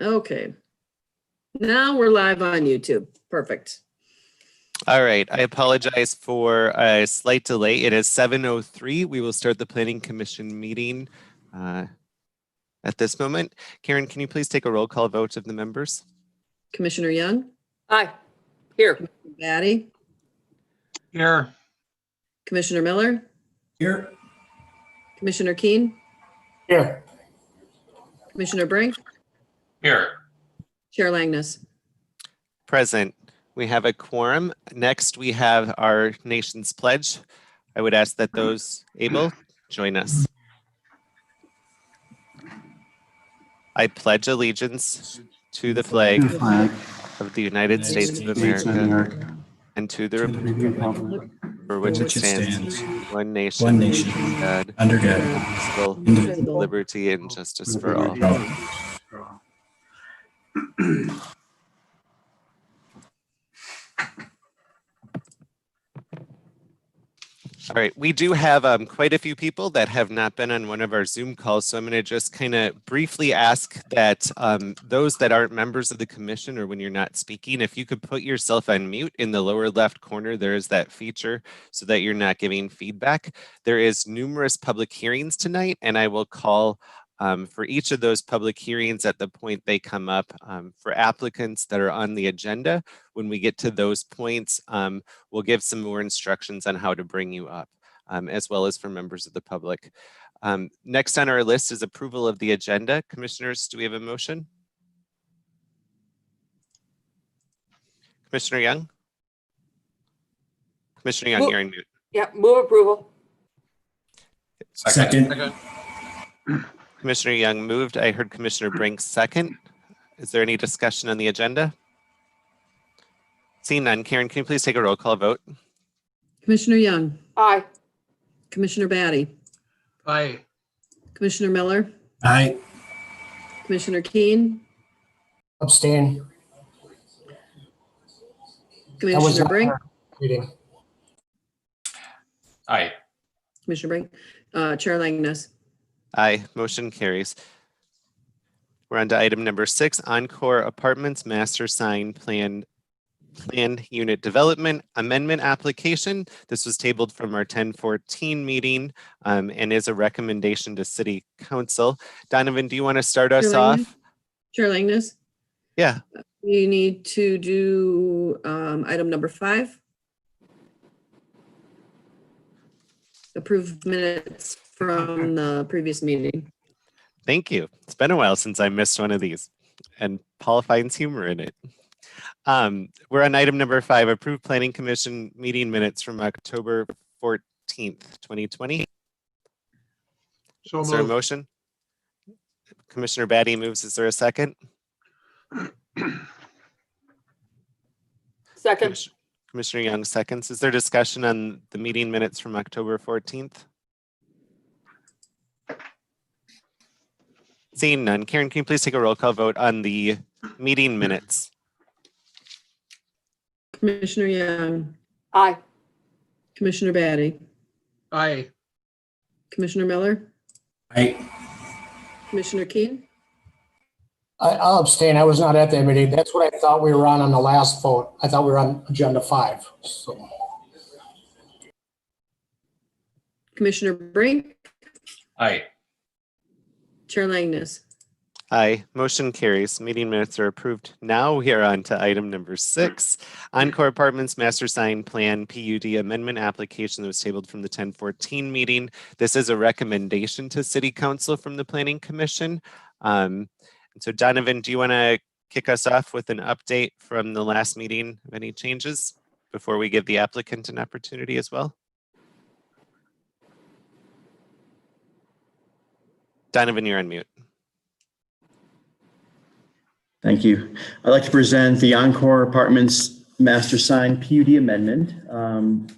Okay. Now we're live on YouTube. Perfect. All right. I apologize for a slight delay. It is 7:03. We will start the Planning Commission meeting at this moment. Karen, can you please take a roll call vote of the members? Commissioner Young? Aye. Here. Batty? Here. Commissioner Miller? Here. Commissioner Keen? Here. Commissioner Brink? Here. Chair Langness? Present. We have a quorum. Next, we have our nation's pledge. I would ask that those able join us. I pledge allegiance to the flag of the United States of America and to the republic for which it stands, one nation, under God, indivisible, liberty and justice for all. All right, we do have quite a few people that have not been on one of our Zoom calls, so I'm going to just kind of briefly ask that those that aren't members of the commission, or when you're not speaking, if you could put yourself on mute in the lower left corner, there is that feature so that you're not giving feedback. There is numerous public hearings tonight, and I will call for each of those public hearings at the point they come up. For applicants that are on the agenda, when we get to those points, we'll give some more instructions on how to bring you up, as well as for members of the public. Next on our list is approval of the agenda. Commissioners, do we have a motion? Commissioner Young? Commissioner Young, you're on mute. Yeah, move approval. Second. Commissioner Young moved. I heard Commissioner Brink second. Is there any discussion on the agenda? Seeing none, Karen, can you please take a roll call vote? Commissioner Young? Aye. Commissioner Batty? Aye. Commissioner Miller? Aye. Commissioner Keen? Abstain. Commissioner Brink? Meeting. Aye. Commissioner Brink? Chair Langness? Aye, motion carries. We're on to item number 6, Encore Apartments Master Sign Plan Unit Development Amendment Application. This was tabled from our 10/14 meeting and is a recommendation to City Council. Donovan, do you want to start us off? Chair Langness? Yeah. You need to do item number 5. Approve minutes from the previous meeting. Thank you. It's been a while since I missed one of these, and Paul finds humor in it. We're on item number 5, approved Planning Commission meeting minutes from October 14th, 2020. So Is there a motion? Commissioner Batty moves. Is there a second? Second. Commissioner Young seconds. Is there discussion on the meeting minutes from October 14th? Seeing none. Karen, can you please take a roll call vote on the meeting minutes? Commissioner Young? Aye. Commissioner Batty? Aye. Commissioner Miller? Aye. Commissioner Keen? I'll abstain. I was not at that meeting. That's what I thought we were on the last vote. I thought we were on agenda 5. So Commissioner Brink? Aye. Chair Langness? Aye, motion carries. Meeting minutes are approved. Now we are on to item number 6, Encore Apartments Master Sign Plan PUD Amendment Application that was tabled from the 10/14 meeting. This is a recommendation to City Council from the Planning Commission. So Donovan, do you want to kick us off with an update from the last meeting of any changes before we give the applicant an opportunity as well? Donovan, you're on mute. Thank you. I'd like to present the Encore Apartments Master Sign PUD Amendment. And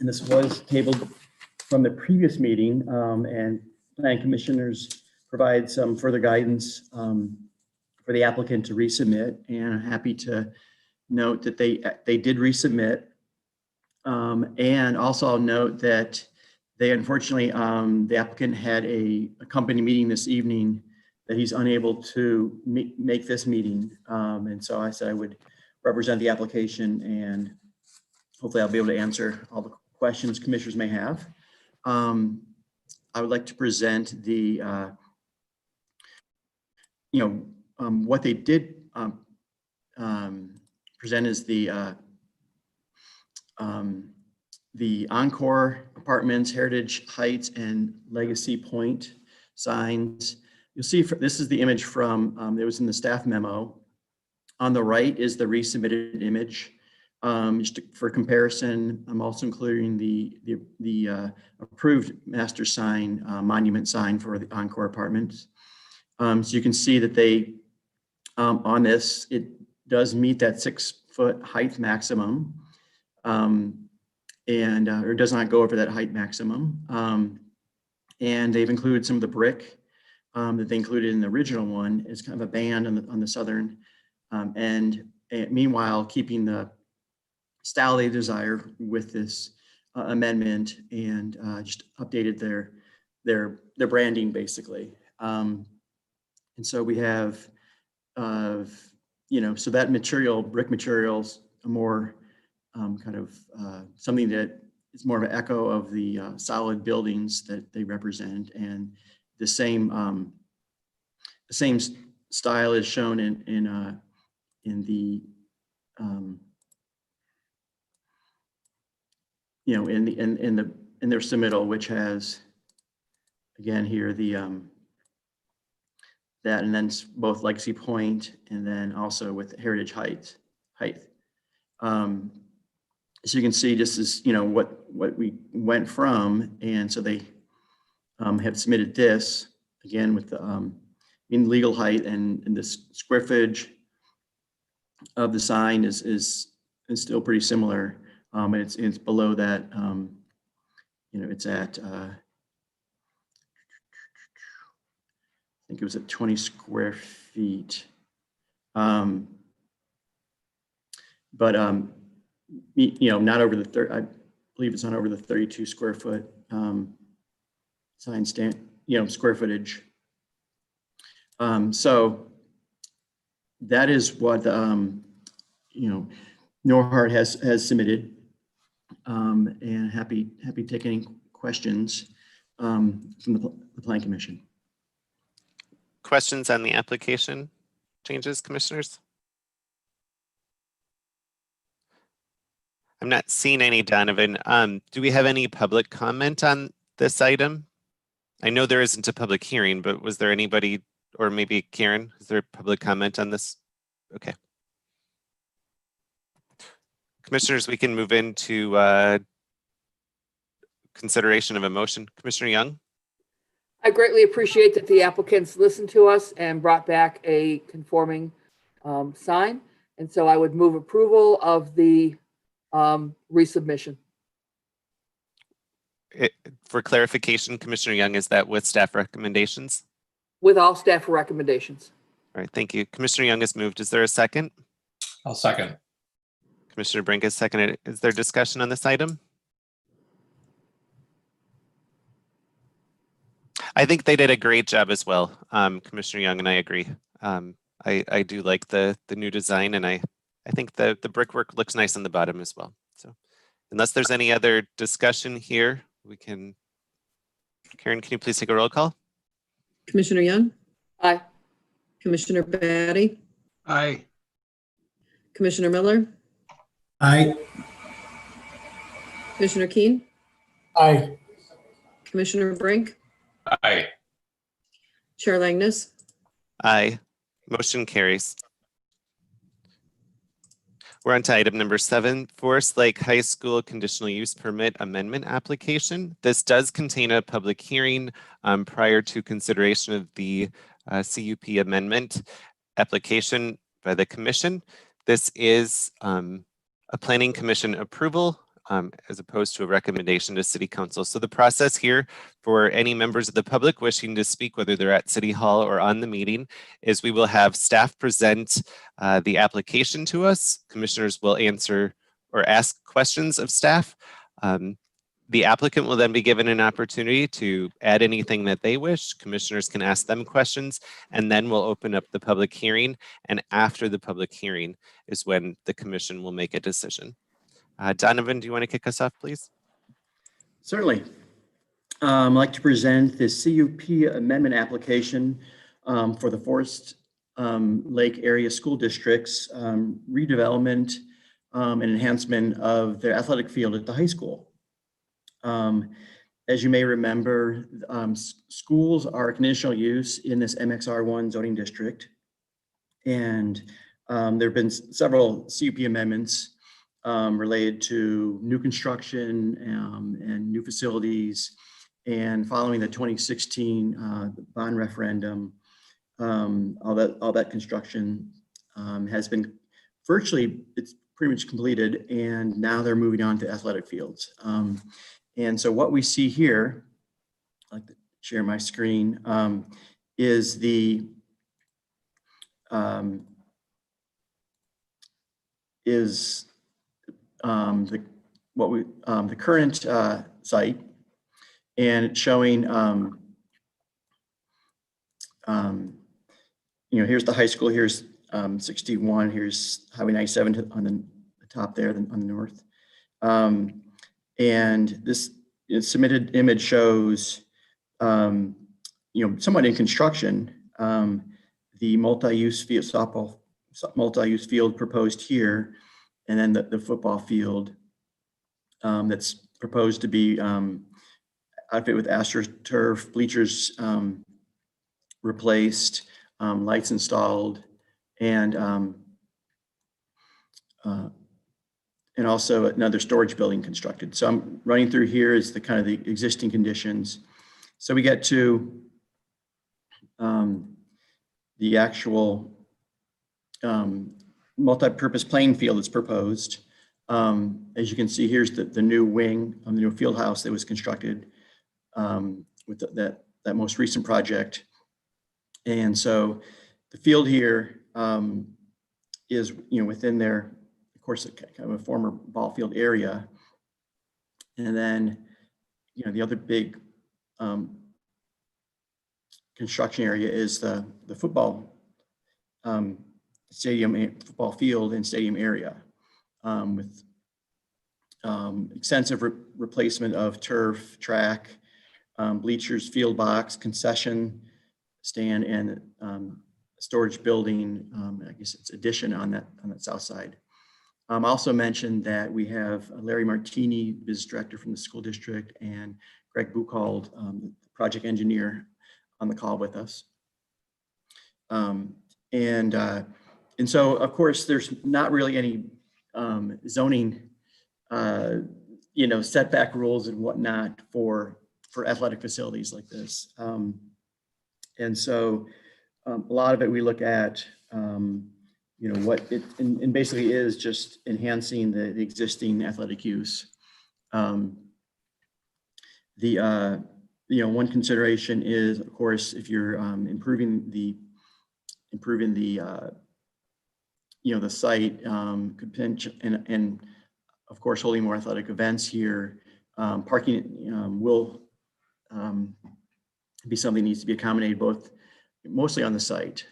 this was tabled from the previous meeting, and Planning Commissioners provide some further guidance for the applicant to resubmit. And I'm happy to note that they did resubmit. And also I'll note that they unfortunately, the applicant had a company meeting this evening that he's unable to make this meeting. And so I said I would represent the application, and hopefully I'll be able to answer all the questions commissioners may have. I would like to present the, what they did present is the Encore Apartments, Heritage Heights, and Legacy Point signs. You'll see this is the image from, it was in the staff memo. On the right is the resubmitted image. Just for comparison, I'm also including the approved master sign, monument sign for the Encore Apartments. So you can see that they, on this, it does meet that 6-foot height maximum, or does not go over that height maximum. And they've included some of the brick that they included in the original one as kind of a band on the southern end. And meanwhile, keeping the style they desire with this amendment, and just updated their branding basically. And so we have, so that material, brick materials, a more kind of something that is more of an echo of the solid buildings that they represent, and the same style is shown in the in their submittal, which has, again here, the that, and then both Legacy Point, and then also with Heritage height. So you can see this is what we went from, and so they have submitted this again with the in legal height, and this square footage of the sign is still pretty similar. And it's below that. It's at I think it was at 20 square feet. But not over the I believe it's not over the 32 square foot sign stand, square footage. So that is what Norhart has submitted, and happy to take any questions from the Planning Commission. Questions on the application changes, commissioners? I'm not seeing any, Donovan. Do we have any public comment on this item? I know there isn't a public hearing, but was there anybody, or maybe Karen, is there public comment on this? Okay. Commissioners, we can move into consideration of a motion. Commissioner Young? I greatly appreciate that the applicants listened to us and brought back a conforming sign. And so I would move approval of the resubmission. For clarification, Commissioner Young, is that with staff recommendations? With all staff recommendations. All right, thank you. Commissioner Young has moved. Is there a second? I'll second. Commissioner Brink has seconded. Is there discussion on this item? I think they did a great job as well. Commissioner Young and I agree. I do like the new design, and I think the brickwork looks nice on the bottom as well. So unless there's any other discussion here, we can, Karen, can you please take a roll call? Commissioner Young, Aye. Commissioner Batty, Aye. Commissioner Miller, Aye. Commissioner Keen, Aye. Commissioner Brink, Aye. Chair Langness. Aye. Motion carries. We're on to item number 7, Forest Lake High School Conditional Use Permit Amendment Application. This does contain a public hearing prior to consideration of the CUP amendment application by the Commission. This is a Planning Commission approval as opposed to a recommendation to City Council. So the process here for any members of the public wishing to speak, whether they're at City Hall or on the meeting, is we will have staff present the application to us. Commissioners will answer or ask questions of staff. The applicant will then be given an opportunity to add anything that they wish. Commissioners can ask them questions, and then we'll open up the public hearing. And after the public hearing is when the commission will make a decision. Donovan, do you want to kick us off, please? Certainly. I'd like to present the CUP amendment application for the Forest Lake Area School District's redevelopment and enhancement of their athletic field at the high school. As you may remember, schools are conditional use in this MXR1 zoning district. And there have been several CUP amendments related to new construction and new facilities. And following the 2016 bond referendum, all that construction has been virtually, it's pretty much completed, and now they're moving on to athletic fields. And so what we see here, I'd like to share my screen, is the current site, and it's showing here's the high school, here's 61, here's Highway 97 on the top there, on the north. And this submitted image shows, somewhat in construction, the multi-use field, softball multi-use field proposed here, and then the football field that's proposed to be outfitted with AstroTurf, bleachers replaced, lights installed, and also another storage building constructed. So I'm running through here is the kind of the existing conditions. So we get to the actual multi-purpose playing field that's proposed. As you can see, here's the new wing on the new field house that was constructed with that most recent project. And so the field here is within their, of course, kind of a former ball field area. And then the other big construction area is the football football field and stadium area with extensive replacement of turf, track, bleachers, field box, concession stand, and storage building. I guess it's addition on that south side. I also mentioned that we have Larry Martini, business director from the school district, and Greg Buchhold, project engineer, on the call with us. And so, of course, there's not really any zoning, setback rules and whatnot for athletic facilities like this. And so a lot of it we look at, what it and basically is just enhancing the existing athletic use. One consideration is, of course, if you're improving the site, could pinch and of course holding more athletic events here. Parking will be something that needs to be accommodated mostly on the site.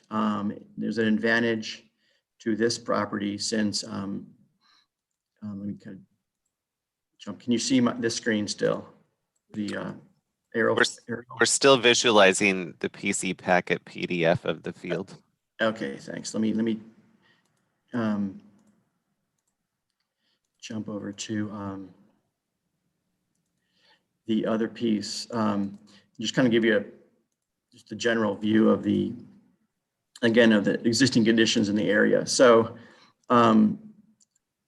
There's an advantage to this property since let me kind of jump. Can you see this screen still? The arrow. We're still visualizing the PC packet PDF of the field. Okay, thanks. Let me jump over to the other piece. Just kind of give you just a general view of the existing conditions in the area. So,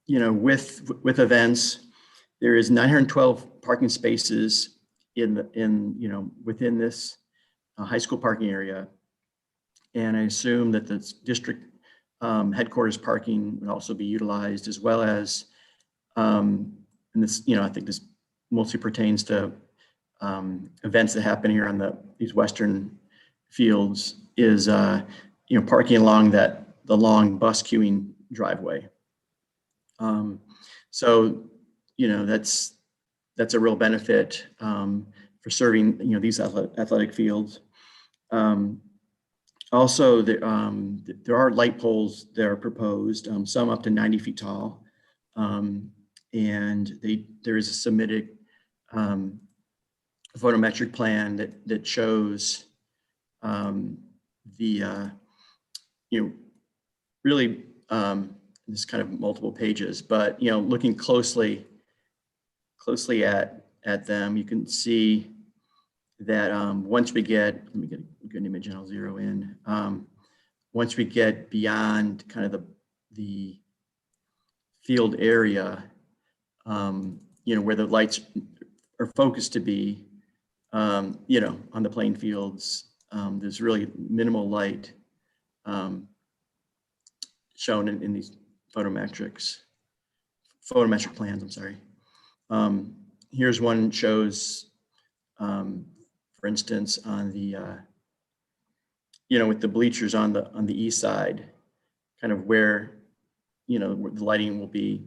with events, there is 912 parking spaces within this high school parking area. And I assume that the district headquarters parking would also be utilized, as well as, and this, I think this mostly pertains to events that happen here on these western fields, is parking along the long bus queuing driveway. So that's that's a real benefit for serving, these athletic fields. Also, there are light poles that are proposed, some up to 90 feet tall. And there is a submitted photometric plan that shows really this kind of multiple pages, but looking closely at them, you can see that once we get, let me get a good image and I'll zero in. Once we get beyond kind of the field area, where the lights are focused to be, on the playing fields, there's really minimal light shown in these photometric plans, I'm sorry. Here's one shows, for instance, on the, with the bleachers on the east side, kind of where, where the lighting will be,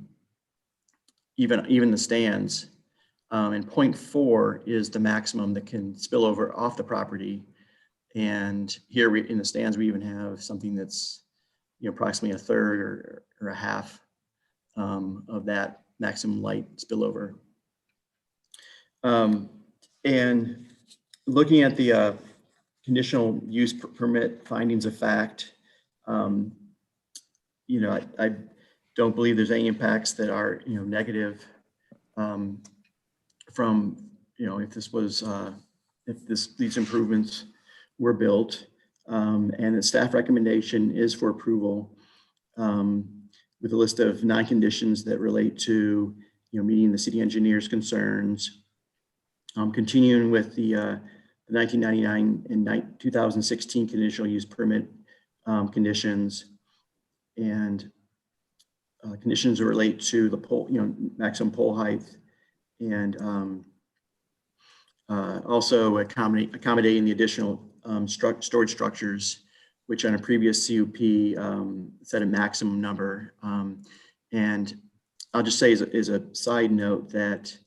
even the stands. And 0.4 is the maximum that can spill over off the property. And here in the stands, we even have something that's, approximately a third or a half of that maximum light spillover. And looking at the conditional use permit findings of fact, I don't believe there's any impacts that are negative from if this was these improvements were built, and the staff recommendation is for approval with a list of 9 conditions that relate to meeting the city engineer's concerns, continuing with the 1999 and 2016 conditional use permit conditions, and conditions that relate to the pole, maximum pole height, and also accommodating the additional storage structures, which on a previous CUP set a maximum number. And I'll just say as a side note that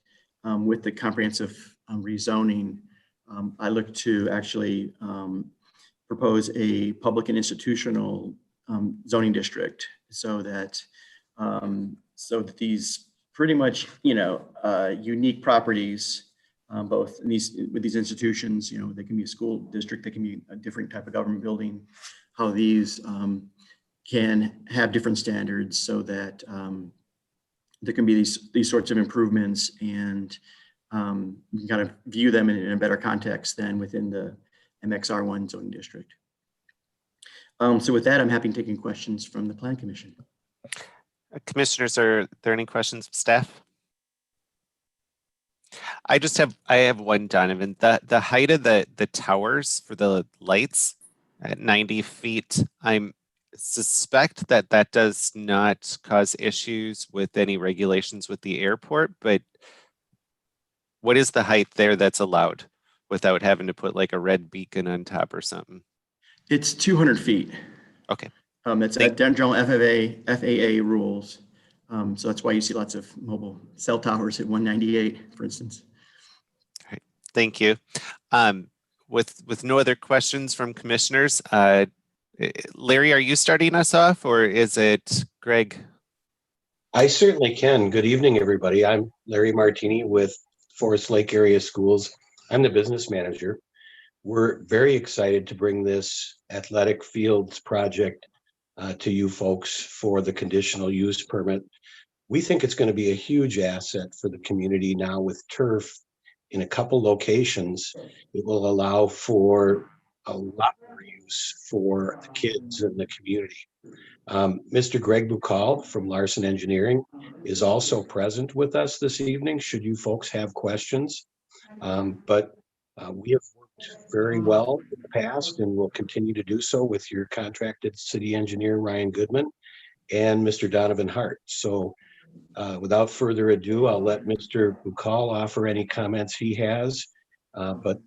with the comprehensive rezoning, I look to actually propose a public and institutional zoning district so that these pretty much unique properties, both with these institutions, they can be a school district, they can be a different type of government building, how these can have different standards so that there can be these sorts of improvements, and you can kind of view them in a better context than within the MXR1 zoning district. So with that, I'm happy taking questions from the Plan Commission. Commissioners, are there any questions of staff? I have one, Donovan. The height of the towers for the lights at 90 feet, I suspect that does not cause issues with any regulations with the airport, but what is the height there that's allowed without having to put like a red beacon on top or something? It's 200 feet. Okay. That's at general FAA rules. So that's why you see lots of mobile cell towers at 198, for instance. All right. Thank you. With no other questions from commissioners, Larry, are you starting us off, or is it Greg? I certainly can. Good evening, everybody. I'm Larry Martini with Forest Lake Area Schools. I'm the business manager. We're very excited to bring this athletic fields project to you folks for the conditional use permit. We think it's going to be a huge asset for the community now with turf in a couple locations. It will allow for a lot more use for the kids and the community. Mr. Greg Bukal from Larson Engineering is also present with us this evening, should you folks have questions. But we have worked very well in the past and will continue to do so with your contracted city engineer, Ryan Goodman, and Mr. Donovan Hart. So without further ado, I'll let Mr. Bukal offer any comments he has, but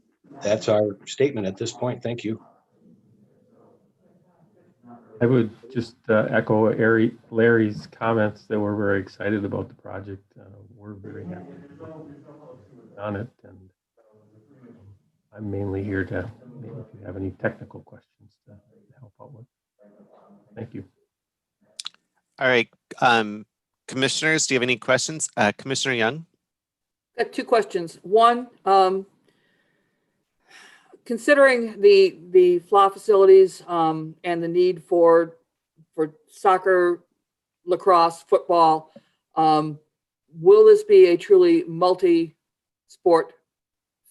that's our statement at this point. Thank you. I would just echo Larry's comments that we're very excited about the project. We're very happy. on it, and I'm mainly here to, maybe if you have any technical questions to help out with. Thank you. All right, commissioners, do you have any questions? Commissioner Young? Got two questions. One, considering the FLA facilities and the need for soccer, lacrosse, football, will this be a truly multi-sport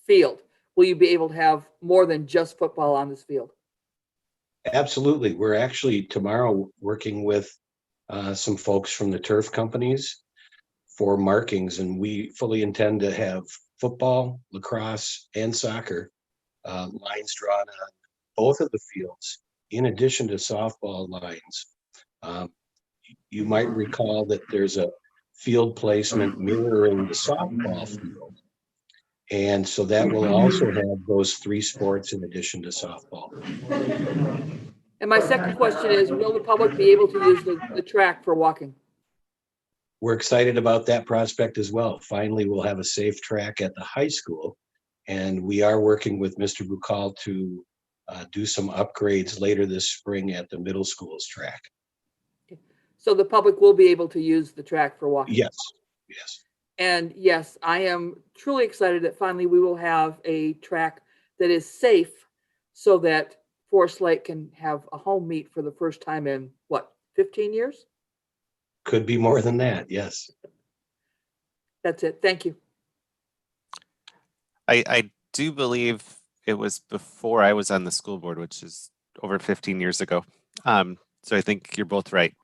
field? Will you be able to have more than just football on this field? Absolutely. We're actually tomorrow working with some folks from the turf companies for markings, and we fully intend to have football, lacrosse, and soccer lines drawn on both of the fields, in addition to softball lines. You might recall that there's a field placement mirroring the softball field. And so that will also have those three sports in addition to softball. And my second question is, will the public be able to use the track for walking? We're excited about that prospect as well. Finally, we'll have a safe track at the high school. And we are working with Mr. Bukal to do some upgrades later this spring at the middle school's track. So the public will be able to use the track for walking? Yes, yes. And yes, I am truly excited that finally we will have a track that is safe so that Forest Lake can have a home meet for the first time in, what, 15 years? Could be more than that, yes. That's it. Thank you. I do believe it was before I was on the school board, which is over 15 years ago. So I think you're both right.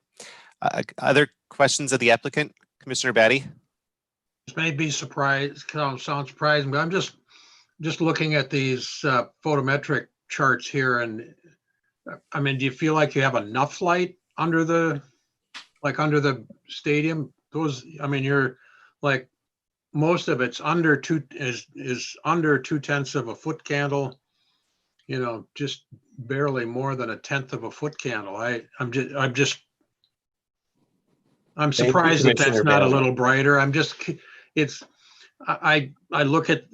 Other questions of the applicant, Commissioner Batty? This may be sound surprising, but I'm just looking at these photometric charts here, and I mean, do you feel like you have enough light under the stadium? Those, I mean, you're like, most of it's under is under 2/10 of a foot candle, you know, just barely more than 1/10 of a foot candle. I'm surprised that that's not a little brighter. I look at,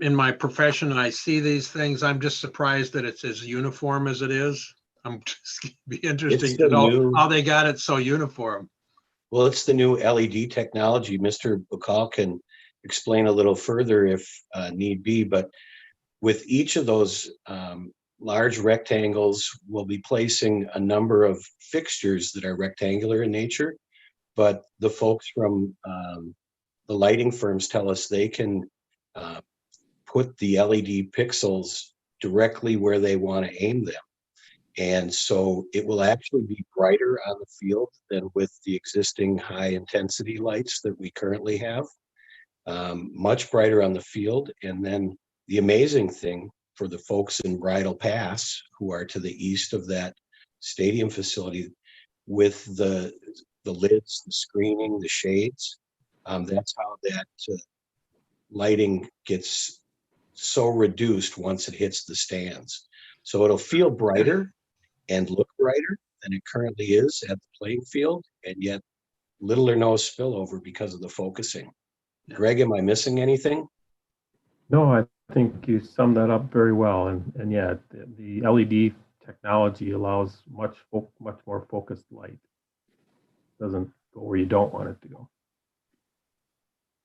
in my profession, and I see these things. I'm just surprised that it's as uniform as it is. I'm just be interesting to know how they got it so uniform. Well, it's the new LED technology. Mr. Bukal can explain a little further if need be, but with each of those large rectangles, we'll be placing a number of fixtures that are rectangular in nature, but the folks from the lighting firms tell us they can put the LED pixels directly where they want to aim them. And so it will actually be brighter on the field than with the existing high intensity lights that we currently have. Much brighter on the field. And then the amazing thing for the folks in Bridle Pass who are to the east of that stadium facility, with the lids, the screening, the shades, that's how that lighting gets so reduced once it hits the stands. So it'll feel brighter and look brighter than it currently is at the playing field, and yet little or no spillover because of the focusing. Greg, am I missing anything? No, I think you summed that up very well. And yeah, the LED technology allows much more focused light. Doesn't go where you don't want it to go.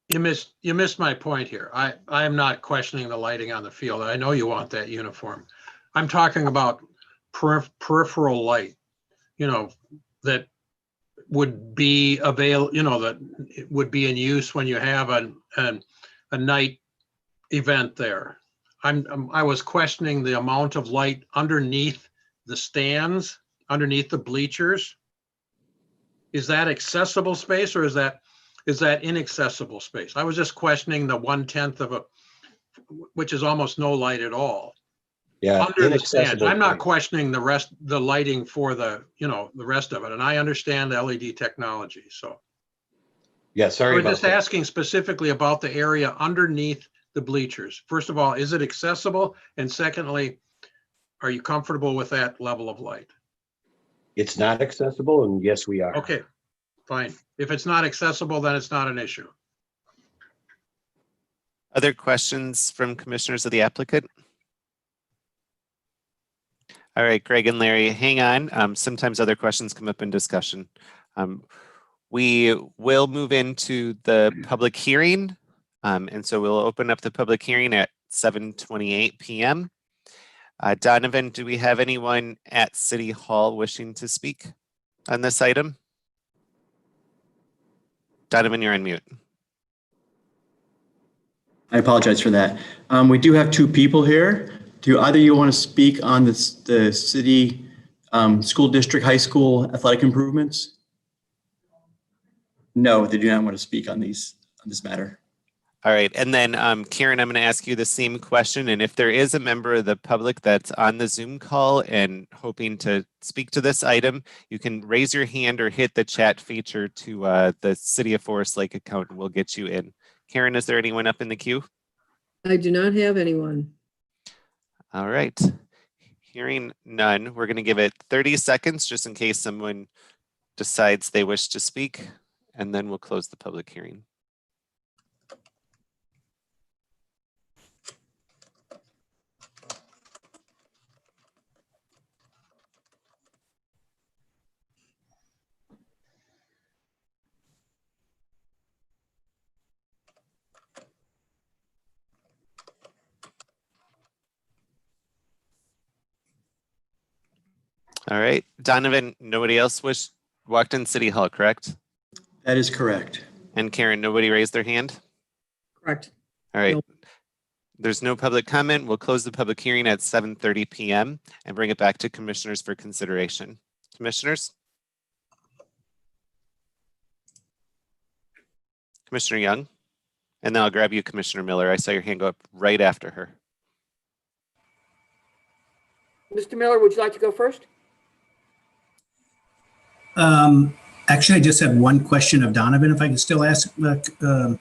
You missed my point here. I am not questioning the lighting on the field. I know you want that uniform. I'm talking about peripheral light, you know, that would be available, you know, that it would be in use when you have a night event there. I was questioning the amount of light underneath the stands, underneath the bleachers. Is that accessible space, or is that inaccessible space? I was just questioning the 1/10 of which is almost no light at all. Yeah, Under the stands. I'm not questioning the lighting for the rest of it. And I understand the LED technology. So yeah, sorry. I was just asking specifically about the area underneath the bleachers. First of all, is it accessible? And secondly, are you comfortable with that level of light? It's not accessible, and yes, we are. Okay, fine. If it's not accessible, then it's not an issue. Other questions from commissioners of the applicant? All right, Greg and Larry, hang on. Sometimes other questions come up in discussion. We will move into the public hearing. And so we'll open up the public hearing at 7:28 p.m. Donovan, do we have anyone at City Hall wishing to speak on this item? Donovan, you're on mute. I apologize for that. We do have two people here. Do either of you want to speak on the city, school district, high school athletic improvements? No, they do not want to speak on this matter. All right, and then Karen, I'm going to ask you the same question. And if there is a member of the public that's on the Zoom call and hoping to speak to this item, you can raise your hand or hit the chat feature to the City of Forest Lake account, and we'll get you in. Karen, is there anyone up in the queue? I do not have anyone. All right, hearing none, we're going to give it 30 seconds just in case someone decides they wish to speak, and then we'll close the public hearing. All right, Donovan, nobody else walked in City Hall, correct? That is correct. And Karen, nobody raised their hand? Correct. All right. Nope. There's no public comment. We'll close the public hearing at 7:30 p.m. and bring it back to commissioners for consideration. Commissioners? Commissioner Young? And then I'll grab you, Commissioner Miller. I saw your hand go up right after her. Mr. Miller, would you like to go first? Actually, I just have one question of Donovan, if I can still ask. The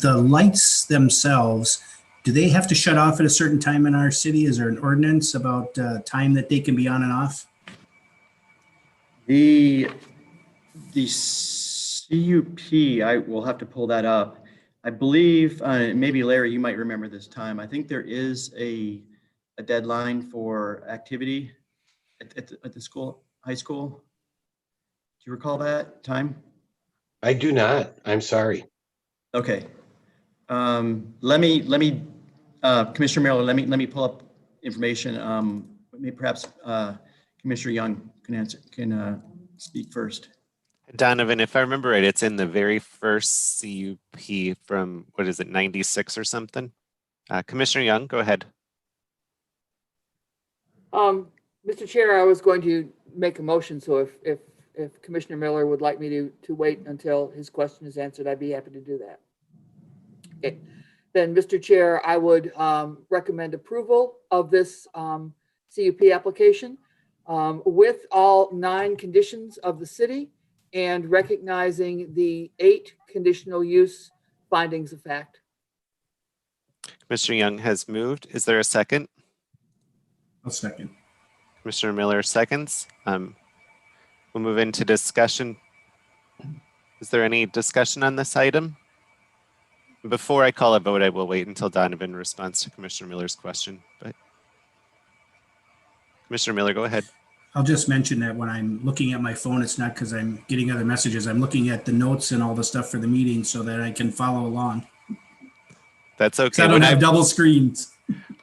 lights themselves, do they have to shut off at a certain time in our city? Is there an ordinance about time that they can be on and off? The CUP, I will have to pull that up. I believe, maybe Larry, you might remember this time. I think there is a deadline for activity at the school, high school. Do you recall that time? I do not. I'm sorry. Okay. Let me, Commissioner Miller, let me pull up information. Maybe perhaps Commissioner Young can speak first. Donovan, if I remember right, it's in the very first CUP from, what is it, 96 or something? Commissioner Young, go ahead. Mr. Chair, I was going to make a motion, so if Commissioner Miller would like me to wait until his question is answered, I'd be happy to do that. Okay. Then, Mr. Chair, I would recommend approval of this CUP application with all 9 conditions of the city and recognizing the 8 conditional use findings of fact. Commissioner Young has moved. Is there a second? I'll second. Commissioner Miller seconds. We'll move into discussion. Is there any discussion on this item? Before I call a vote, I will wait until Donovan responds to Commissioner Miller's question. But Commissioner Miller, go ahead. I'll just mention that when I'm looking at my phone, it's not because I'm getting other messages. I'm looking at the notes and all the stuff for the meeting so that I can follow along. That's okay. I don't have double screens.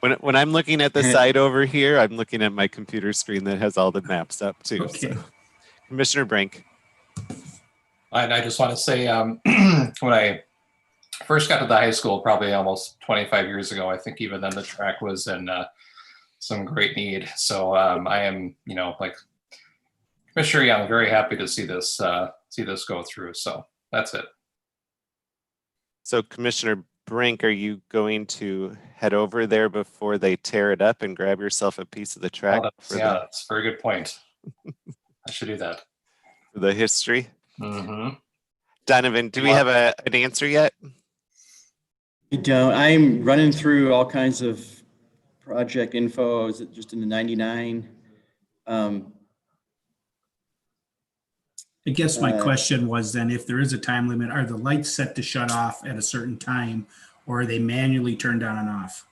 When I'm looking at the side over here, I'm looking at my computer screen that has all the maps up too. Okay. So. Commissioner Brink. And I just want to say, when I first got to the high school, probably almost 25 years ago, I think even then the track was in some great need. So I am, like Commissioner Young, very happy to see this go through. So that's it. So Commissioner Brink, are you going to head over there before they tear it up and grab yourself a piece of the track? That's a very good point. I should do that. For the history. Mm-hmm. Donovan, do we have an answer yet? I don't. I'm running through all kinds of project info. Is it just in the 99? I guess my question was then, if there is a time limit, are the lights set to shut off at a certain time? or are they manually turned on and off?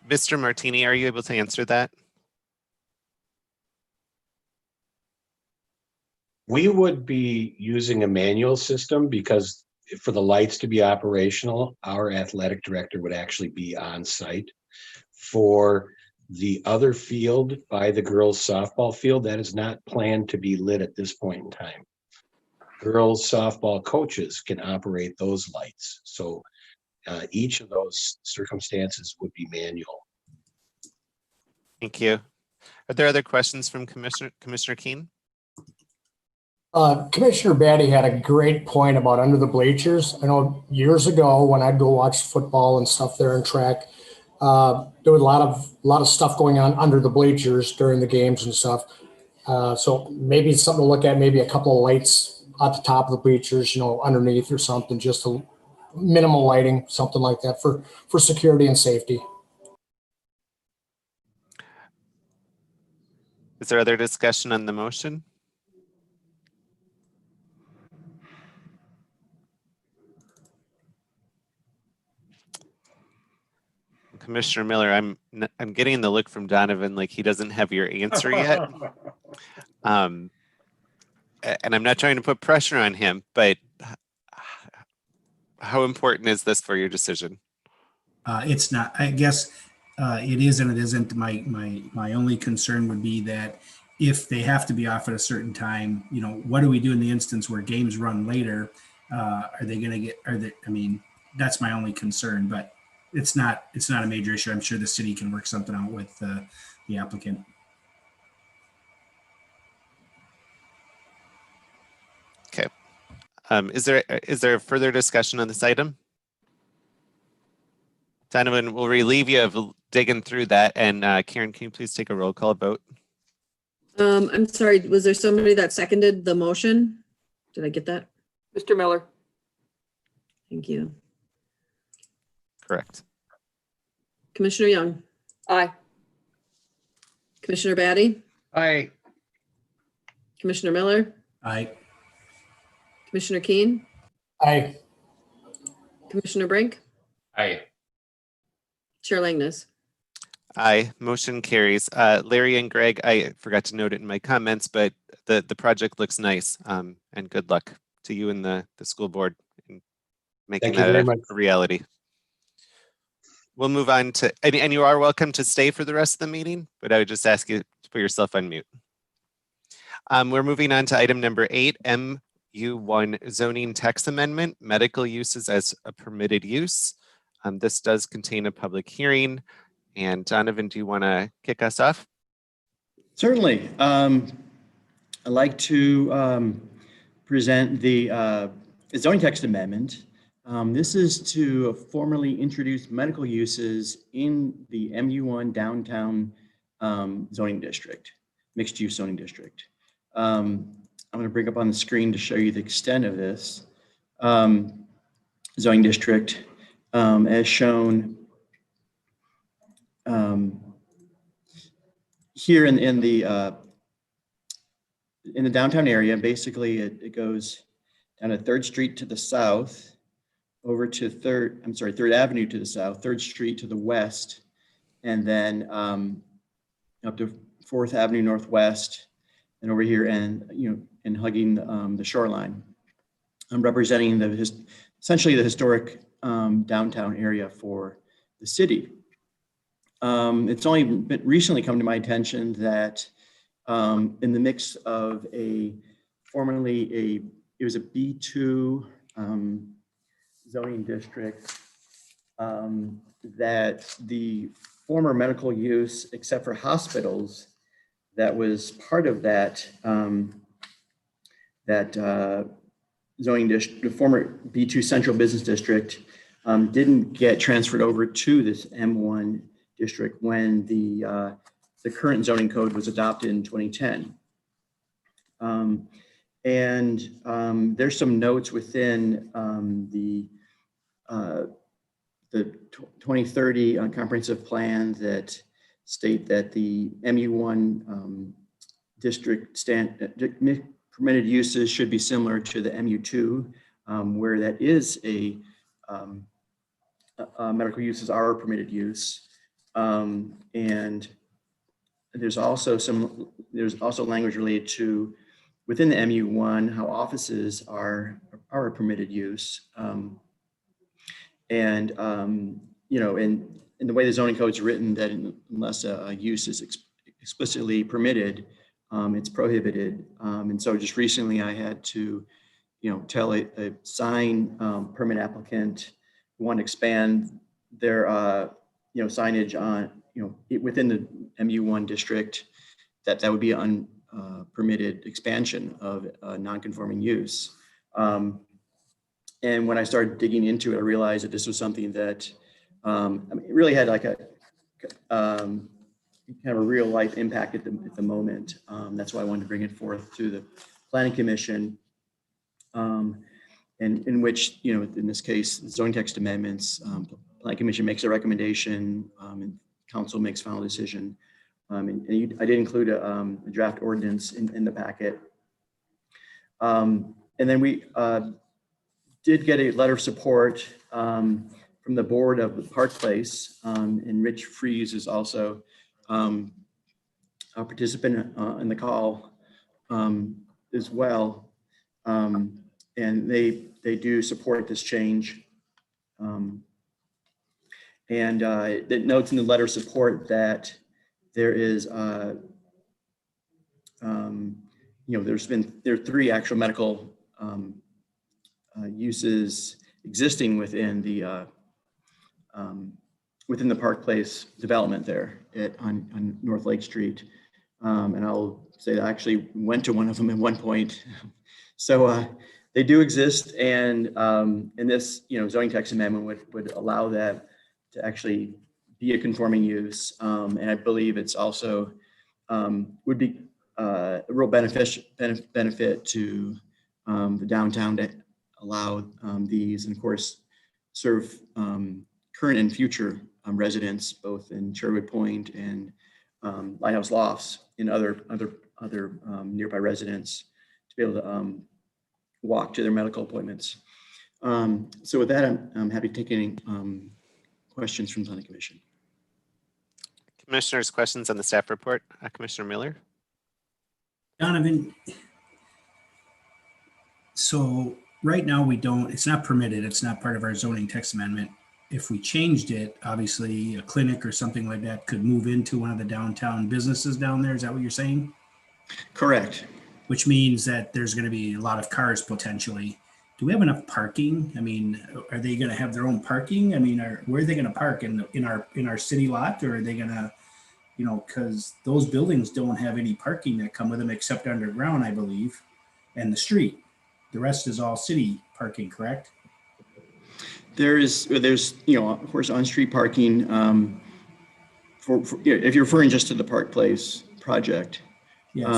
Mr. Martini, are you able to answer that? We would be using a manual system because for the lights to be operational, our athletic director would actually be on site. For the other field by the girls softball field, that is not planned to be lit at this point in time. Girls softball coaches can operate those lights. So each of those circumstances would be manual. Thank you. Are there other questions from Commissioner Keen? Commissioner Batty had a great point about under the bleachers. I know years ago when I'd go watch football and stuff there and track, there was a lot of stuff going on under the bleachers during the games and stuff. So maybe it's something to look at, maybe a couple of lights at the top of the bleachers, underneath or something, just a minimal lighting, something like that for security and safety. Is there other discussion on the motion? Commissioner Miller, I'm getting the look from Donovan like he doesn't have your answer yet. And I'm not trying to put pressure on him, but how important is this for your decision? It's not, I guess it is and it isn't. My only concern would be that if they have to be off at a certain time, what do we do in the instance where games run later? Are they going to get, that's my only concern, but it's not a major issue. I'm sure the city can work something out with the applicant. Okay. Is there further discussion on this item? Donovan, we'll relieve you of digging through that. And Karen, can you please take a roll call vote? I'm sorry, was there somebody that seconded the motion? Did I get that? Mr. Miller, Thank you. Correct. Commissioner Young, aye. Commissioner Batty, Aye. Commissioner Miller, Aye. Commissioner Keen, Aye. Commissioner Brink, Aye. Chair Langness. Aye, motion carries. Larry and Greg, I forgot to note it in my comments, but the project looks nice. And good luck to you and the school board in making Thank you that very much. a reality. We'll move on to, and you are welcome to stay for the rest of the meeting, but I would just ask you to put yourself on mute. We're moving on to item number 8, MU1 zoning text amendment, medical uses as a permitted use. This does contain a public hearing. And Donovan, do you want to kick us off? Certainly. I'd like to present the zoning text amendment. This is to formally introduce medical uses in the MU1 downtown zoning district, mixed use zoning district. I'm going to bring up on the screen to show you the extent of this zoning district as shown here in the downtown area. Basically, it goes down to 3rd Street to the south, over to 3rd Avenue to the south, 3rd Street to the west, and then up to 4th Avenue Northwest, and over here and hugging the shoreline. I'm representing essentially the historic downtown area for the city. It's only been recently come to my attention that in the mix of it was a B2 zoning district, that the former medical use, except for hospitals, that was part of that zoning district, the former B2 Central Business District, didn't get transferred over to this M1 district when the current zoning code was adopted in 2010. There's some notes within the 2030 comprehensive plan that state that the MU1 district permitted uses should be similar to the MU2 where that is medical uses are a permitted use. And there's also language related to within the MU1 how offices are a permitted use. In the way the zoning code is written, that unless a use is explicitly permitted, it's prohibited. And so just recently I had to, tell a sign permit applicant who want to expand their, signage on, within the MU1 district, that would be an permitted expansion of a non-conforming use. And when I started digging into it, I realized that this was something that it really had like a kind of a real life impact at the moment. That's why I wanted to bring it forth to the Planning Commission, and in which, in this case, zoning text amendments, Planning Commission makes a recommendation, and council makes final decision. I did include a draft ordinance in the packet. And then we did get a letter of support from the board of the Park Place, and Rich Fries is also a participant in the call as well. And they do support this change. It notes in the letter of support that there is, there are 3 actual medical uses existing within the Park Place development there on North Lake Street. And I'll say that I actually went to one of them at one point. So they do exist, and this zoning text amendment would allow that to actually be a conforming use. And I believe it's also would be a real benefit to the downtown to allow these, and of course serve current and future residents both in Sherwood Point and Lighthouse Lofts and other nearby residents to be able to walk to their medical appointments. So with that, I'm happy to take any questions from the Planning Commission. Commissioners, questions on the staff report? Commissioner Miller? Donovan, so right now it's not permitted. It's not part of our zoning text amendment. If we changed it, obviously a clinic or something like that could move into one of the downtown businesses down there. Is that what you're saying? Correct. Which means that there's going to be a lot of cars potentially. Do we have enough parking? I mean, are they going to have their own parking? I mean, where are they going to park in our city lot, or are they going to, because those buildings don't have any parking that come with them except underground, I believe, and the street. The rest is all city parking, correct? There's of course on-street parking for if you're referring just to the Park Place project. Yes.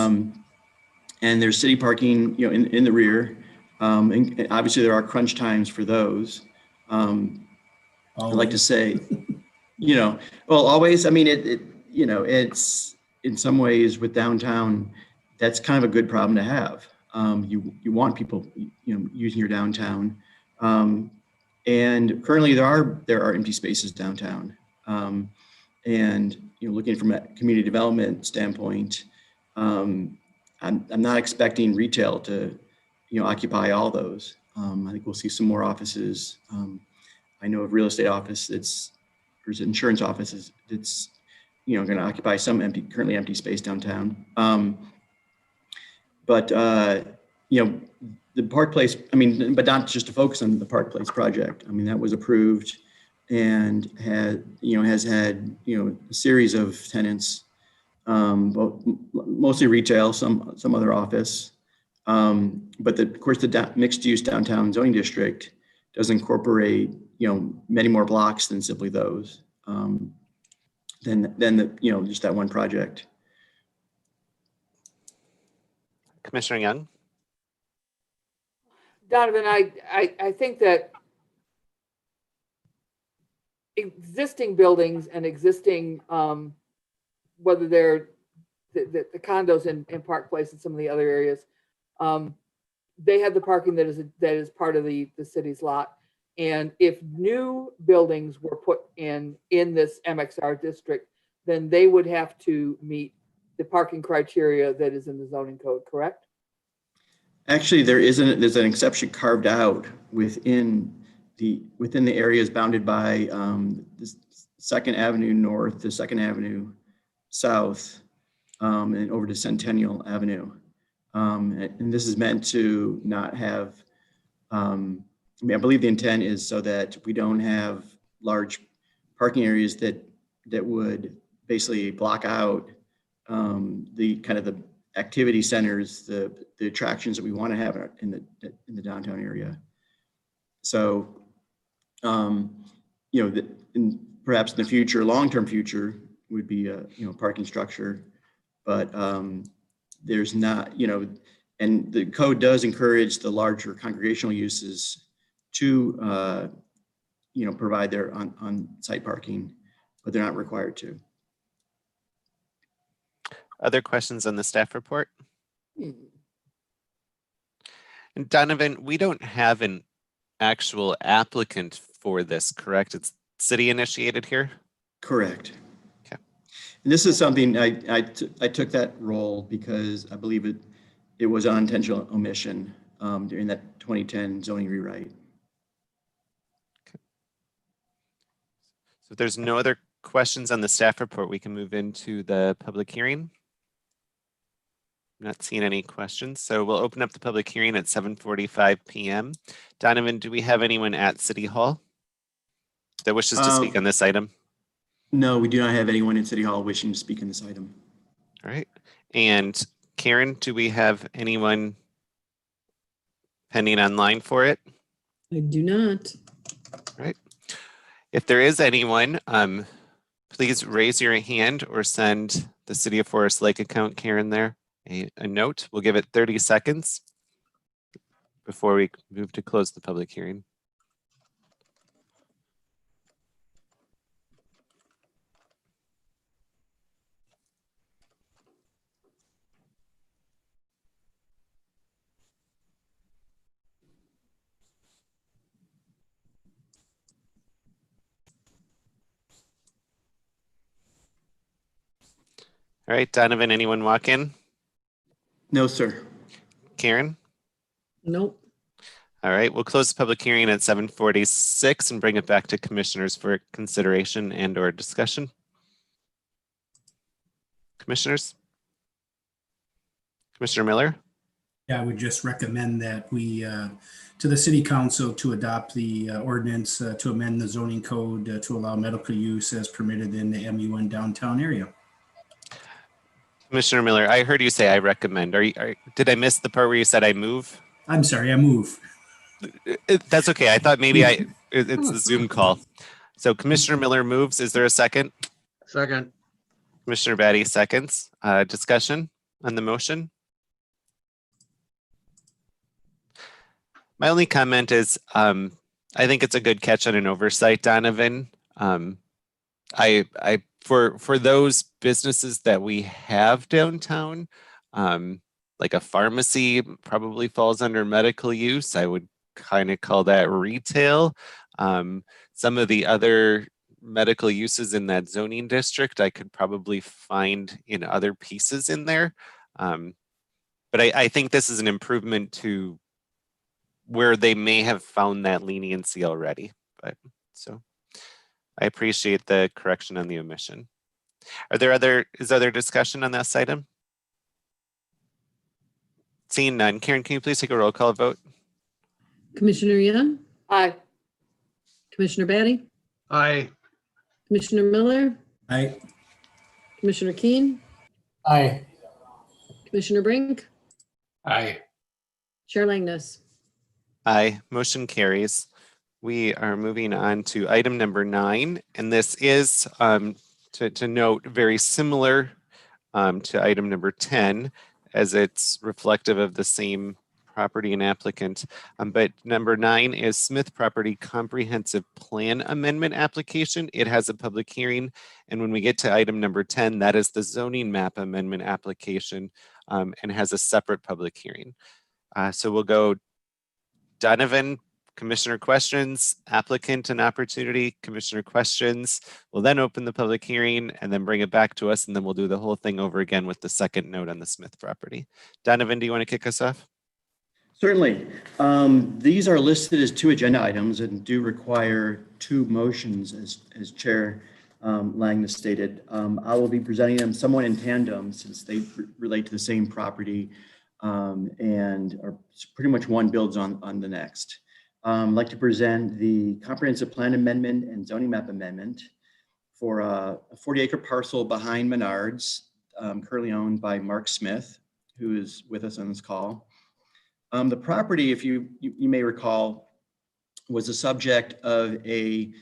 And there's city parking, in the rear. And obviously there are crunch times for those. I'd like to say, well, always, I mean, it's in some ways with downtown, that's kind of a good problem to have. You want people, using your downtown. And currently there are empty spaces downtown. And, looking from a community development standpoint, I'm not expecting retail to, occupy all those. I think we'll see some more offices. I know of real estate office there's insurance offices that's, going to occupy some currently empty space downtown. But the Park Place, but not just to focus on the Park Place project. That was approved and has had, a series of tenants, both mostly retail, some other office. But of course, the mixed use downtown zoning district does incorporate, many more blocks than simply those, than just that one project. Commissioner Young? Donovan, I think that existing buildings and existing, whether they're the condos in Park Place and some of the other areas, they have the parking that is part of the city's lot. And if new buildings were put in this MXR district, then they would have to meet the parking criteria that is in the zoning code, correct? Actually, there's an exception carved out within the areas bounded by the 2nd Avenue North, the 2nd Avenue South, and over to Centennial Avenue. And this is meant to not have, I mean, I believe the intent is so that we don't have large parking areas that would basically block out the kind of the activity centers, the attractions that we want to have in the downtown area. So, you know, perhaps in the future, long-term future would be a, you know, parking structure, but there's not, you know, and the code does encourage the larger congregational uses to, you know, provide their on-site parking, but they're not required to. Other questions on the staff report? And Donovan, we don't have an actual applicant for this, correct? It's city initiated here? Correct. Okay. And this is something I took that role because I believe it was unintentional omission during that 2010 zoning rewrite. Okay. So if there's no other questions on the staff report, we can move into the public hearing. Not seeing any questions, so we'll open up the public hearing at 7:45 p.m. Donovan, do we have anyone at City Hall that wishes to speak on this item? No, we do not have anyone in City Hall wishing to speak on this item. All right. And Karen, do we have anyone pending online for it? I do not. All right. If there is anyone, please raise your hand or send the City of Forest Lake account, Karen, there a note. We'll give it 30 seconds before we move to close the public hearing. All right, Donovan, anyone walk in? No, sir. Karen? Nope. All right, we'll close the public hearing at 7:46 and bring it back to commissioners for consideration and or discussion. Commissioners? Commissioner Miller? Yeah, I would just recommend that we, to the city council to adopt the ordinance to amend the zoning code to allow medical use as permitted in the MU1 downtown area. Commissioner Miller, I heard you say I recommend. Did I miss the part where you said I move? I'm sorry, I move. That's okay. I thought maybe it's a Zoom call. So Commissioner Miller moves. Is there a second? Second. Commissioner Batty seconds. Discussion on the motion? My only comment is I think it's a good catch on an oversight, Donovan. For those businesses that we have downtown, like a pharmacy probably falls under medical use. I would kind of call that retail. Some of the other medical uses in that zoning district, I could probably find in other pieces in there. But I think this is an improvement to where they may have found that leniency already. But so I appreciate the correction on the omission. Is other discussion on this item? Seeing none. Karen, can you please take a roll call vote? Commissioner Young, Aye. Commissioner Batty, Aye. Commissioner Miller, Aye. Commissioner Keen, Aye. Commissioner Brink, Aye. Chair Langness. Aye, motion carries. We are moving on to item number 9, and this is to note very similar to item number 10, as it's reflective of the same property and applicant. But number 9 is Smith Property Comprehensive Plan Amendment Application. It has a public hearing, and when we get to item number 10, that is the zoning map amendment application, and has a separate public hearing. So we'll go Donovan, commissioner questions, applicant an opportunity, commissioner questions. We'll then open the public hearing and then bring it back to us, and then we'll do the whole thing over again with the second note on the Smith property. Donovan, do you want to kick us off? Certainly. These are listed as 2 agenda items and do require 2 motions, as Chair Lang has stated. I will be presenting them somewhat in tandem since they relate to the same property and are pretty much one builds on the next. I'd like to present the comprehensive plan amendment and zoning map amendment for a 40-acre parcel behind Menards, currently owned by Mark Smith, who is with us on this call. The property, if you may recall, was the subject of a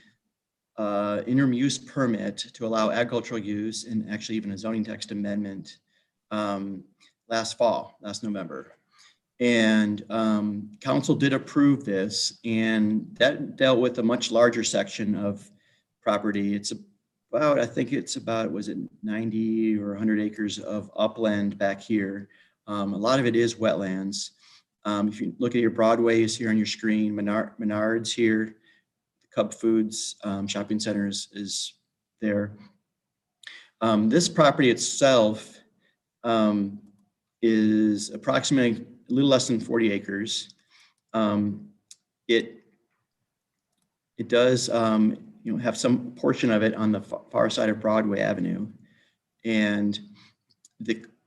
interim use permit to allow agricultural use and actually even a zoning text amendment last November. And council did approve this, and that dealt with a much larger section of property. It's about, I think it's about, was it 90 or 100 acres of upland back here. A lot of it is wetlands. If you look at your Broadways here on your screen, Menards here, Cub Foods shopping center is there. This property itself is approximately a little less than 40 acres. It does have some portion of it on the far side of Broadway Avenue, and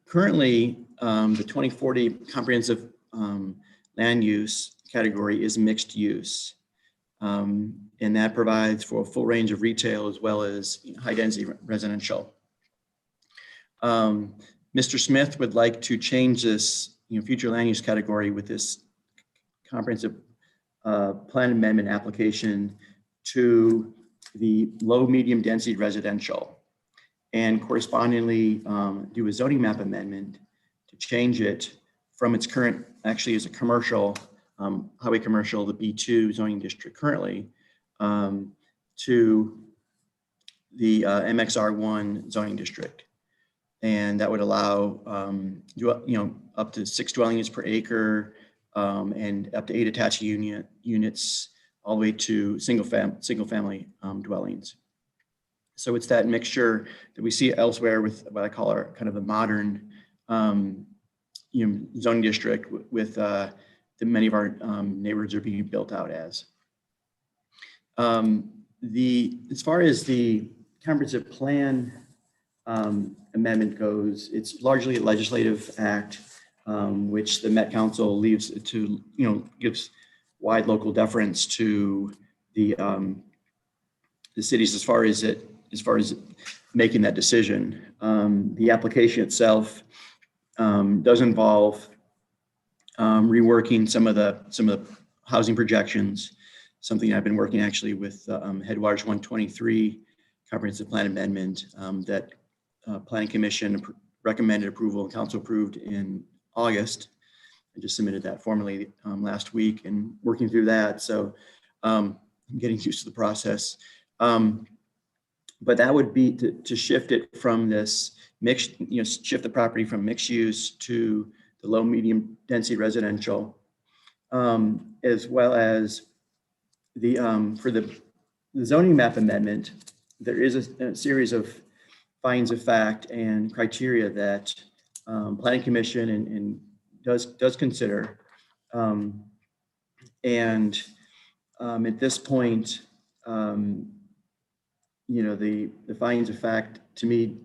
currently the 2040 comprehensive land use category is mixed use, and that provides for a full range of retail as well as high density residential. Mr. Smith would like to change this future land use category with this comprehensive plan amendment application to the low medium density residential, and correspondingly do a zoning map amendment to change it from its current, actually as a commercial, highway commercial, the B2 zoning district currently, to the MXR1 zoning district. And that would allow up to 6 dwelling units per acre and up to 8 attached units all the way to single family dwellings. So it's that mixture that we see elsewhere with what I call our kind of a modern zoning district with that many of our neighborhoods are being built out as. As far as the comprehensive plan amendment goes, it's largely a legislative act, which the Met Council leaves to, gives wide local deference to the cities as far as making that decision. The application itself does involve reworking some of the housing projections, something I've been working actually with Headwaters 123 comprehensive plan amendment that Planning Commission recommended approval and council approved in August. I just submitted that formally last week and working through that. So I'm getting used to the process. But that would be to shift it from this mixed, shift the property from mixed use to the low medium density residential, as well as the for the zoning map amendment. There is a series of findings of fact and criteria that Planning Commission and does consider, and at this point, the findings of fact to me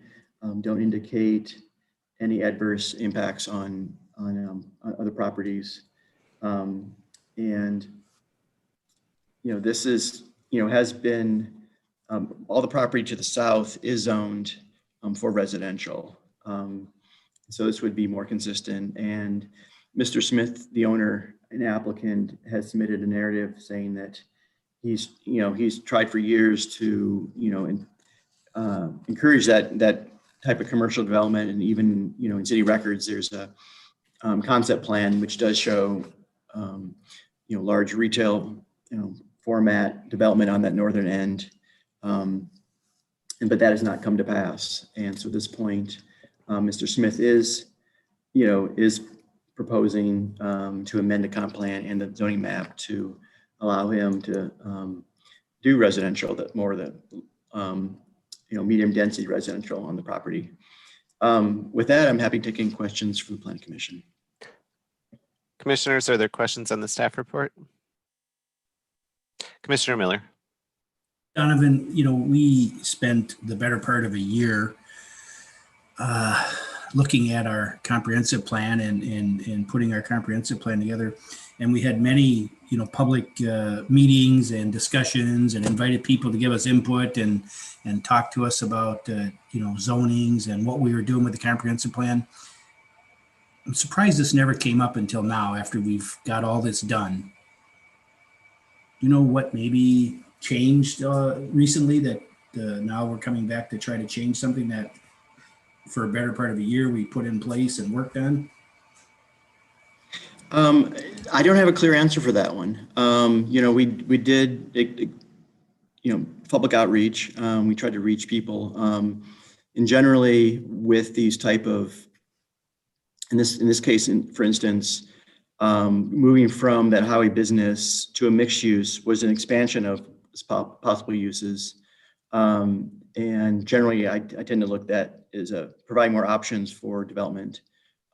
don't indicate any adverse impacts on other properties, and this is has been all the property to the south is zoned for residential. So this would be more consistent. And Mr. Smith, the owner and applicant, has submitted a narrative saying that he's tried for years to encourage that type of commercial development, and even in city records there's a concept plan which does show large retail format development on that northern end, but that has not come to pass. And so at this point, Mr. Smith is proposing to amend the comp plan and the zoning map to allow him to do residential, that more of the medium density residential on the property. With that, I'm happy taking questions from the Planning Commission. Commissioners, are there questions on the staff report? Commissioner Miller. Donovan, we spent the better part of a year looking at our comprehensive plan and putting our comprehensive plan together. And we had many, public meetings and discussions and invited people to give us input and talk to us about, zonings and what we were doing with the comprehensive plan. I'm surprised this never came up until now after we've got all this done. You know what maybe changed recently that now we're coming back to try to change something that for a better part of a year we put in place and worked on? I don't have a clear answer for that one. We did, public outreach. We tried to reach people. And generally with these type of, in this case, for instance, moving from that highway business to a mixed use was an expansion of possible uses. And generally, I tend to look at as providing more options for development.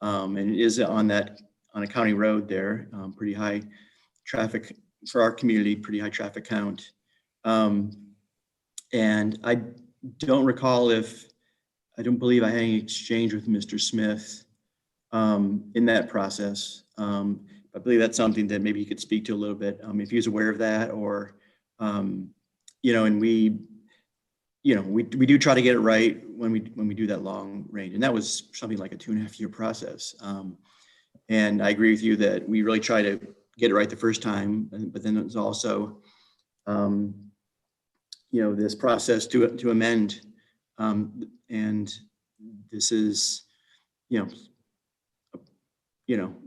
And it is on a county road there, pretty high traffic for our community, pretty high traffic count. And I don't recall I don't believe I had any exchange with Mr. Smith in that process. I believe that's something that maybe you could speak to a little bit, if he was aware of that, or, and we do try to get it right when we do that long range. And that was something like a 2.5 year process. And I agree with you that we really try to get it right the first time, but then it was also, this process to amend. And this is,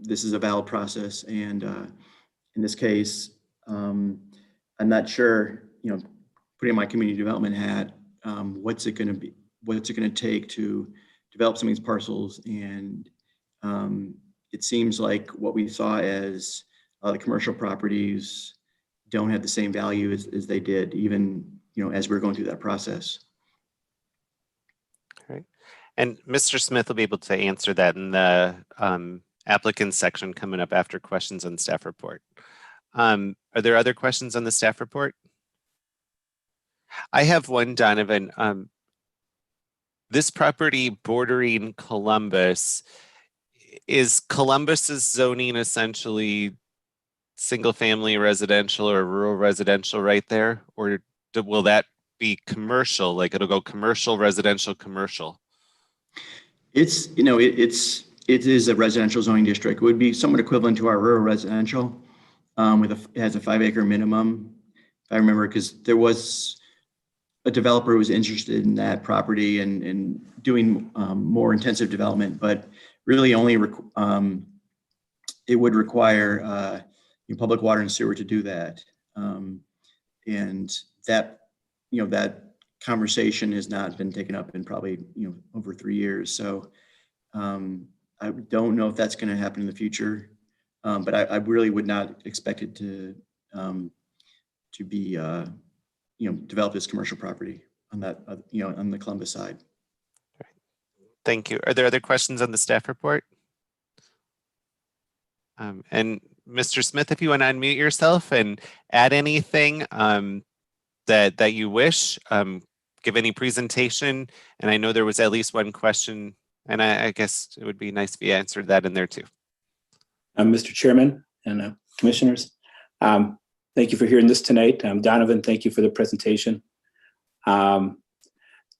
this is a valid process. And in this case, I'm not sure, putting my community development hat, what's it going to take to develop some of these parcels. And it seems like what we saw as the commercial properties don't have the same value as they did, even, as we're going through that process. All right. And Mr. Smith will be able to answer that in the applicant section coming up after questions on the staff report. Are there other questions on the staff report? I have one, Donovan. This property bordering Columbus, is Columbus's zoning essentially single family residential or rural residential right there? Or will that be commercial? Like it'll go commercial, residential, commercial? It is a residential zoning district. It would be somewhat equivalent to our rural residential. It has a 5 acre minimum, if I remember, because there was a developer who was interested in that property and doing more intensive development, but really only it would require public water and sewer to do that. And that, that conversation has not been taken up in probably, over 3 years. So I don't know if that's going to happen in the future, but I really would not expect it to be, developed as commercial property on that, on the Columbus side. Thank you. Are there other questions on the staff report? And Mr. Smith, if you want to unmute yourself and add anything that you wish, give any presentation. And I know there was at least one question, and I guess it would be nice if you answered that in there too. Mr. Chairman and commissioners, thank you for hearing this tonight. Donovan, thank you for the presentation. I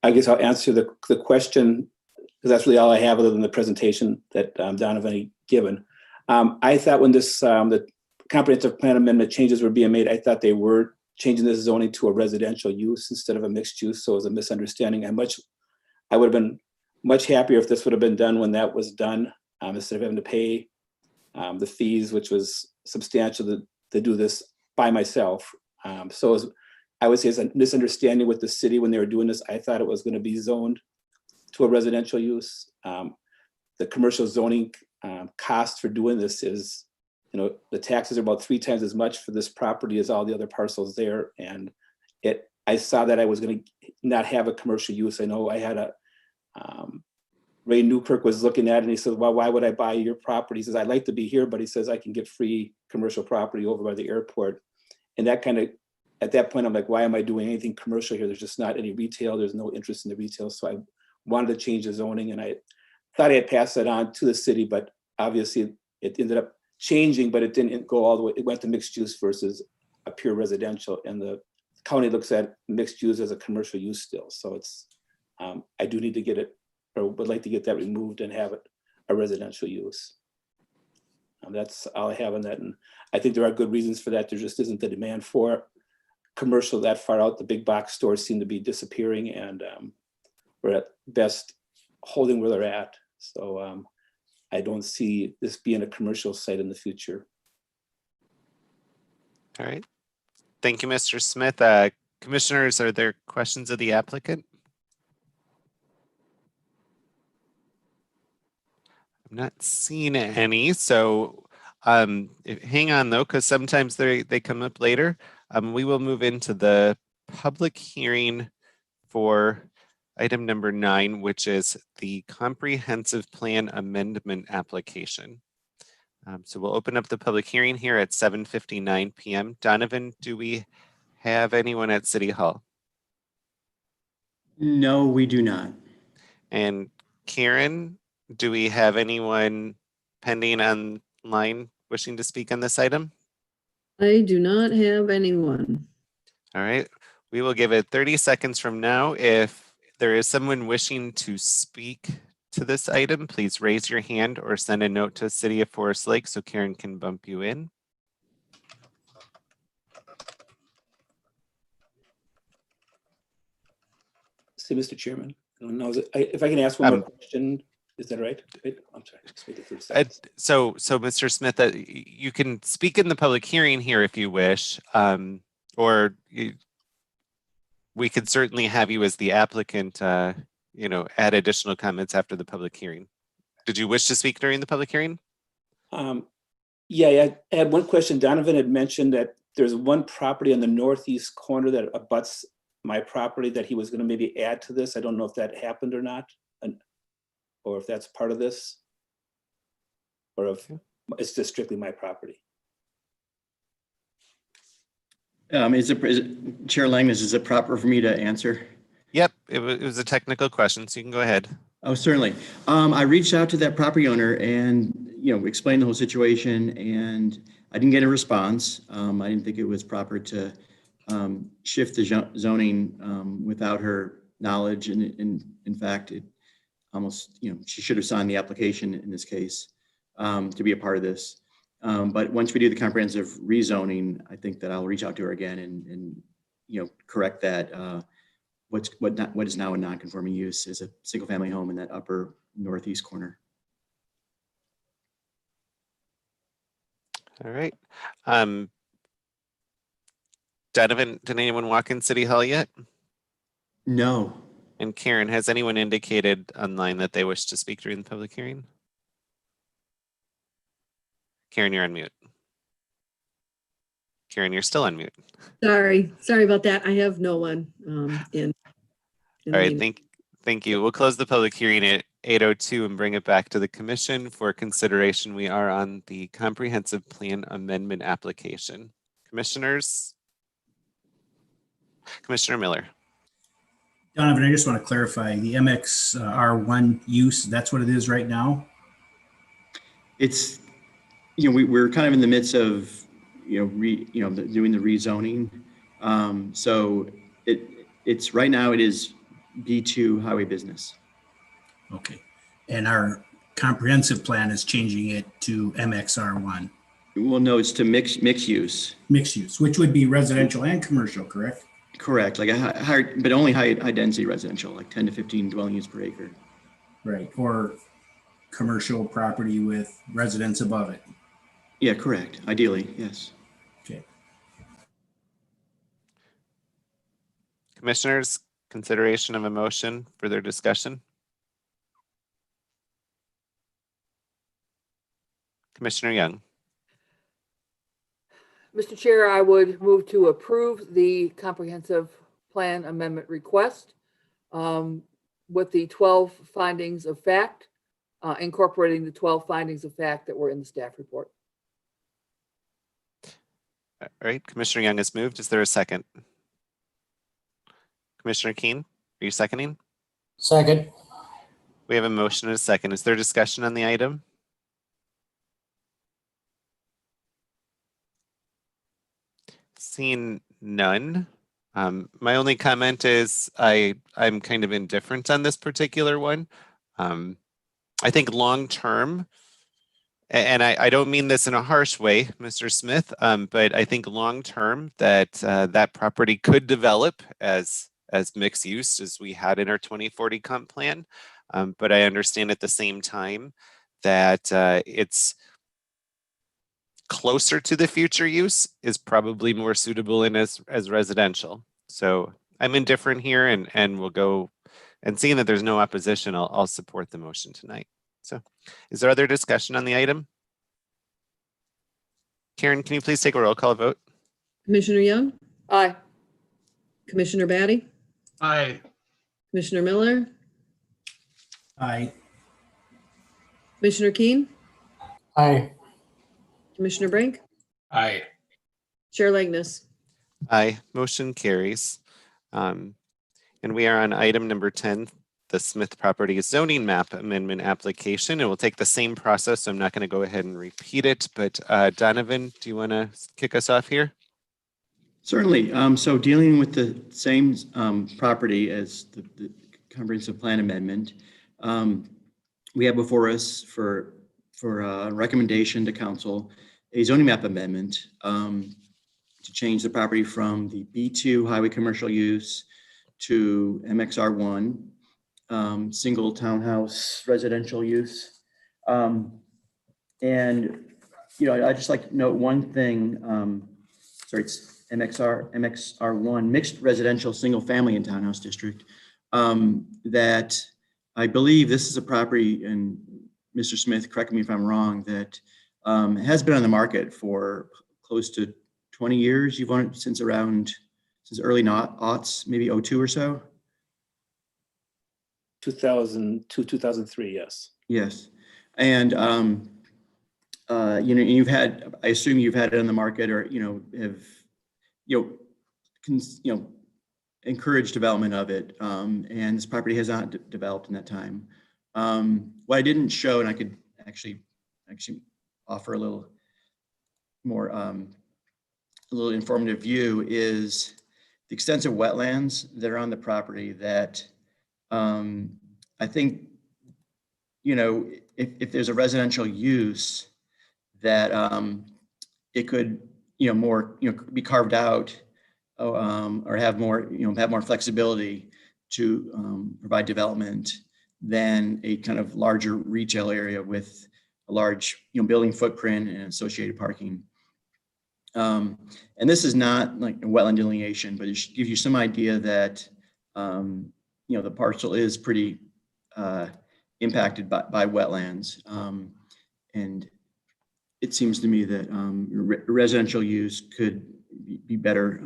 guess I'll answer the question, because that's really all I have other than the presentation that Donovan had given. I thought when the comprehensive plan amendment changes were being made, I thought they were changing this zoning to a residential use instead of a mixed use. So it was a misunderstanding. I would have been much happier if this would have been done when that was done, instead of having to pay the fees, which was substantial to do this by myself. So I would say it's a misunderstanding with the city when they were doing this. I thought it was going to be zoned to a residential use. The commercial zoning cost for doing this is, the taxes are about 3 times as much for this property as all the other parcels there. And I saw that I was going to not have a commercial use. I know I had Ray Newkirk was looking at it and he says, well, why would I buy your property? He says, I'd like to be here, but he says, I can get free commercial property over by the airport. And that kind of, at that point, I'm like, why am I doing anything commercial here? There's just not any retail. There's no interest in the retail. So I wanted to change the zoning, and I thought I had passed that on to the city, but obviously it ended up changing, but it didn't go all the way. It went to mixed use versus a pure residential, and the county looks at mixed use as a commercial use still. So it's, I do need to get it, or would like to get that removed and have it a residential use. That's all I have on that. And I think there are good reasons for that. There just isn't the demand for commercial that far out. The big box stores seem to be disappearing, and we're at best holding where they're at. So I don't see this being a commercial site in the future. All right. Thank you, Mr. Smith. Commissioners, are there questions of the applicant? I'm not seeing any, so hang on though, because sometimes they come up later. We will move into the public hearing for item number 9, which is the comprehensive plan amendment application. So we'll open up the public hearing here at 7:59 p.m. Donovan, do we have anyone at City Hall? No, we do not. And Karen, do we have anyone pending online wishing to speak on this item? I do not have anyone. All right, we will give it 30 seconds from now. If there is someone wishing to speak to this item, please raise your hand or send a note to City of Forest Lake so Karen can bump you in. See, Mr. Chairman, if I can ask one more question, is that right? I'm sorry. Just wait 30 seconds. So Mr. Smith, you can speak in the public hearing here if you wish, or we could certainly have you as the applicant, add additional comments after the public hearing. Did you wish to speak during the public hearing? Yeah, I had one question. Donovan had mentioned that there's one property on the northeast corner that abuts my property that he was going to maybe add to this. I don't know if that happened or not, or if that's part of this, or if it's just strictly my property. Chair Lang, is it proper for me to answer? Yep, it was a technical question, so you can go ahead. Oh, certainly. I reached out to that property owner and, explained the whole situation, and I didn't get a response. I didn't think it was proper to shift the zoning without her knowledge. And in fact, it almost, she should have signed the application in this case to be a part of this. But once we do the comprehensive rezoning, I think that I'll reach out to her again and correct that. What is now a non-conforming use is a single-family home in that upper northeast corner. All right. Donovan, did anyone walk in City Hall yet? No. And Karen, has anyone indicated online that they wish to speak during the public hearing? Karen, you're on mute. Karen, you're still on mute. Sorry about that. I have no one in. All right, thank you. We'll close the public hearing at 8:02 and bring it back to the commission for consideration. We are on the comprehensive plan amendment application. Commissioners? Commissioner Miller. Donovan, I just want to clarify the MXR1 use, that's what it is right now? It's, we're kind of in the midst of, doing the rezoning. So it's right now it is B2 highway business. Okay. And our comprehensive plan is changing it to MXR1. Well, no, it's to mixed use. Mixed use, which would be residential and commercial, correct? Correct, like a higher, but only high density residential, like 10 to 15 dwelling units per acre. Right, or commercial property with residents above it. Yeah, correct. Ideally, yes. Okay. Commissioners, consideration of a motion for their discussion. Commissioner Young. Mr. Chair, I would move to approve the comprehensive plan amendment request with the 12 findings of fact, incorporating the 12 findings of fact that were in the staff report. All right, Commissioner Young has moved. Is there a second? Commissioner Keen, are you seconding? Second. We have a motion and a second. Is there discussion on the item? Seeing none. My only comment is I'm kind of indifferent on this particular one. I think long-term, and I don't mean this in a harsh way, Mr. Smith, but I think long-term that that property could develop as mixed use as we had in our 2040 comp plan. But I understand at the same time that it's closer to the future use is probably more suitable in as residential. So I'm indifferent here and we'll go, and seeing that there's no opposition, I'll support the motion tonight. So is there other discussion on the item? Karen, can you please take a roll call vote? Commissioner Young, Aye. Commissioner Batty, Aye. Commissioner Miller, Aye. Commissioner Keen, Aye. Commissioner Brink, Aye. Chair Legness. Aye, motion carries. And we are on item number 10, the Smith Property Zoning Map Amendment application. It will take the same process, so I'm not going to go ahead and repeat it, but Donovan, do you want to kick us off here? Certainly. So dealing with the same property as the comprehensive plan amendment, we have before us for a recommendation to council a zoning map amendment to change the property from the B2 highway commercial use to MXR1 single townhouse residential use. And I just like to note one thing. Sorry, it's MXR1 mixed residential single family and townhouse district. That I believe this is a property, and Mr. Smith, correct me if I'm wrong, that has been on the market for close to 20 years. You've owned it since early aughts, maybe 02 or so. 2002, 2003, yes. Yes, and you've had, I assume you've had it on the market, or have encouraged development of it, and this property has not developed in that time. What I didn't show, and I could actually offer a little more, a little informative view, is the extensive wetlands that are on the property that I think, if there's a residential use that it could, be carved out or have more flexibility to provide development than a kind of larger retail area with a large, building footprint and associated parking. And this is not like a wetland delineation, but it should give you some idea that, the parcel is pretty impacted by wetlands. And it seems to me that residential use could be better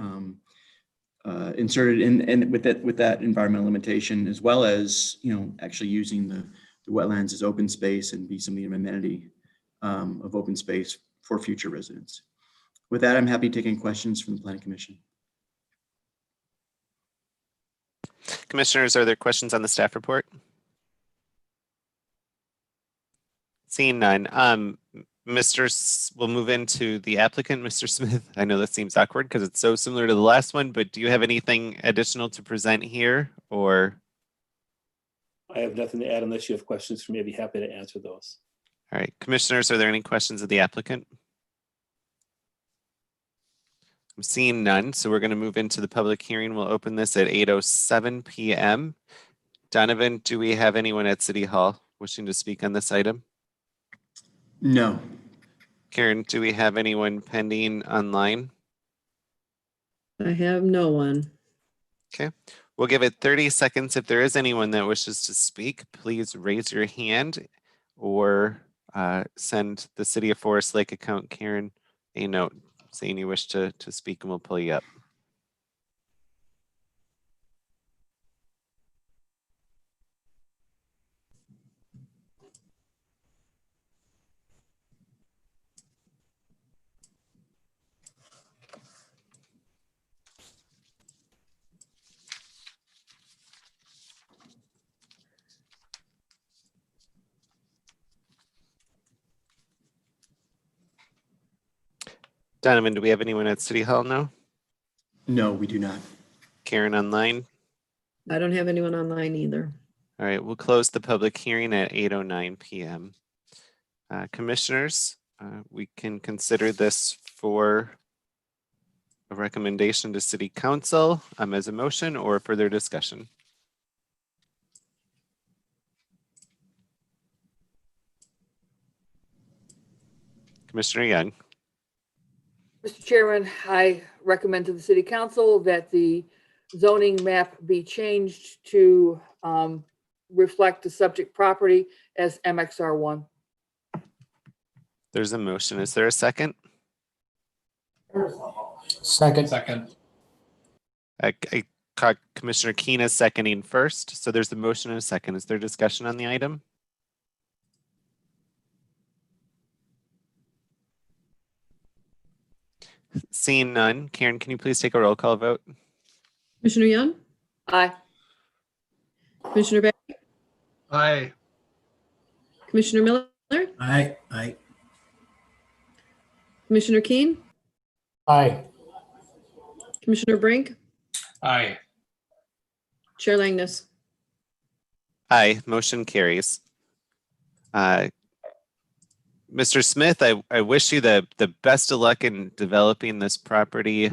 inserted in with that environmental limitation, as well as actually using the wetlands as open space and be some amenity of open space for future residents. With that, I'm happy taking questions from the Planning Commission. Commissioners, are there questions on the staff report? Seeing none, we'll move into the applicant, Mr. Smith. I know that seems awkward because it's so similar to the last one, but do you have anything additional to present here, or? I have nothing to add unless you have questions for me. I'd be happy to answer those. All right, commissioners, are there any questions of the applicant? I'm seeing none, so we're going to move into the public hearing. We'll open this at 8:07 p.m. Donovan, do we have anyone at City Hall wishing to speak on this item? No. Karen, do we have anyone pending online? I have no one. Okay, we'll give it 30 seconds. If there is anyone that wishes to speak, please raise your hand or send the City of Forest Lake account, Karen, a note saying you wish to speak, and we'll pull you up. Donovan, do we have anyone at City Hall now? No, we do not. Karen online? I don't have anyone online either. All right, we'll close the public hearing at 8:09 p.m. Commissioners, we can consider this for a recommendation to City Council as a motion or further discussion. Commissioner Young. Mr. Chairman, I recommend to the City Council that the zoning map be changed to reflect the subject property as MXR1. There's a motion. Is there a second? Second. Second. I caught Commissioner Keen as seconding first. So there's a motion and a second. Is there discussion on the item? Seeing none, Karen, can you please take a roll call vote? Commissioner Young, Aye. Commissioner Batty, Aye. Commissioner Miller, Aye. Commissioner Keen, Aye. Commissioner Brink, Aye. Chair Langness. Aye, motion carries. Mr. Smith, I wish you the best of luck in developing this property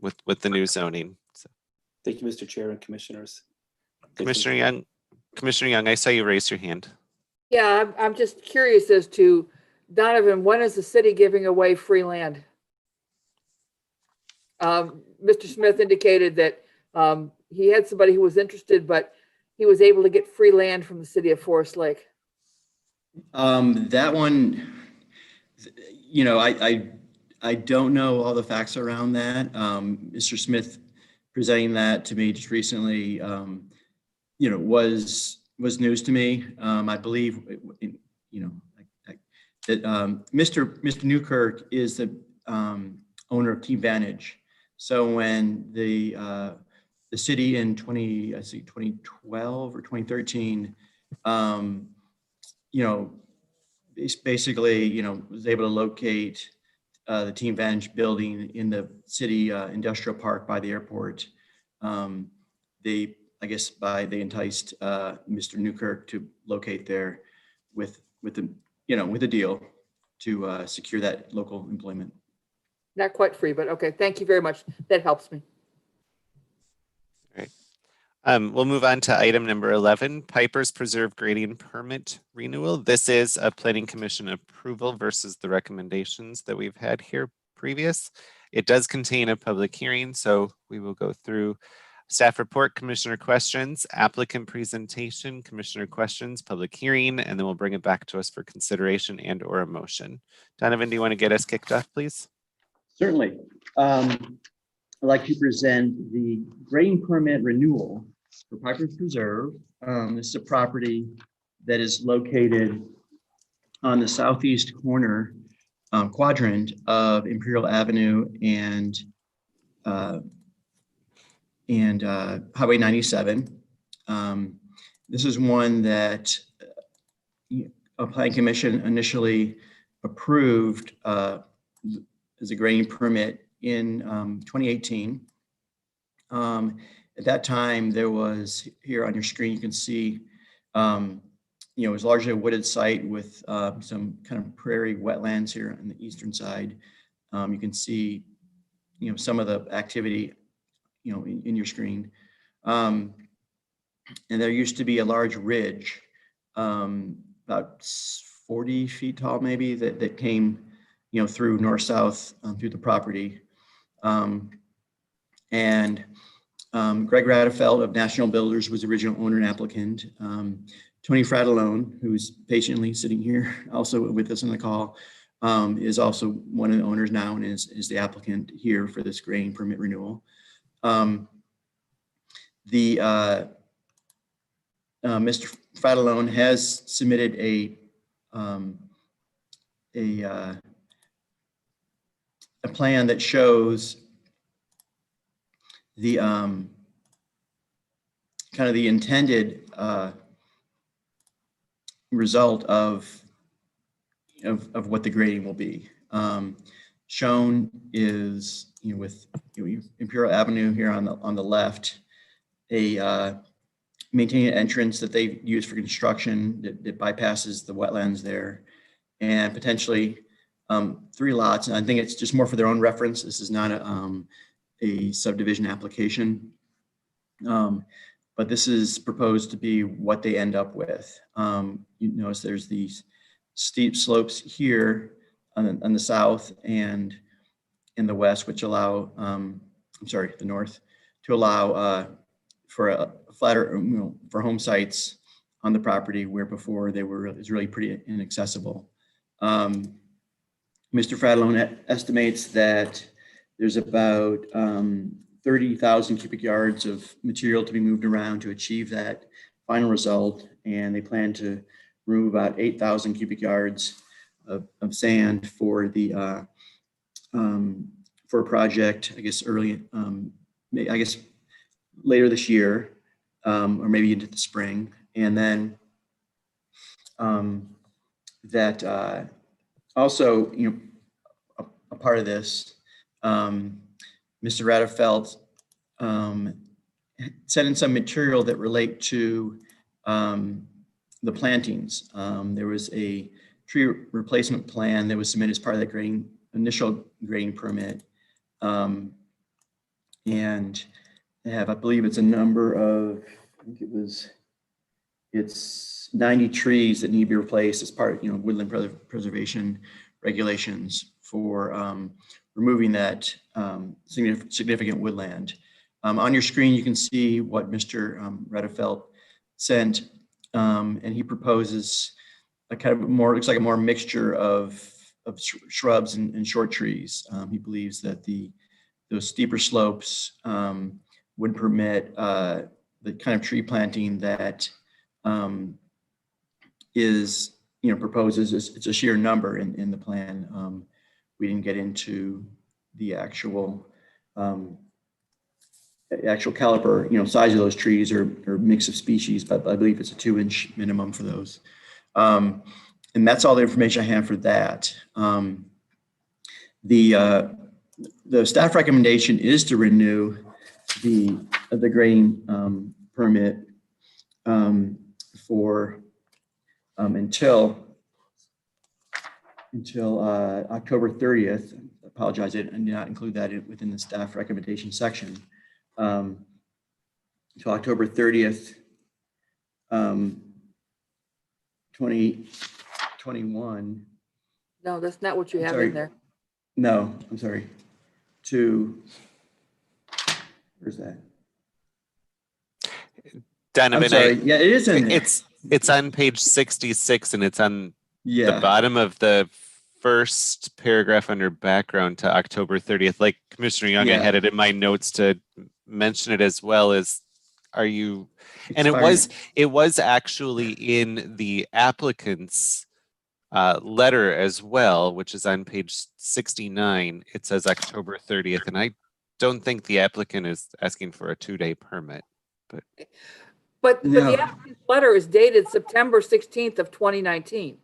with the new zoning. So, Thank you, Mr. Chair and Commissioners. Commissioner Young, I saw you raise your hand. Yeah, I'm just curious as to, Donovan, when is the city giving away free land? Mr. Smith indicated that he had somebody who was interested, but he was able to get free land from the City of Forest Lake. That one, you know, I don't know all the facts around that. Mr. Smith presenting that to me just recently, you know, was news to me. I believe, you know, that Mr. Newkirk is the owner of Team Vantage. So when the city in 2012 or 2013, you know, basically, you know, was able to locate the Team Vantage building in the city industrial park by the airport. They enticed Mr. Newkirk to locate there with a deal to secure that local employment. Not quite free, but okay. Thank you very much. That helps me. We'll move on to item number 11, Piper's Preserve Grading Permit Renewal. This is a Planning Commission approval versus the recommendations that we've had here previous. It does contain a public hearing, so we will go through staff report, commissioner questions, applicant presentation, commissioner questions, public hearing, and then we'll bring it back to us for consideration and or a motion. Donovan, do you want to get us kicked off, please? Certainly. I'd like to present the grading permit renewal for Piper's Preserve. This is a property that is located on the southeast corner quadrant of Imperial Avenue and Highway 97. This is one that a planning commission initially approved as a grading permit in 2018. At that time, there was, here on your screen, you can see, it was largely a wooded site with some kind of prairie wetlands here on the eastern side. You can see, some of the activity, in your screen. And there used to be a large ridge, about 40 feet tall, maybe, that came, through north-south through the property. Greg Radefeld of National Builders was the original owner and applicant. Tony Fratellone, who's patiently sitting here also with us on the call, is also one of the owners now and is the applicant here for this grading permit renewal. Mr. Fratellone has submitted a plan that shows the kind of the intended result of what the grading will be. Shown is, with Imperial Avenue here on the left, a maintained entrance that they use for construction that bypasses the wetlands there, and potentially 3 lots. And I think it's just more for their own reference. This is not a subdivision application, but this is proposed to be what they end up with. You notice there's these steep slopes here on the south and in the west, which allow, the north, to allow for a flatter, for home sites on the property where before it was really pretty inaccessible. Mr. Fratellone estimates that there's about 30,000 cubic yards of material to be moved around to achieve that final result, and they plan to remove about 8,000 cubic yards of sand for the for a project, I guess later this year, or maybe into the spring. And then also, a part of this, Mr. Radefeld sent in some material that relate to the plantings. There was a tree replacement plan that was submitted as part of the initial grading permit. And they have, I believe it's a number of, it's 90 trees that need to be replaced as part of, woodland preservation regulations for removing that significant woodland. On your screen, you can see what Mr. Redefeld sent, and he proposes a kind of more, looks like a more mixture of shrubs and short trees. He believes that those steeper slopes would permit the kind of tree planting that is, proposes. It's a sheer number in the plan. We didn't get into the actual caliber, size of those trees or mix of species, but I believe it's a 2-inch minimum for those. And that's all the information I have for that. The staff recommendation is to renew the grading permit for until October 30th. I apologize, I did not include that within the staff recommendation section. Until October 30th, 2021. No, that's not what you have in there. No, I'm sorry. Where's that? Donovan, I'm sorry. Yeah, it is in there. It's on page 66, and it's on the Yeah. bottom of the first paragraph under background to October 30th. Like Commissioner Young, I Yeah. had it in my notes to mention it as well. And Expired. it was actually in the applicant's letter as well, which is on page 69. It says October 30th, and I don't think the applicant is asking for a 2-day permit. But No. the applicant's letter is dated September 16th of 2019.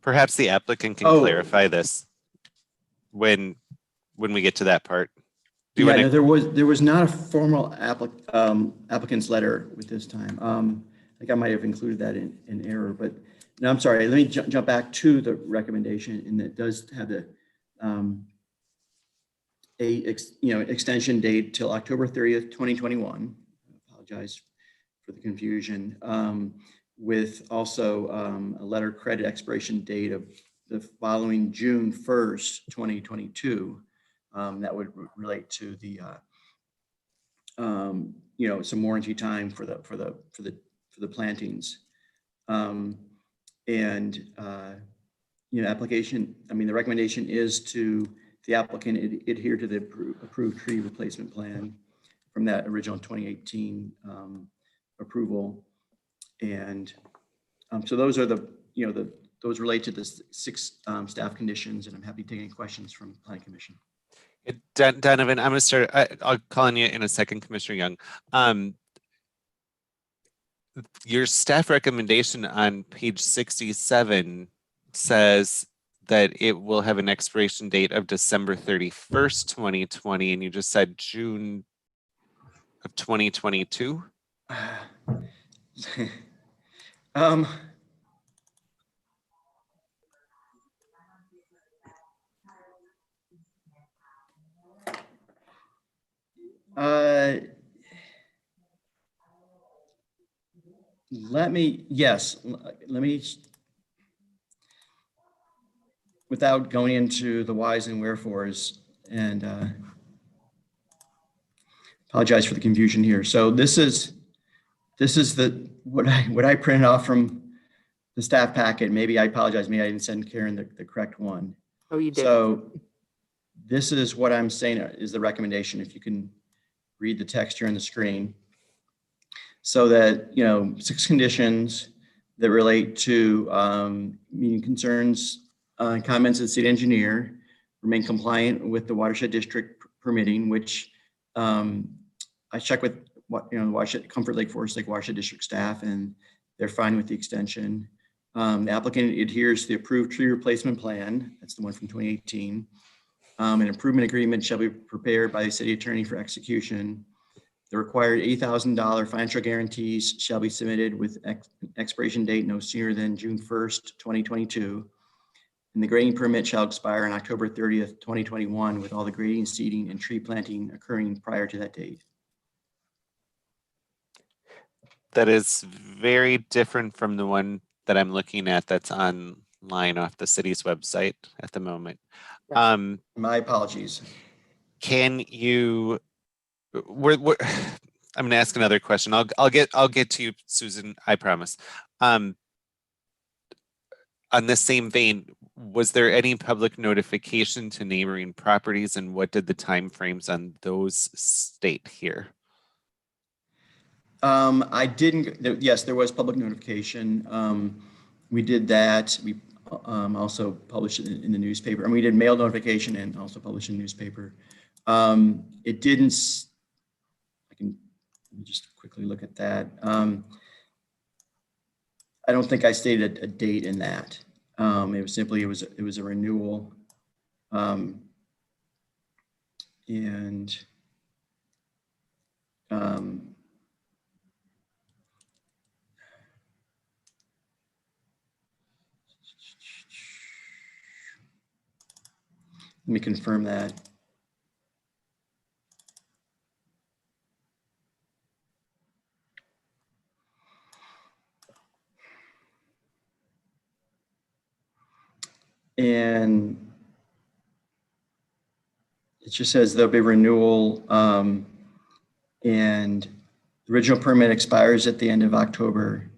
Perhaps the applicant can clarify this when we get to that part. No, there was not a formal applicant's letter with this time. I think I might have included that in error, but no, I'm sorry. Let me jump back to the recommendation, and it does have the extension date till October 30th, 2021. I apologize for the confusion. With also a letter credit expiration date of the following June 1st, 2022. That would relate to the some warranty time for the for the plantings. Application, the recommendation is to the applicant adhere to the approved tree replacement plan from that original 2018 approval. And so those are those relate to the 6 staff conditions, and I'm happy to take any questions from the Planning Commission. Donovan, I'm going to start. I'll call on you in a second, Commissioner Young. Your staff recommendation on page 67 says that it will have an expiration date of December 31st, 2020, and you just said June of 2022. Let me, without going into the whys and wherefores, and apologize for the confusion here. So this is what I printed off from the staff packet. Maybe I apologize. Maybe I didn't send Karen the correct one. Oh, you did. So this is what I'm saying is the recommendation. If you can read the text here on the screen. So that, 6 conditions that relate to meeting concerns and comments of the city engineer, remain compliant with the watershed district permitting, which I checked with watershed, Comfort Lake, Forest Lake watershed district staff, and they're fine with the extension. The applicant adheres to the approved tree replacement plan. That's the one from 2018. An improvement agreement shall be prepared by the city attorney for execution. The required $80,000 financial guarantees shall be submitted with expiration date no sooner than June 1st, 2022. And the grading permit shall expire on October 30th, 2021, with all the grading, seeding, and tree planting occurring prior to that date. That is very different from the one that I'm looking at that's online off the city's website at the moment. My apologies. Can you? I'm going to ask another question. I'll get to you, Susan. I promise. On the same vein, was there any public notification to neighboring properties, and what did the timeframes on those state here? I didn't. Yes, there was public notification. We did that. We also published it in the newspaper, and we did mail notification and also published in the newspaper. It didn't. Let me just quickly look at that. I don't think I stated a date in that. It was simply it was a renewal, and let me confirm that. And it just says there'll be renewal, and the original permit expires at the end of October,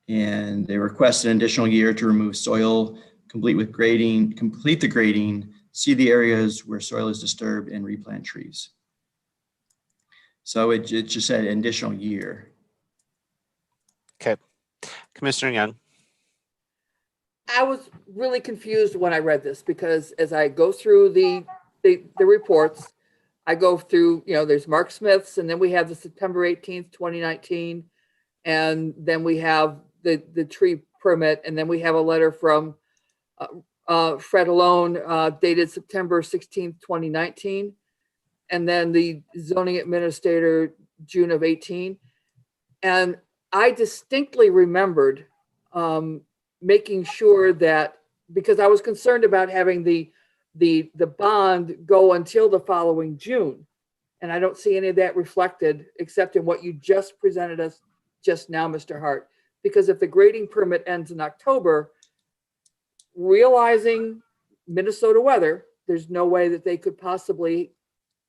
and they request an additional year to remove soil, complete the grading, see the areas where soil is disturbed, and replant trees. So it just said an additional year. Okay, Commissioner Young. I was really confused when I read this, because as I go through the reports, I go through, there's Mark Smith's, and then we have the September 18th, 2019. And then we have the tree permit. And then we have a letter from Fred Alone dated September 16th, 2019. And then the zoning administrator, June of 18. And I distinctly remembered making sure that, because I was concerned about having the bond go until the following June. And I don't see any of that reflected except in what you just presented us just now, Mr. Hart. Because if the grading permit ends in October, realizing Minnesota weather, there's no way that they could possibly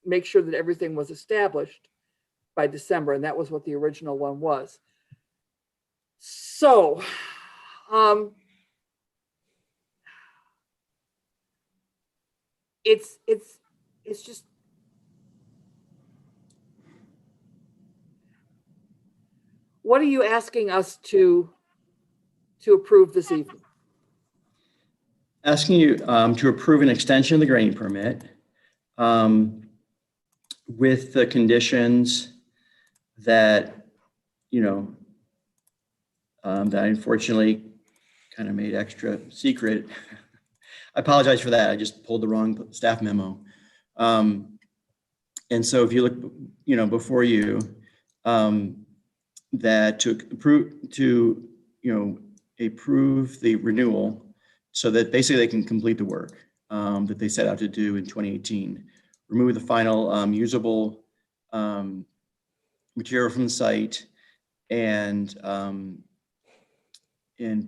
make sure that everything was established by December. And that was what the original one was. So, it's just, what are you asking us to approve this evening? Asking you to approve an extension of the grading permit with the conditions that, that I unfortunately kind of made extra secret. I apologize for that. I just pulled the wrong staff memo. And so if you look, before you, that to approve the renewal so that basically they can complete the work that they set out to do in 2018. Remove the final usable material from the site and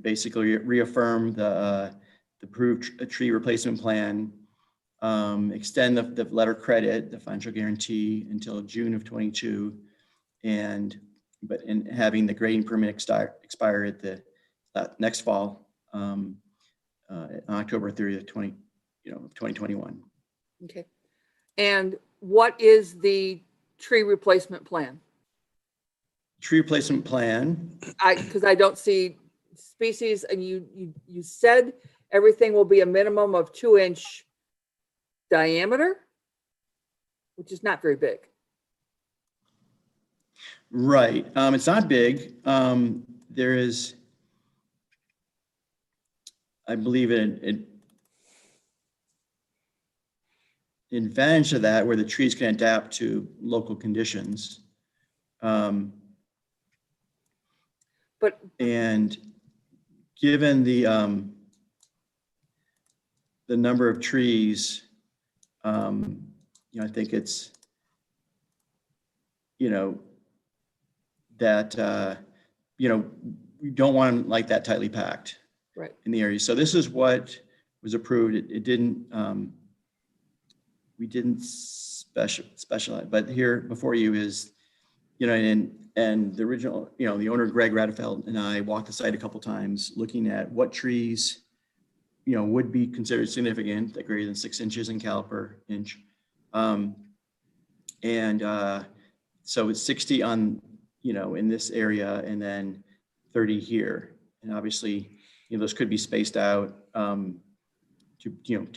basically reaffirm the approved tree replacement plan, extend the letter of credit, the financial guarantee until June of 22, and having the grading permit expire at the next fall, on October 30th, 2021. Okay. And what is the tree replacement plan? Tree replacement plan. Because I don't see species, and you said everything will be a minimum of 2-inch diameter, which is not very big. Right. It's not big. There is, I believe, an advantage of that where the trees can adapt to local conditions. And given the number of trees, I think it's, that, we don't want them like that tightly packed in the area. So this is what was approved. It didn't, we didn't specialize, but here before you is, and the original, the owner, Greg Radefeld, and I walked the site a couple times looking at what trees, would be considered significant, at greater than 6 inches in caliper inch. So it's 60 on, in this area, and then 30 here. And obviously, those could be spaced out to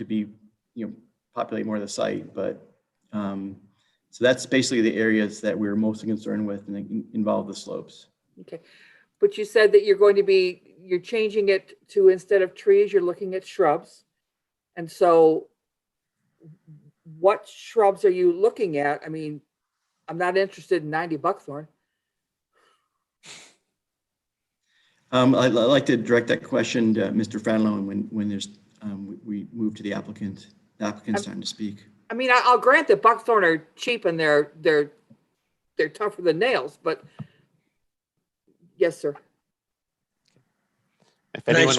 be, populate more of the site. But so that's basically the areas that we're mostly concerned with and involve the slopes. Okay. But you said that you're changing it to, instead of trees, you're looking at shrubs. And so what shrubs are you looking at? I mean, I'm not interested in 90 buckthorn. I'd like to direct that question to Mr. Fradlone when there's, we move to the applicant's time to speak. I mean, I'll grant that buckthorn are cheap and they're tougher than nails, but yes, sir. If anyone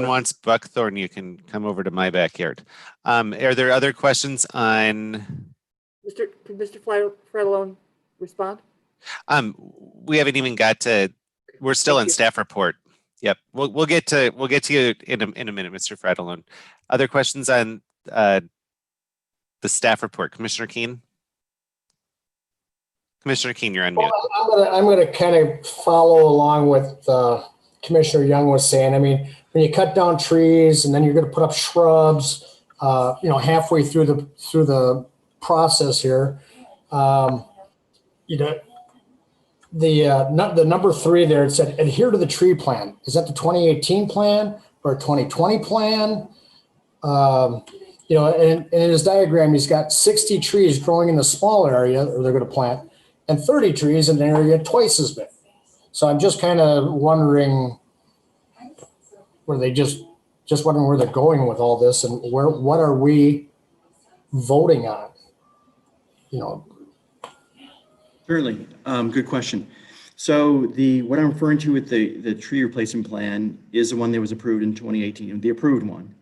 wants buckthorn, you can come over to my backyard. Are there other questions on? Can Mr. Fradlone respond? We haven't even got to. We're still on staff report. Yep, we'll get to you in a minute, Mr. Fradlone. Other questions on the staff report, Commissioner Keene? Commissioner Keene, you're on mute. I'm gonna kind of follow along with Commissioner Young was saying. I mean, when you cut down trees and then you're going to put up shrubs, halfway through the process here, the number 3 there, it said adhere to the tree plan. Is that the 2018 plan or a 2020 plan? And in his diagram, he's got 60 trees growing in the small area, or they're going to plant, and 30 trees in an area twice as big. So I'm just kind of wondering, were they just wondering where they're going with all this, and what are we voting on? Certainly, good question. So what I'm referring to with the tree replacement plan is the one that was approved in 2018, the approved one.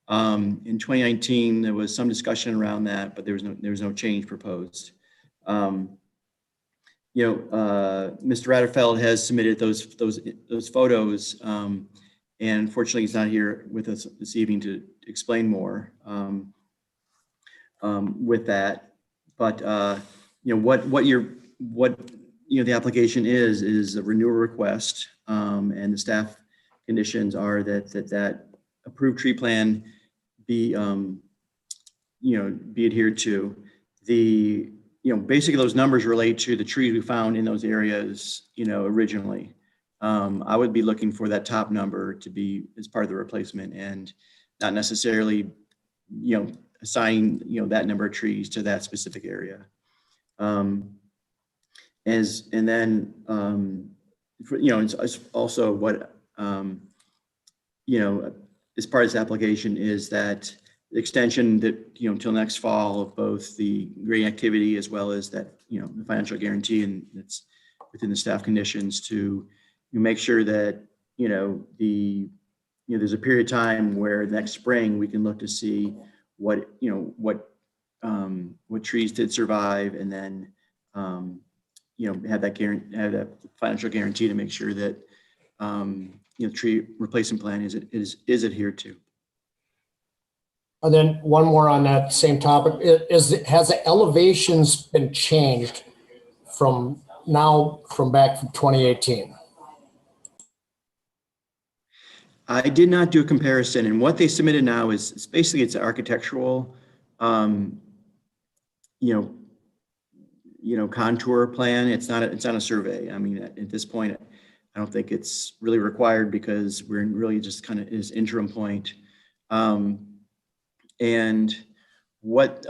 In 2019, there was some discussion around that, but there was no change proposed. Mr. Ratterfeld has submitted those photos, and unfortunately he's not here with us this evening to explain more with that. But the application is a renewal request, and the staff conditions are that approved tree plan be adhered to. Basically those numbers relate to the trees we found in those areas, originally. I would be looking for that top number to be as part of the replacement, and not necessarily, assign, that number of trees to that specific area. It's also what, as part of this application is that the extension that, until next fall of both the grading activity as well as that, the financial guarantee, and it's within the staff conditions to make sure that, there's a period of time where next spring we can look to see what trees did survive, and then, have that financial guarantee to make sure that, tree replacement plan is adhered to. And then one more on that same topic, has the elevations been changed from back from 2018? I did not do a comparison, and what they submitted now is basically it's architectural, contour plan. It's not a survey. I mean, at this point, I don't think it's really required because we're really just kind of is interim point. And what,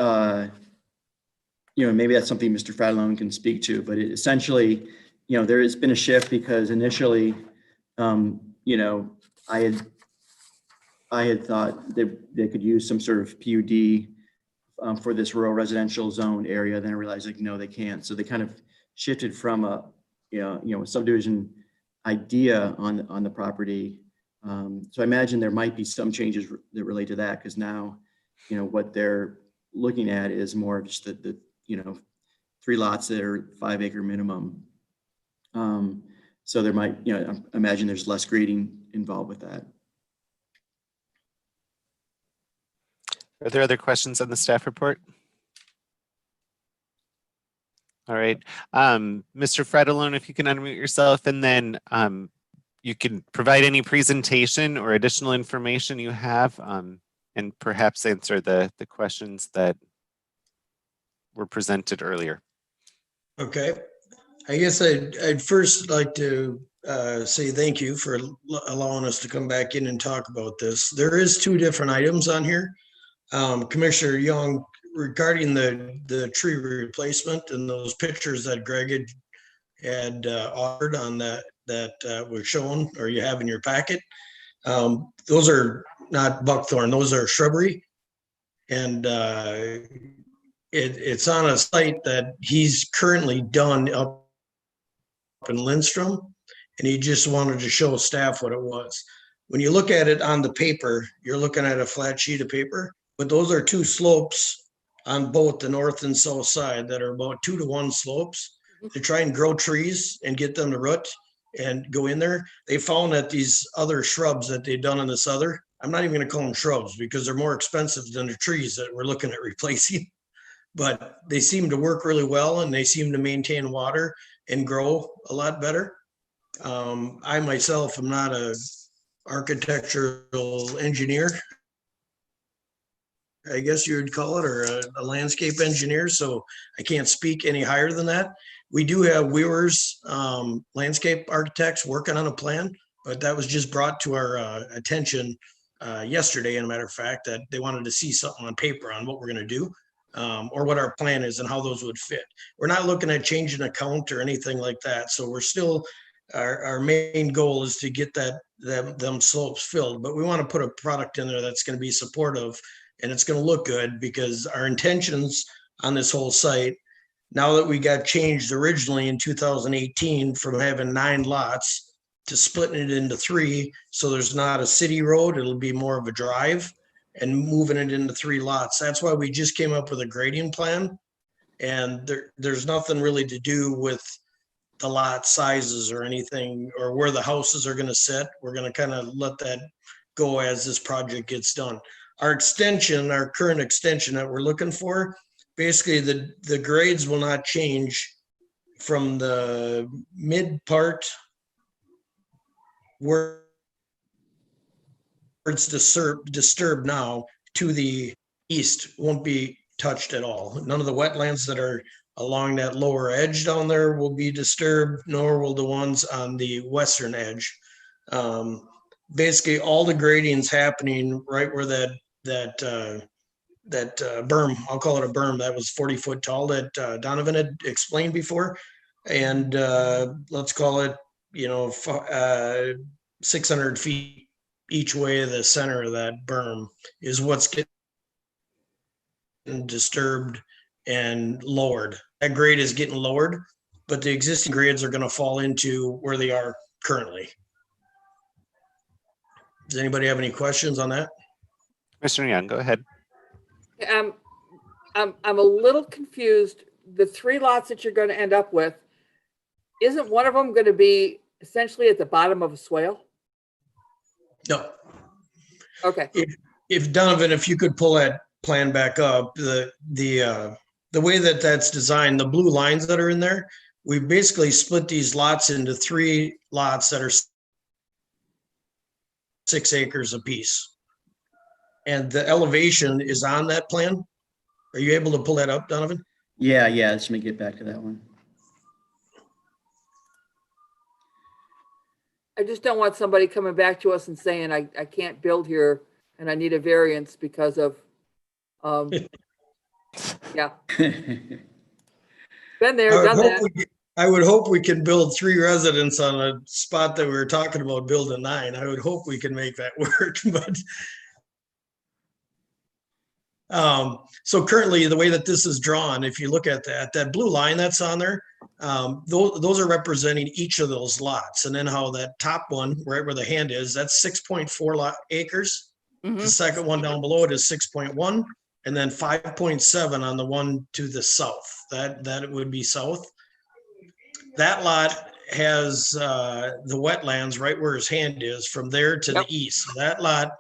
maybe that's something Mr. Fratellone can speak to, but essentially, there has been a shift because initially, I had thought that they could use some sort of PUD for this rural residential zone area. Then I realized no, they can't. So they kind of shifted from a subdivision idea on the property. So I imagine there might be some changes that relate to that, because now, what they're looking at is more of just the 3 lots that are 5 acre minimum. So there might, I imagine there's less grading involved with that. Are there other questions on the staff report? All right, Mr. Fratellone, if you can unmute yourself, and then you can provide any presentation or additional information you have, and perhaps answer the questions that were presented earlier. Okay, I guess I'd first like to say thank you for allowing us to come back in and talk about this. There is 2 different items on here. Commissioner Young, regarding the tree replacement and those pictures that Greg had offered on that were shown, or you have in your packet, those are not buckthorn, those are shrubbery. And it's on a site that he's currently done up in Lindstrom, and he just wanted to show staff what it was. When you look at it on the paper, you're looking at a flat sheet of paper, but those are 2 slopes on both the north and south side that are about 2-to-1 slopes to try and grow trees and get them to root and go in there. They found that these other shrubs that they'd done in this other, I'm not even going to call them shrubs because they're more expensive than the trees that we're looking at replacing, but they seem to work really well, and they seem to maintain water and grow a lot better. I myself am not a architectural engineer, I guess you would call it, or a landscape engineer, so I can't speak any higher than that. We do have Weaver's landscape architects working on a plan, but that was just brought to our attention yesterday, as a matter of fact, that they wanted to see something on paper on what we're going to do, or what our plan is and how those would fit. We're not looking at changing a count or anything like that, so we're still, our main goal is to get them slopes filled, but we want to put a product in there that's going to be supportive, and it's going to look good, because our intentions on this whole site, now that we got changed originally in 2018 from having 9 lots to splitting it into 3, so there's not a city road, it'll be more of a drive, and moving it into 3 lots. That's why we just came up with a grading plan, and there's nothing really to do with the lot sizes or anything, or where the houses are gonna sit. We're gonna kind of let that go as this project gets done. Our extension, our current extension that we're looking for, basically the grades will not change from the mid part where it's disturbed now to the east won't be touched at all. None of the wetlands that are along that lower edge down there will be disturbed, nor will the ones on the western edge. Basically, all the grading's happening right where that berm, I'll call it a berm, that was 40 foot tall that Donovan had explained before. And let's call it, 600 feet each way of the center of that berm is what's getting disturbed and lowered. That grade is getting lowered, but the existing grades are going to fall into where they are currently. Does anybody have any questions on that? Commissioner Young, go ahead. I'm a little confused. The 3 lots that you're going to end up with, isn't one of them going to be essentially at the bottom of a swale? No. Okay. If Donovan, if you could pull that plan back up, the way that that's designed, the blue lines that are in there, we basically split these lots into 3 lots that are 6 acres apiece. And the elevation is on that plan. Are you able to pull that up, Donovan? Yeah, let me get back to that one. I just don't want somebody coming back to us and saying, I can't build here and I need a variance because of, yeah. Been there, done that. I would hope we can build 3 residents on a spot that we were talking about building 9. I would hope we can make that work, but so currently the way that this is drawn, if you look at that blue line that's on there, those are representing each of those lots. And then how that top one, right where the hand is, that's 6.4 acres. Mhm. The second one down below it is 6.1, and then 5.7 on the one to the south. That would be south. That lot has the wetlands right where his hand is from there to the east. So that lot,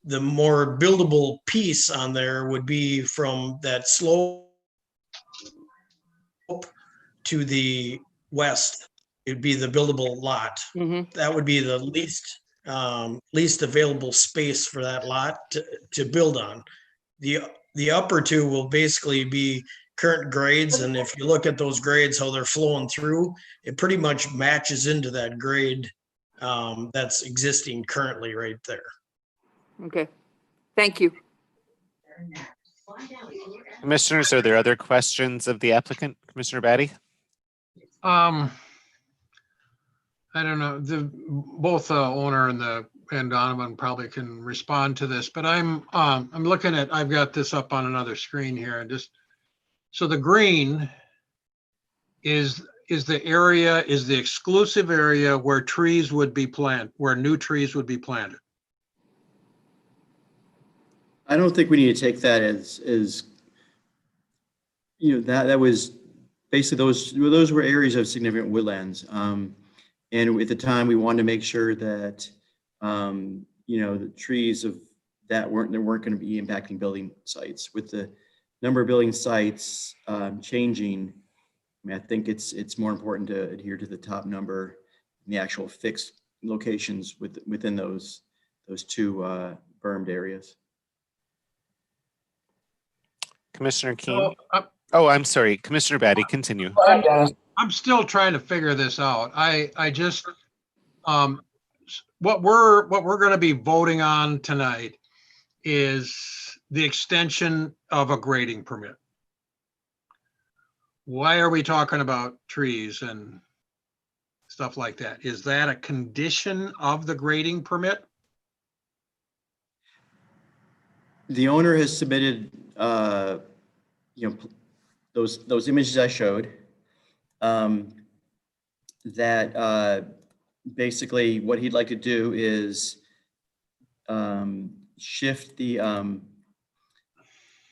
the more buildable piece on there would be from that slope to the west. It'd be the buildable lot. Mhm. That would be the least available space for that lot to build on. The upper 2 will basically be current grades, and if you look at those grades, how they're flowing through, it pretty much matches into that grade that's existing currently right there. Okay. Thank you. Commissioners, are there other questions of the applicant? Commissioner Batty? I don't know, both the owner and Donovan probably can respond to this, but I'm looking at, I've got this up on another screen here, and just, so the green is the exclusive area where trees would be planted, where new trees would be planted. I don't think we need to take that as that was basically those were areas of significant woodlands. And at the time we wanted to make sure that, the trees that weren't going to be impacting building sites. With the number of building sites changing, I think it's more important to adhere to the top number and the actual fixed locations within those 2 bermed areas. Commissioner Keen? So, Oh, I'm sorry. Commissioner Batty, continue. I'm still trying to figure this out. I just, what we're going to be voting on tonight is the extension of a grading permit. Why are we talking about trees and stuff like that? Is that a condition of the grading permit? The owner has submitted, those images I showed. That basically what he'd like to do is shift the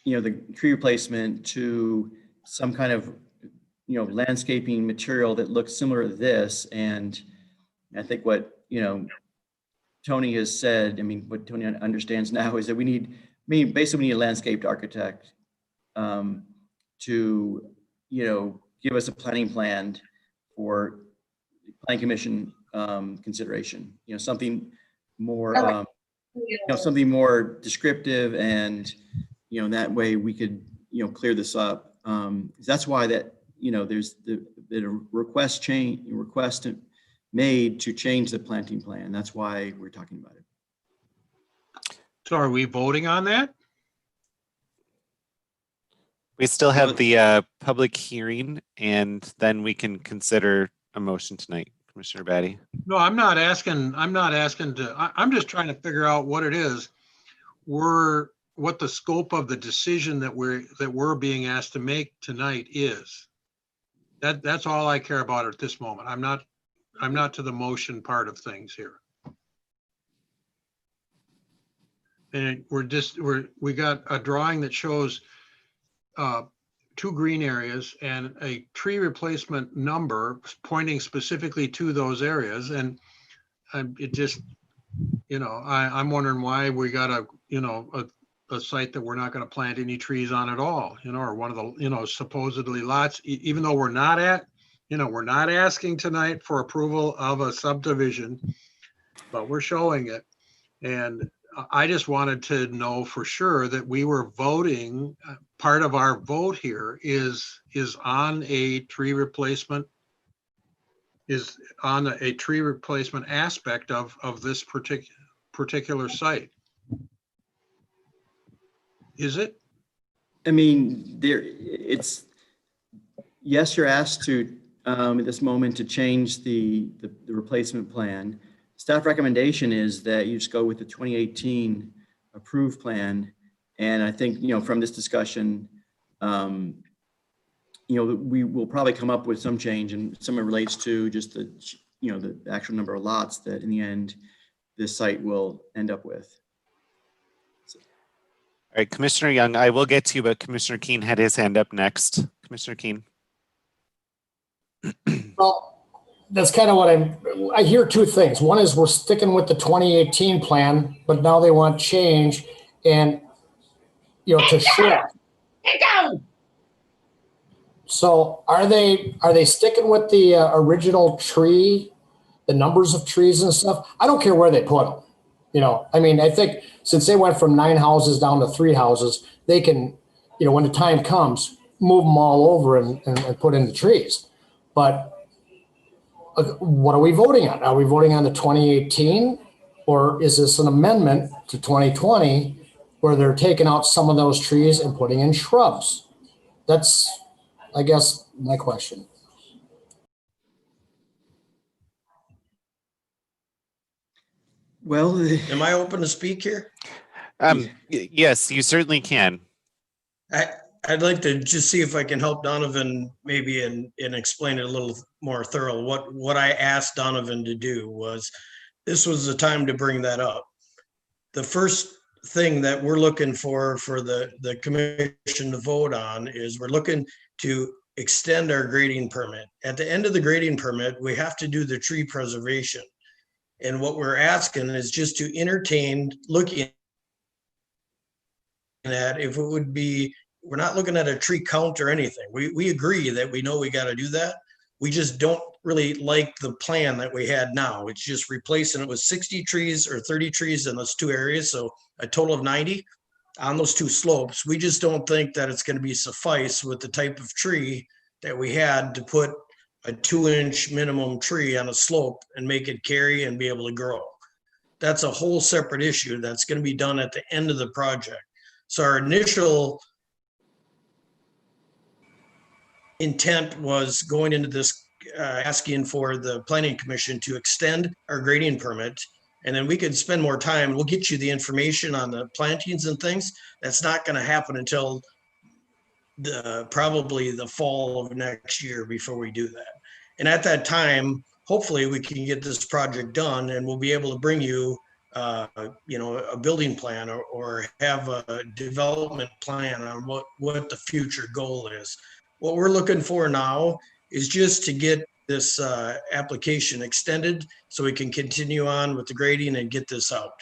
the tree replacement to some kind of landscaping material that looks similar to this. And I think what, Tony has said, what Tony understands now is that basically we need a landscaped architect to, give us a planning plan for planning commission consideration, something more, something more descriptive, and, that way we could, clear this up. That's why that, there's the request made to change the planting plan. That's why we're talking about it. So are we voting on that? We still have the public hearing, and then we can consider a motion tonight, Commissioner Batty. No, I'm not asking I'm just trying to figure out what it is. What the scope of the decision that we're being asked to make tonight is. That's all I care about at this moment. I'm not to the motion part of things here. And we got a drawing that shows 2 green areas and a tree replacement number pointing specifically to those areas. And it just, I'm wondering why we got a site that we're not going to plant any trees on at all, or one of the, supposedly lots, even though we're not asking tonight for approval of a subdivision, but we're showing it. And I just wanted to know for sure that we were voting, part of our vote here is on a tree replacement, aspect of this particular site. Is it? Yes, you're asked to, at this moment, to change the replacement plan. Staff recommendation is that you just go with the 2018 approved plan. And I think, from this discussion, we will probably come up with some change, and some of it relates to just the actual number of lots that in the end, this site will end up with. All right, Commissioner Young, I will get to you, but Commissioner Keene had his hand up next. Commissioner Keene. Well, that's kind of what I hear 2 things. One is we're sticking with the 2018 plan, but now they want change and, to shrub. So are they sticking with the original tree, the numbers of trees and stuff? I don't care where they put them. I think since they went from 9 houses down to 3 houses, they can, when the time comes, move them all over and put in the trees. But what are we voting on? Are we voting on the 2018, or is this an amendment to 2020 where they're taking out some of those trees and putting in shrubs? That's, I guess, my question. Well, Am I open to speak here? Yes, you certainly can. I'd like to just see if I can help Donovan maybe and explain it a little more thorough. What I asked Donovan to do was, this was the time to bring that up. The first thing that we're looking for the commission to vote on is we're looking to extend our grading permit. At the end of the grading permit, we have to do the tree preservation. And what we're asking is just to entertain looking at if it would be, we're not looking at a tree count or anything. We agree that we know we got to do that. We just don't really like the plan that we had now. It's just replacing it with 60 trees or 30 trees in those 2 areas. So a total of 90 on those 2 slopes. We just don't think that it's going to be suffice with the type of tree that we had to put a 2-inch minimum tree on a slope and make it carry and be able to grow. That's a whole separate issue that's going to be done at the end of the project. So our initial intent was going into this, asking for the planning commission to extend our grading permit, and then we could spend more time. We'll get you the information on the plantings and things. That's not going to happen until probably the fall of next year before we do that. And at that time, hopefully we can get this project done, and we'll be able to bring you a building plan or have a development plan on what the future goal is. what we're looking for now is just to get this application extended so we can continue on with the grading and get this out.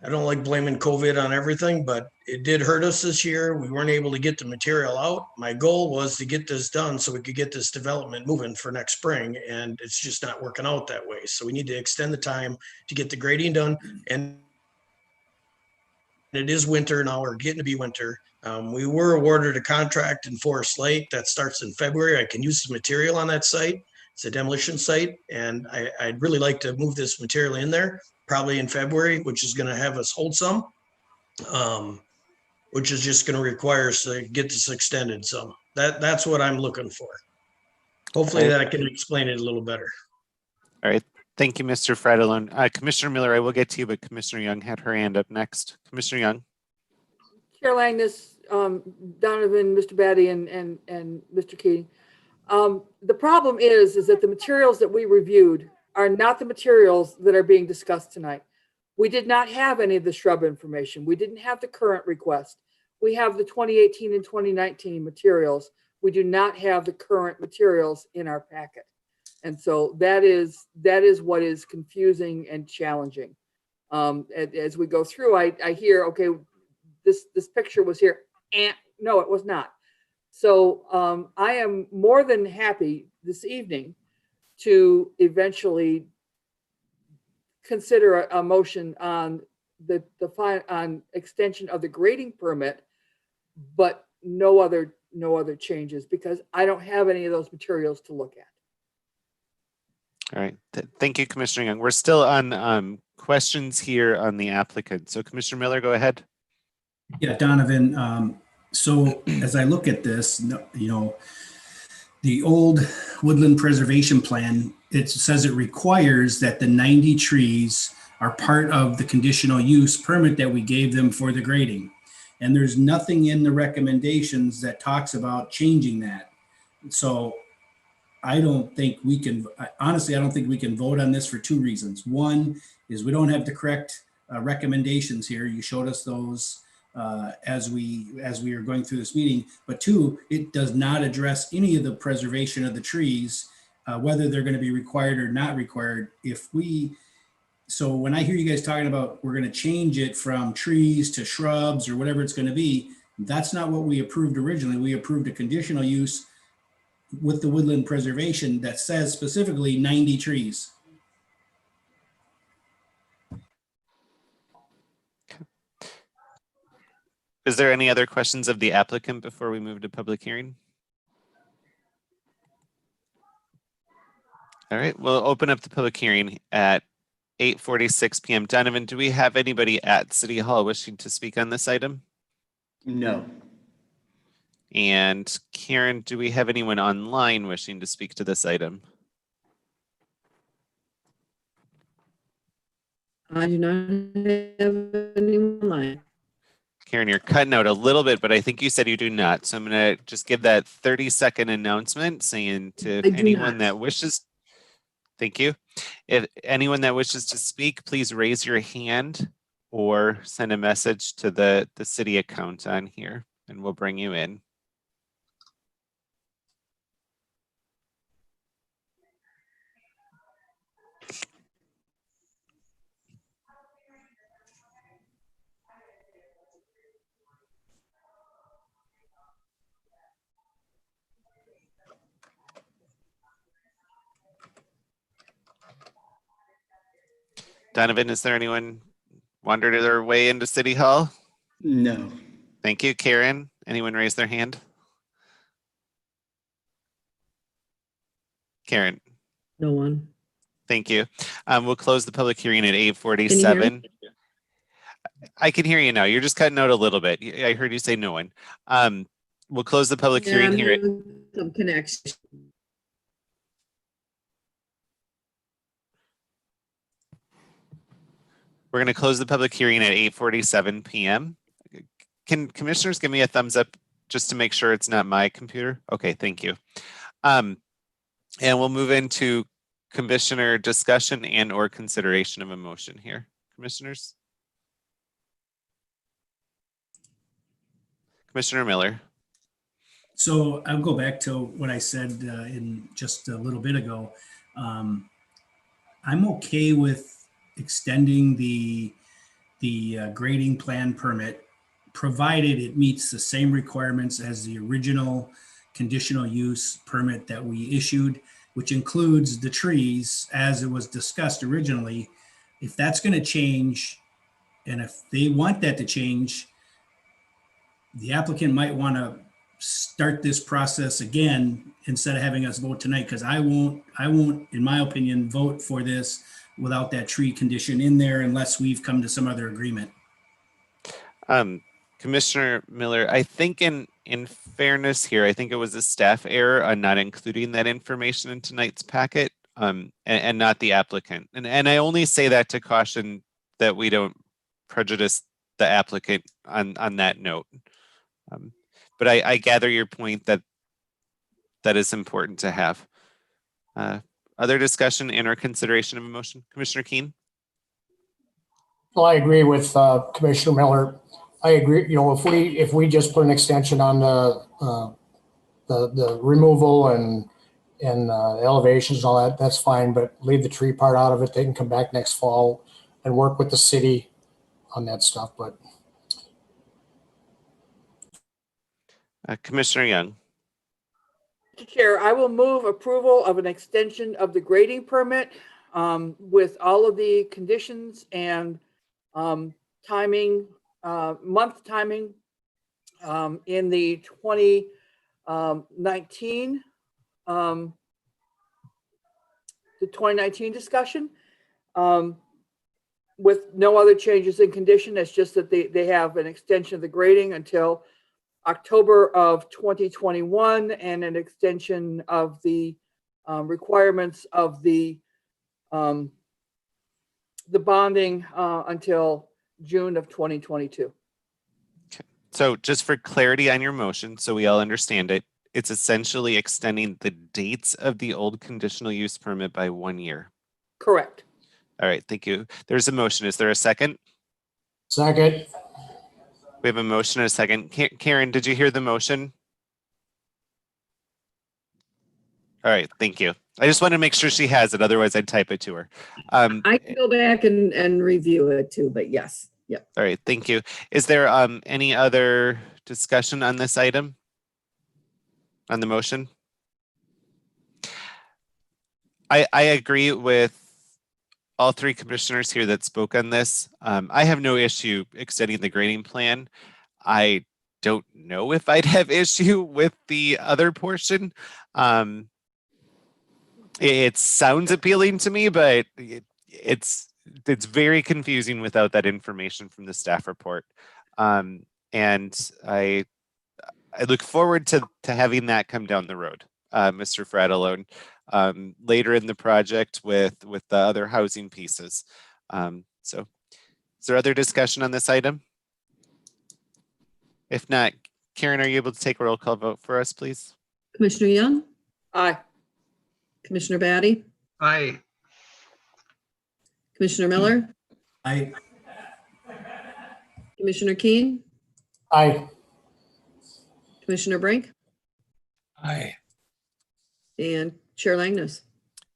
I don't like blaming COVID on everything, but it did hurt us this year. We weren't able to get the material out. My goal was to get this done so we could get this development moving for next spring, and it's just not working out that way. So we need to extend the time to get the grading done. And it is winter now, or getting to be winter. We were awarded a contract in Forest Lake that starts in February. I can use the material on that site. It's a demolition site, and I'd really like to move this material in there, probably in February, which is going to have us hold some, which is just going to require us to get this extended. So that's what I'm looking for. Hopefully that I can explain it a little better. All right. Thank you, Mr. Fredalone. Commissioner Miller, I will get to you, but Commissioner Young had her hand up next. Commissioner Young. Chair Langness, Donovan, Mr. Batty, and Mr. Keating. The problem is that the materials that we reviewed are not the materials that are being discussed tonight. We did not have any of the shrub information. We didn't have the current request. We have the 2018 and 2019 materials. We do not have the current materials in our packet. And so that is what is confusing and challenging. As we go through, I hear, okay, this picture was here, and no, it was not. So I am more than happy this evening to eventually consider a motion on on extension of the grading permit, but no other changes, because I don't have any of those materials to look at. All right. Thank you, Commissioner Young. We're still on questions here on the applicant. So Commissioner Miller, go ahead. Yeah, Donovan. So as I look at this, you know, the old woodland preservation plan, it says it requires that the 90 trees are part of the conditional use permit that we gave them for the grading. And there's nothing in the recommendations that talks about changing that. So I don't think we can, honestly, I don't think we can vote on this for two reasons. One is we don't have the correct recommendations here. You showed us those as we are going through this meeting. But two, it does not address any of the preservation of the trees, whether they're going to be required or not required. So when I hear you guys talking about we're going to change it from trees to shrubs or whatever it's going to be, that's not what we approved originally. We approved a conditional use with the woodland preservation that says specifically 90 trees. Is there any other questions of the applicant before we move to public hearing? All right, we'll open up the public hearing at 8:46 p.m. Donovan, do we have anybody at City Hall wishing to speak on this item? No. And Karen, do we have anyone online wishing to speak to this item? I do not have anyone online. Karen, you're cutting out a little bit, but I think you said you do not. So I'm going to just give that 30-second announcement saying to anyone that wishes, thank you. If anyone that wishes to speak, please raise your hand or send a message to the city account on here and we'll bring you in. Donovan, is there anyone wandered their way into City Hall? No. Thank you. Karen, anyone raise their hand? Karen. No one. Thank you. We'll close the public hearing at 8:47. I can hear you now. You're just cutting out a little bit. I heard you say no one. We'll close the public hearing here. Some connection. We're going to close the public hearing at 8:47 p.m. Can commissioners give me a thumbs up just to make sure it's not my computer? Okay, thank you. And we'll move into commissioner discussion and or consideration of a motion here. Commissioners? Commissioner Miller? So I'll go back to what I said in just a little bit ago. I'm okay with extending the grading plan permit, provided it meets the same requirements as the original conditional use permit that we issued, which includes the trees as it was discussed originally. If that's going to change, and if they want that to change, the applicant might want to start this process again instead of having us vote tonight, because I won't, in my opinion, vote for this without that tree condition in there unless we've come to some other agreement. Commissioner Miller, I think in fairness here, I think it was a staff error on not including that information in tonight's packet, and not the applicant. And I only say that to caution that we don't prejudice the applicant on that note. But I gather your point that is important to have. Other discussion and or consideration of a motion? Commissioner Keen? Well, I agree with Commissioner Miller. I agree, if we just put an extension on the removal and elevations and all that, that's fine, but leave the tree part out of it. They can come back next fall and work with the city on that stuff, but. Commissioner Young? Mr. Chair, I will move approval of an extension of the grading permit with all of the conditions and timing, month timing in the 2019 discussion, with no other changes in condition. It's just that they have an extension of the grading until October of 2021 and an extension of the requirements of the bonding until June of 2022. Okay. So just for clarity on your motion, so we all understand it, it's essentially extending the dates of the old conditional use permit by 1 year. Correct. All right, thank you. There's a motion. Is there a second? Second. We have a motion and a second. Karen, did you hear the motion? All right, thank you. I just want to make sure she has it. Otherwise, I'd type it to her. I can go back and review it too, but yes. Yep. All right, thank you. Is there any other discussion on this item? On the motion? I agree with all three commissioners here that spoke on this. I have no issue extending the grading plan. I don't know if I'd have issue with the other portion. It sounds appealing to me, but it's very confusing without that information from the staff report. And I look forward to having that come down the road, Mr. Fratellone, later in the project with the other housing pieces. So is there other discussion on this item? If not, Karen, are you able to take a roll call vote for us, please? Commissioner Young? Aye. Commissioner Batty? Aye. Commissioner Miller? I Commissioner Keen? Aye. Commissioner Brink? Aye. And Chair Langness?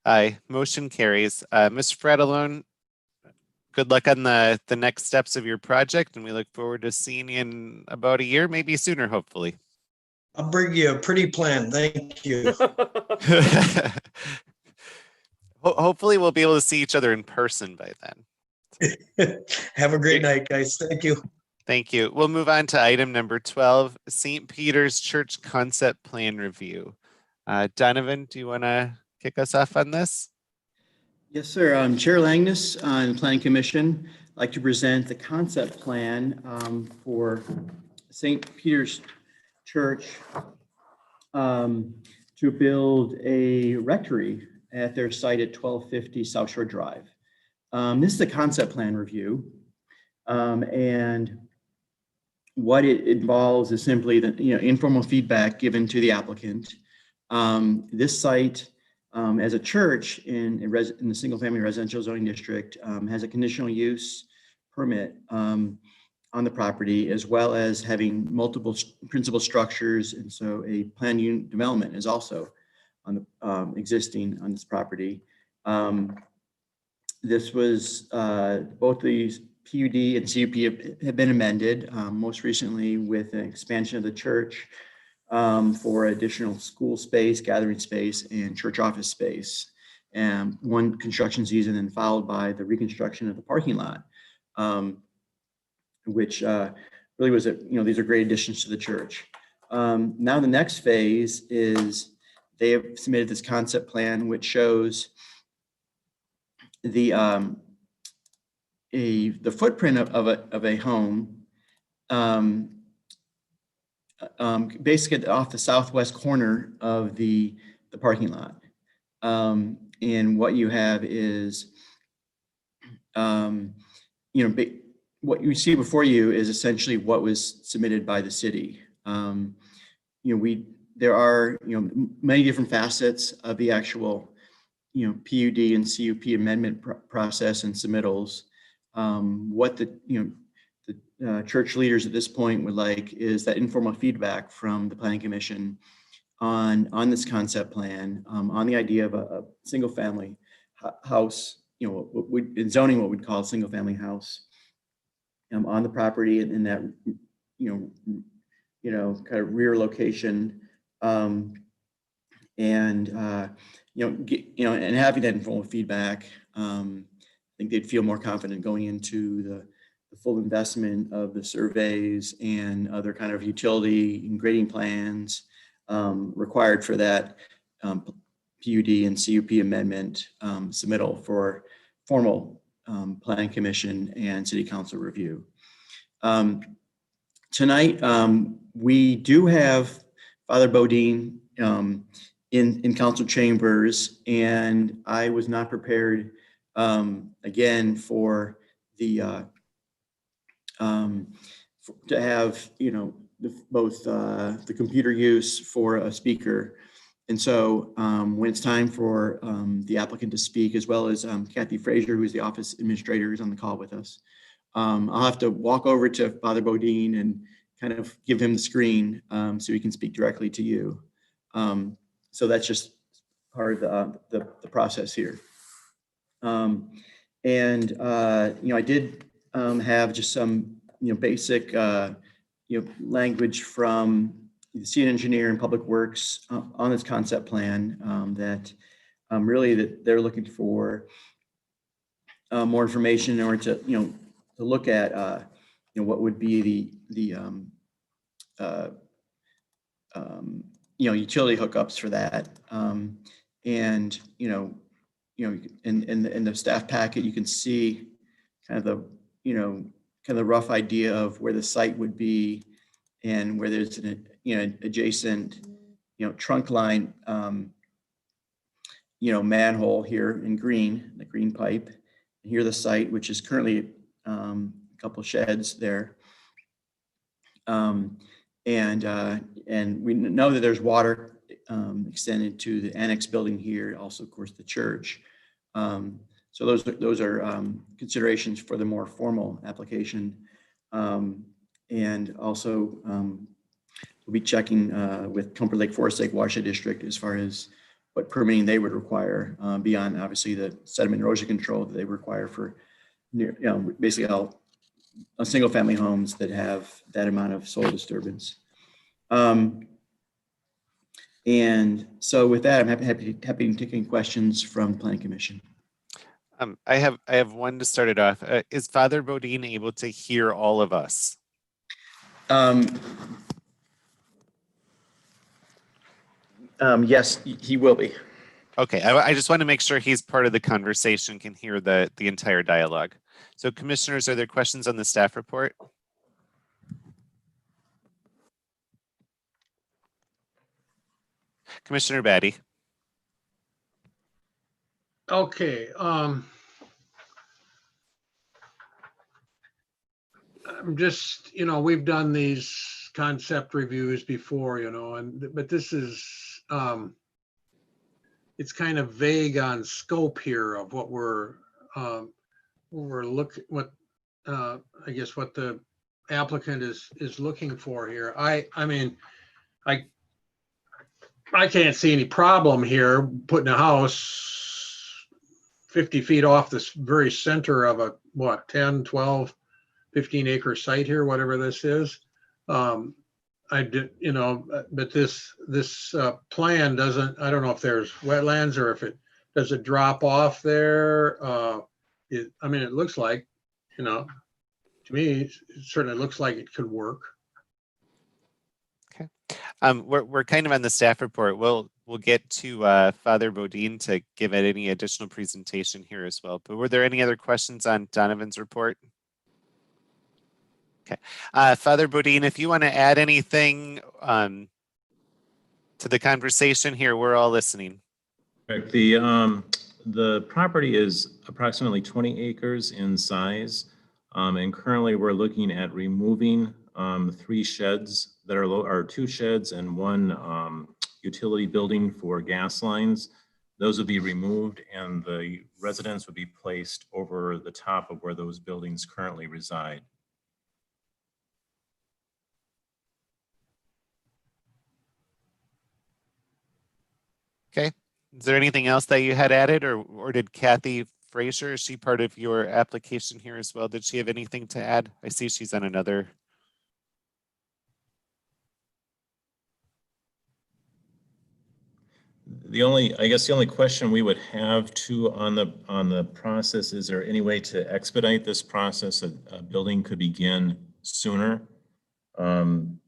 Aye, motion carries. Mr. Fratellone, good luck on the next steps of your project, and we look forward to seeing you in about a year, maybe sooner, hopefully. I'll bring you a pretty plan. Thank you. Hopefully we'll be able to see each other in person by then. Have a great night, guys. Thank you. Thank you. We'll move on to item number 12, St. Peter's Church Concept Plan Review. Donovan, do you want to kick us off on this? Yes, sir. Chair Langness on the Planning Commission. I'd like to present the concept plan for St. Peter's Church to build a rectory at their site at 1250 South Shore Drive. This is the concept plan review, and what it involves is simply the informal feedback given to the applicant. This site, as a church in the single-family residential zoning district, has a conditional use permit on the property, as well as having multiple principal structures. And so a planned unit development is also on the existing on this property. This was both these PUD and CUP have been amended, most recently with an expansion of the church for additional school space, gathering space, and church office space. And one construction season, then followed by the reconstruction of the parking lot, which really was these are great additions to the church. Now the next phase is they have submitted this concept plan, which shows the footprint of a home, basically off the southwest corner of the parking lot. And what you have is, what you see before you is essentially what was submitted by the city. There are many different facets of the actual PUD and CUP amendment process and submittals. What the church leaders at this point would like is that informal feedback from the Planning Commission on this concept plan, on the idea of a single family house, in zoning what we'd call a single family house on the property in that kind of rear location, and having that informal feedback. I think they'd feel more confident going into the full investment of the surveys and other kind of utility and grading plans required for that PUD and CUP amendment submittal for formal Planning Commission and City Council review. Tonight, we do have Father Bodine in council chambers, and I was not prepared again for the to have both the computer use for a speaker. And so when it's time for the applicant to speak, as well as Kathy Frazier, who's the office administrator, is on the call with us, I'll have to walk over to Father Bodine and kind of give him the screen so he can speak directly to you. So that's just part of the process here. I did have just some basic language from the city engineer and public works on this concept plan that really that they're looking for more information in order to look at what would be the utility hookups for that. In the staff packet, you can see kind of the rough idea of where the site would be and where there's an adjacent trunk line manhole here in green, the green pipe. And here the site, which is currently a couple sheds there. And we know that there's water extended to the annex building here, also of course the church. So those are considerations for the more formal application. And also we'll be checking with Comfort Lake Forest Lake Watershed District as far as what permitting they would require beyond obviously the sediment erosion control that they require for basically all single family homes that have that amount of soil disturbance. And so with that, I'm happy to take any questions from the Planning Commission. I have one to start it off. Is Father Bodine able to hear all of us? Yes, he will be. Okay, I just want to make sure he's part of the conversation, can hear the entire dialogue. So commissioners, are there questions on the staff report? Commissioner Batty. Okay. I'm just, we've done these concept reviews before, but this is, it's kind of vague on scope here of what we're looking, I guess what the applicant is looking for here. I mean, I can't see any problem here putting a house 50 feet off this very center of a, what, 10, 12, 15 acre site here, whatever this is. I did, you know, but this plan doesn't, I don't know if there's wetlands or if it, does it drop off there? I mean, it looks like, you know, to me, it certainly looks like it could work. We're kind of on the staff report. We'll get to Father Bodine to give it any additional presentation here as well. But were there any other questions on Donovan's report? Okay, Father Bodine, if you want to add anything to the conversation here, we're all listening. Correct. The property is approximately 20 acres in size, and currently we're looking at removing 3 sheds that are 2 sheds and 1 utility building for gas lines. Those would be removed, and the residents would be placed over the top of where those buildings currently reside. Okay. Is there anything else that you had added, or did Kathy Frazier, is she part of your application here as well? Did she have anything to add? I see she's on another. I guess the only question we would have on the process, is there any way to expedite this process? A building could begin sooner than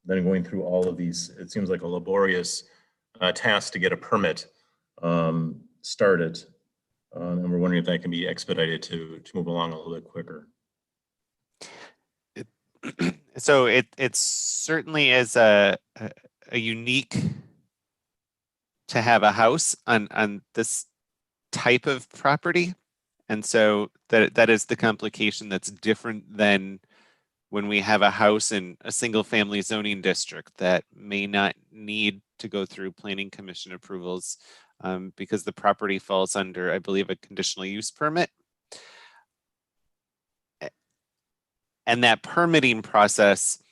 going through all of these. It seems like a laborious task to get a permit started. And we're wondering if that can be expedited to move along a little bit quicker. So it certainly is a unique to have a house on this type of property. And so that is the complication that's different than when we have a house in a single family zoning district that may not need to go through planning commission approvals because the property falls under, I believe, a conditional use permit. And that permitting process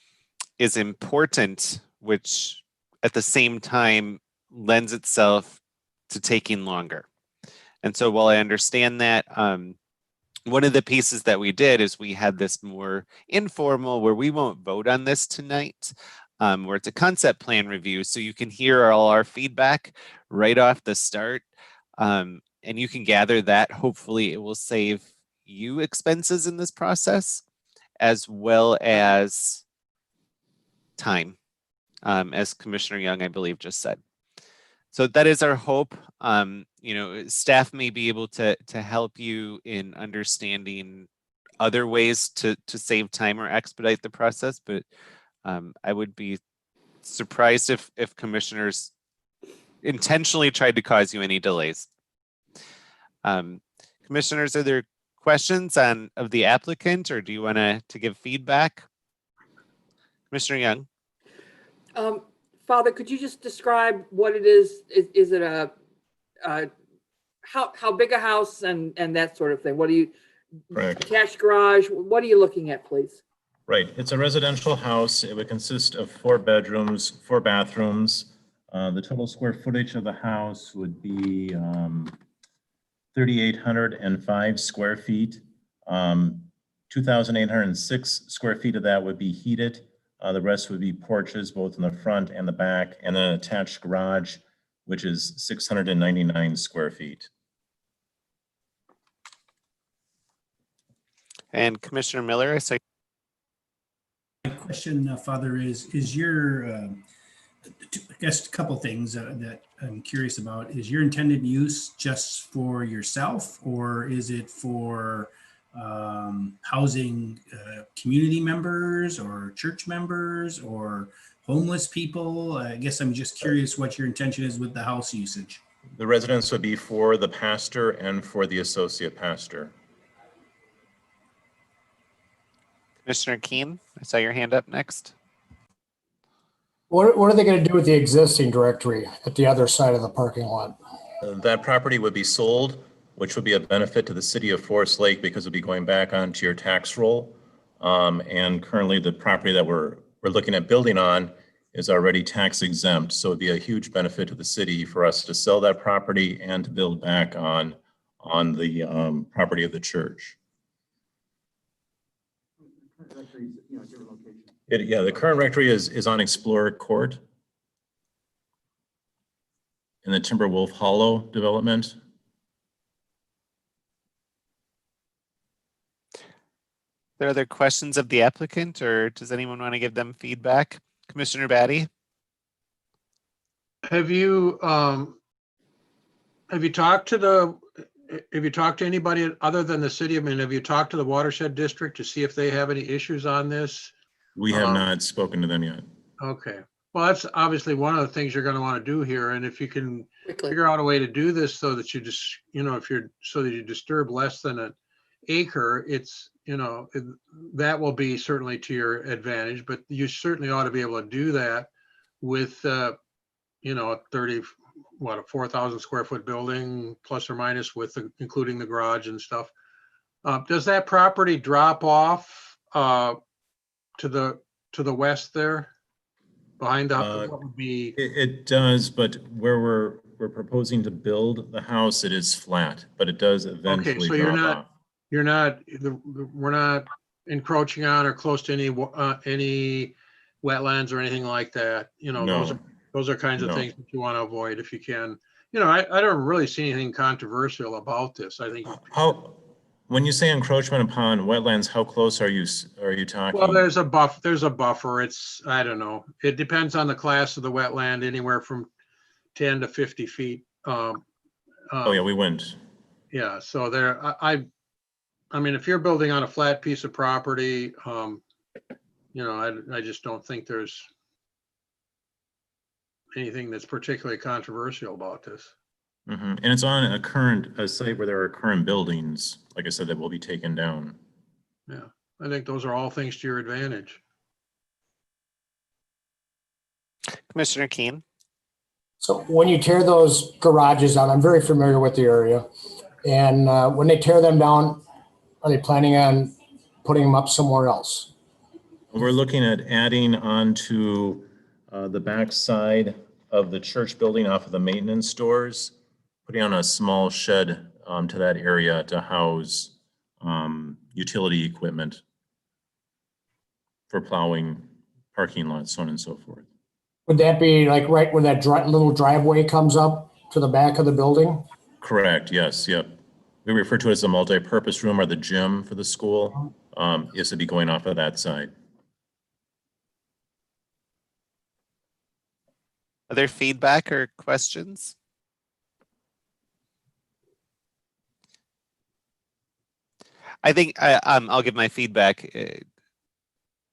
is important, which at the same time lends itself to taking longer. And so while I understand that, one of the pieces that we did is we had this more informal, where we won't vote on this tonight, where it's a concept plan review. So you can hear all our feedback right off the start. And you can gather that. Hopefully it will save you expenses in this process, as well as time, as Commissioner Young, I believe, just said. So that is our hope. You know, staff may be able to help you in understanding other ways to save time or expedite the process, but I would be surprised if commissioners intentionally tried to cause you any delays. Commissioners, are there questions of the applicant, or do you want to give feedback? Commissioner Young. Father, could you just describe what it is? Is it how big a house and that sort of thing? What do you, Correct. Attached garage? What are you looking at, please? Right. It's a residential house. It would consist of 4 bedrooms, 4 bathrooms. The total square footage of the house would be 3,805 square feet. 2,806 square feet of that would be heated. The rest would be porches, both in the front and the back, and an attached garage, which is 699 square feet. And Commissioner Miller, I say. My question, Father, is your, I guess a couple things that I'm curious about. Is your intended use just for yourself, or is it for housing community members or church members or homeless people? I guess I'm just curious what your intention is with the house usage. The residence would be for the pastor and for the associate pastor. Commissioner Keen, I saw your hand up next. What are they going to do with the existing directory at the other side of the parking lot? That property would be sold, which would be a benefit to the city of Forest Lake because it'll be going back onto your tax roll. And currently the property that we're looking at building on is already tax exempt. So it'd be a huge benefit to the city for us to sell that property and to build back on the property of the church. Yeah, the current rectory is on Explorer Court in the Timberwolf Hollow development. Are there other questions of the applicant, or does anyone want to give them feedback? Commissioner Batty? Have you talked to anybody other than the city? I mean, have you talked to the watershed district to see if they have any issues on this? We have not spoken to them yet. Okay. Well, that's obviously one of the things you're going to want to do here. And if you can Quickly. figure out a way to do this so that you just, so that you disturb less than an acre, it's, that will be certainly to your advantage, but you certainly ought to be able to do that with, a 4,000 square foot building plus or minus including the garage and stuff. Does that property drop off to the west there behind the what would be? It does, but where we're proposing to build the house, it is flat, but it does eventually Okay, so drop off. we're not encroaching on or close to any wetlands or anything like that. No. Those are kinds of No. things that you want to avoid if you can. I don't really see anything controversial about this. I think. When you say encroachment upon wetlands, how close are you talking? Well, there's a buffer. It's, I don't know. It depends on the class of the wetland, anywhere from 10 to 50 feet. Oh yeah, we went. Yeah, so there, I mean, if you're building on a flat piece of property, I just don't think there's anything that's particularly controversial about this. Mm-hmm. And it's on a site where there are current buildings, like I said, that will be taken down. Yeah, I think those are all things to your advantage. Commissioner Keen? So when you tear those garages down, I'm very familiar with the area. And when they tear them down, are they planning on putting them up somewhere else? We're looking at adding onto the back side of the church building off of the maintenance stores, putting on a small shed to that area to house utility equipment for plowing, parking lots, so on and so forth. Would that be like right where that little driveway comes up to the back of the building? Correct, yes, yep. We refer to it as the multi-purpose room or the gym for the school. Is to be going off of that side. Other feedback or questions? I think I'll give my feedback,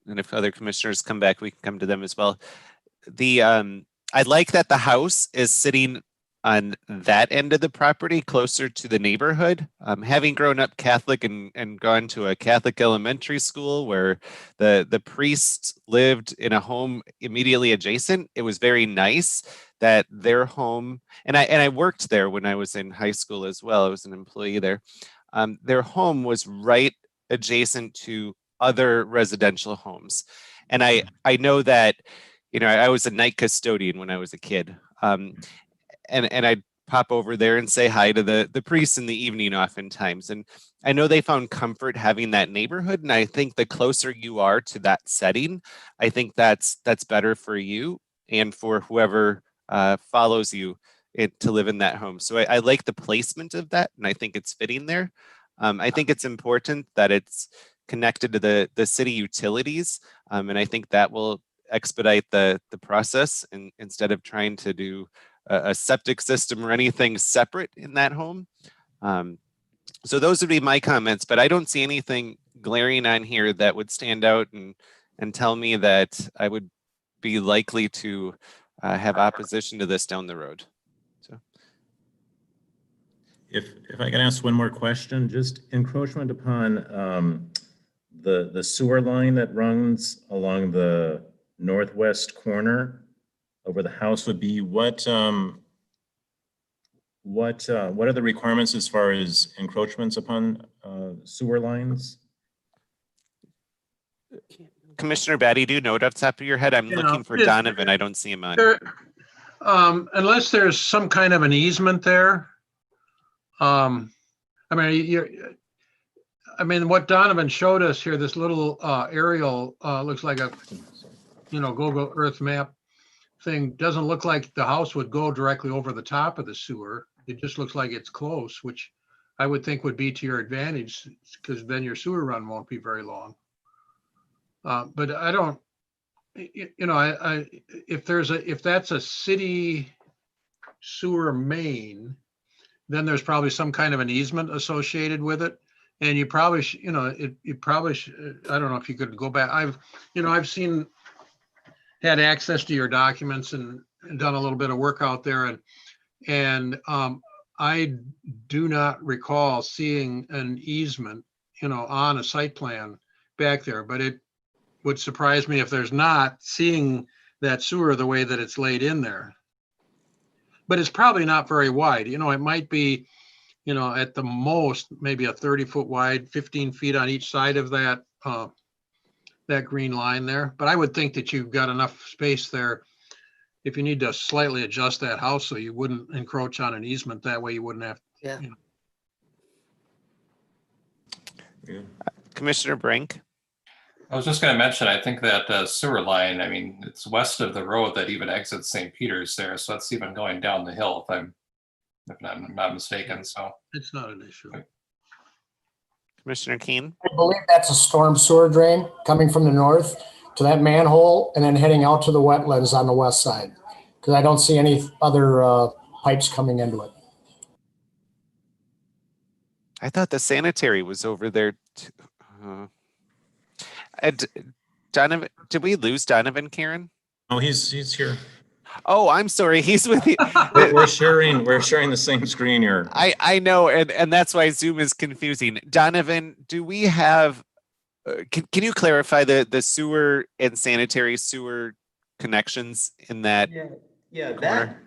and if other commissioners come back, we can come to them as well. I like that the house is sitting on that end of the property, closer to the neighborhood. Having grown up Catholic and gone to a Catholic elementary school where the priests lived in a home immediately adjacent, it was very nice that their home, and I worked there when I was in high school as well. I was an employee there. Their home was right adjacent to other residential homes. And I know that, I was a night custodian when I was a kid. And I'd pop over there and say hi to the priests in the evening oftentimes. And I know they found comfort having that neighborhood. And I think the closer you are to that setting, I think that's better for you and for whoever follows you to live in that home. So I like the placement of that, and I think it's fitting there. I think it's important that it's connected to the city utilities, and I think that will expedite the process instead of trying to do a septic system or anything separate in that home. So those would be my comments, but I don't see anything glaring on here that would stand out and tell me that I would be likely to have opposition to this down the road. So, if I can ask one more question, just encroachment upon the sewer line that runs along the northwest corner of where the house would be, what are the requirements as far as encroachments upon sewer lines? Commissioner Batty, do you know it off the top of your head? I'm Yeah, looking for it's- Donovan. I don't see him on. There, unless there's some kind of an easement there. I mean, what Donovan showed us here, this little aerial looks like a, Google Earth map thing. Doesn't look like the house would go directly over the top of the sewer. It just looks like it's close, which I would think would be to your advantage, because then your sewer run won't be very long. But I don't, if that's a city sewer main, then there's probably some kind of an easement associated with it. And you probably, I don't know if you could go back. I've had access to your documents and done a little bit of work out there, and I do not recall seeing an easement, on a site plan back there, but it would surprise me if there's not, seeing that sewer the way that it's laid in there. But it's probably not very wide. It might be, at the most, maybe a 30-foot wide, 15 feet on each side of that green line there. But I would think that you've got enough space there. If you need to slightly adjust that house so you wouldn't encroach on an easement, that way you wouldn't have. Yeah. Commissioner Brink? I was just going to mention, I think that sewer line, I mean, it's west of the road that even exits St. Peter's there. So that's even going down the hill if I'm not mistaken. So It's not an issue. Commissioner Keen? I believe that's a storm sewer drain coming from the north to that manhole and then heading out to the wetlands on the west side. Because I don't see any other pipes coming into it. I thought the sanitary was over there. Donovan, did we lose Donovan, Karen? Oh, he's here. Oh, I'm sorry. He's with you. We're sharing the same screen here. I know, and that's why Zoom is confusing. Donovan, do we have? Can you clarify the sewer and sanitary sewer connections in that? Yeah, corner?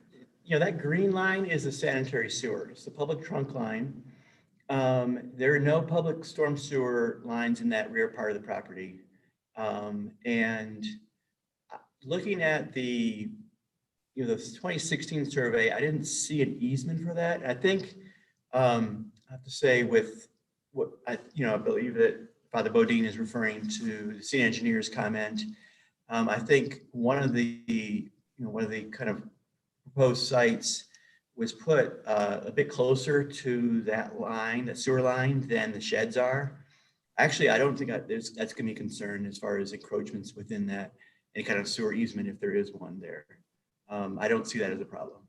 that green line is the sanitary sewer. It's the public trunk line. There are no public storm sewer lines in that rear part of the property. And looking at the 2016 survey, I didn't see an easement for that. I think I have to say, with what I believe that Father Bodine is referring to the city engineer's comment. I think one of the kind of proposed sites was put a bit closer to that line, that sewer line, than the sheds are. Actually, I don't think that's going to be a concern as far as encroachments within that, any kind of sewer easement, if there is one there. I don't see that as a problem.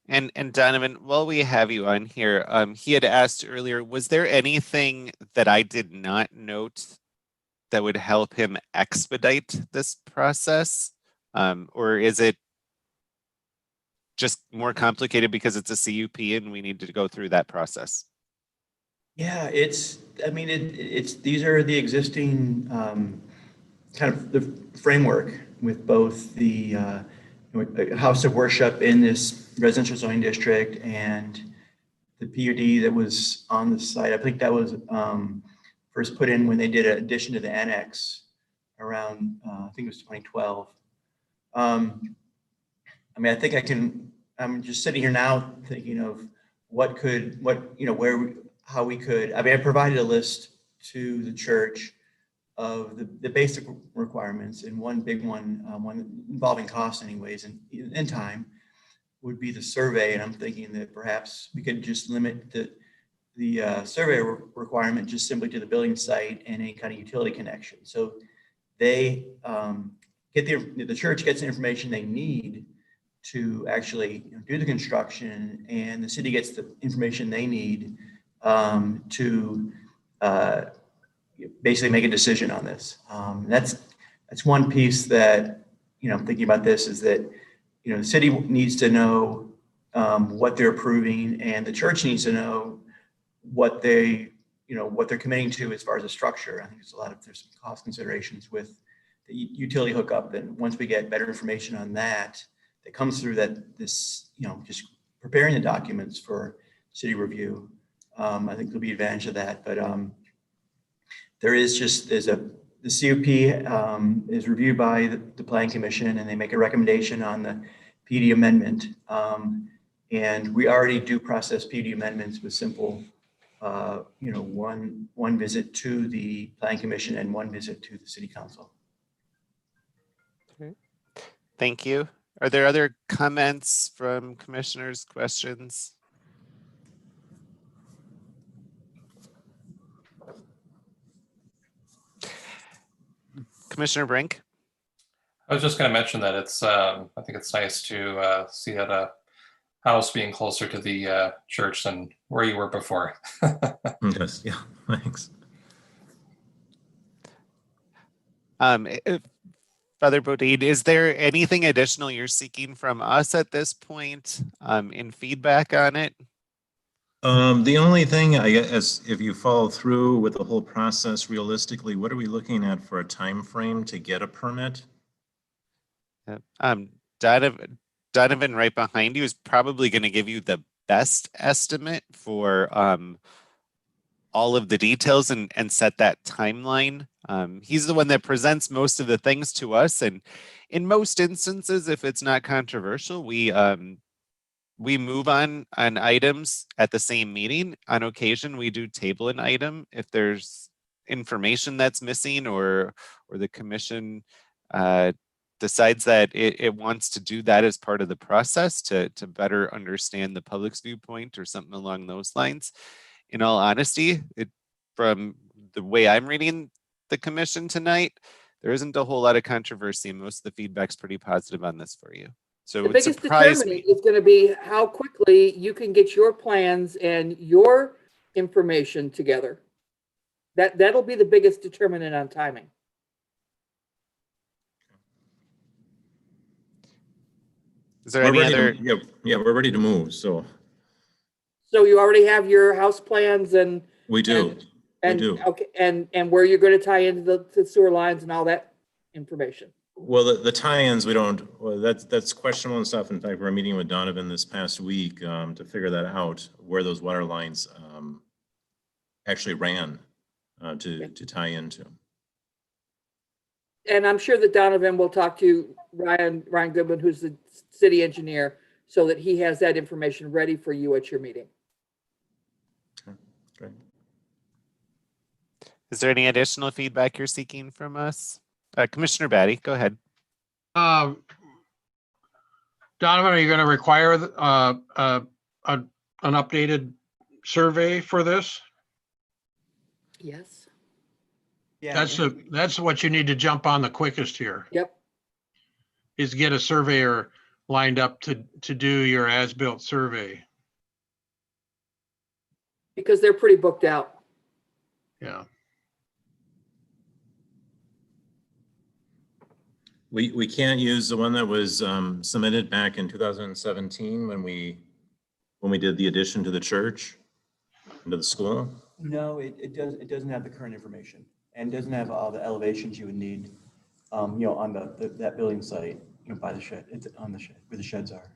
And Donovan, while we have you on here, he had asked earlier, was there anything that I did not note that would help him expedite this process? Or is it just more complicated because it's a CUP and we need to go through that process? Yeah, these are the existing kind of the framework with both the house of worship in this residential zoning district and the PUD that was on the site. I think that was first put in when they did an addition to the annex around, I think it was 2012. I think I'm just sitting here now thinking of how we could, I provided a list to the church of the basic requirements, and one big one, one involving cost anyways, and in time, would be the survey. And I'm thinking that perhaps we could just limit the survey requirement just simply to the building site and any kind of utility connection. So they the church gets the information they need to actually do the construction, and the city gets the information they need to basically make a decision on this. That's one piece that, I'm thinking about this, is that, the city needs to know what they're approving, and the church needs to know what they're committing to as far as the structure. I think there's some cost considerations with the utility hookup. Then once we get better information on that comes through just preparing the documents for city review, I think there'll be advantage of that. But there's the CUP is reviewed by the Planning Commission, and they make a recommendation on the PD amendment. And we already do process PD amendments with simple, one visit to the Planning Commission and one visit to the City Council. Thank you. Are there other comments from commissioners, questions? Commissioner Brink? I was just going to mention that it's, I think it's nice to see that a house being closer to the church than where you were before. Yes, yeah, thanks. Father Bodine, is there anything additional you're seeking from us at this point in feedback on it? The only thing, I guess, if you follow through with the whole process, realistically, what are we looking at for a time frame to get a permit? Donovan right behind you is probably going to give you the best estimate for all of the details and set that timeline. He's the one that presents most of the things to us, and in most instances, if it's not controversial, we move on items at the same meeting. On occasion, we do table an item if there's information that's missing, or the commission decides that it wants to do that as part of the process to better understand the public's viewpoint or something along those lines. In all honesty, from the way I'm reading the commission tonight, there isn't a whole lot of controversy, and most of the feedback's pretty positive on this for you. So The it biggest surprised determinant me. is going to be how quickly you can get your plans and your information together. That'll be the biggest determinant on timing. Is there We're any ready other? yeah, we're ready to move, so So you already have your house plans and we do. and do. okay, and where you're going to tie into the sewer lines and all that information. Well, the tie-ins, we don't, well, that's questionable and stuff. In fact, we're meeting with Donovan this past week to figure that out, where those water lines actually ran to tie into. And I'm sure that Donovan will talk to Ryan Goodman, who's the city engineer, so that he has that information ready for you at your meeting. Okay, great. Is there any additional feedback you're seeking from us? Commissioner Batty, go ahead. Donovan, are you going to require an updated survey for this? Yes. Yeah. That's what you need to jump on the quickest here, Yep. is get a surveyor lined up to do your as-built survey. Because they're pretty booked out. Yeah. We can't use the one that was submitted back in 2017 when we did the addition to the church and to the school. No, it doesn't have the current information, and doesn't have all the elevations you would need, on that building site, by the shed, it's on the shed, where the sheds are.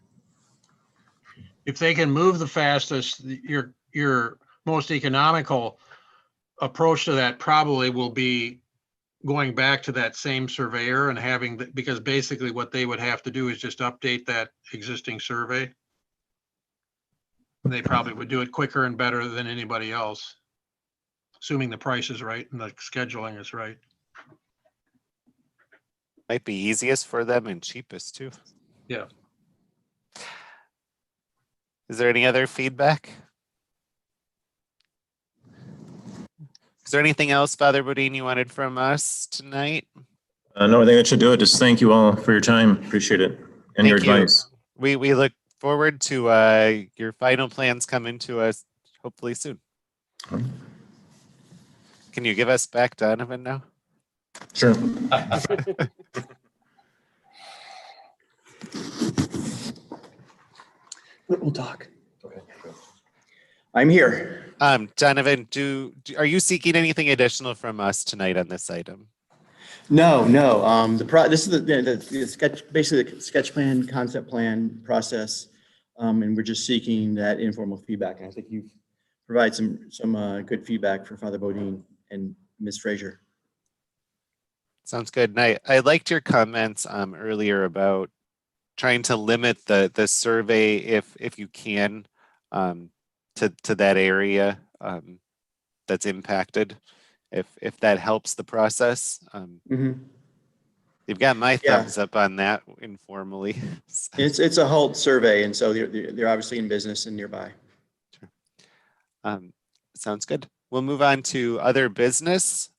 If they can move the fastest, your most economical approach to that probably will be going back to that same surveyor and having, because basically what they would have to do is just update that existing survey. And they probably would do it quicker and better than anybody else, assuming the price is right and the scheduling is right. Might be easiest for them and cheapest too. Yeah. Is there any other feedback? Is there anything else, Father Bodine, you wanted from us tonight? No, I think that should do it. Just thank you all for your time. Appreciate it. And your Thank you. advice. We look forward to your final plans coming to us hopefully soon. Can you give us back Donovan now? Sure. We'll talk. Okay. I'm here. Donovan, are you seeking anything additional from us tonight on this item? No. This is the sketch, basically the sketch plan, concept plan process, and we're just seeking that informal feedback. And I think you've provided some good feedback for Father Bodine and Ms. Frazier. Sounds good. And I liked your comments earlier about trying to limit the survey if you can to that area that's impacted, if that helps the process. You've got my Yeah. thumbs up on that informally. It's a HALT survey, and so they're obviously in business and nearby. Sounds good. We'll move on to other business.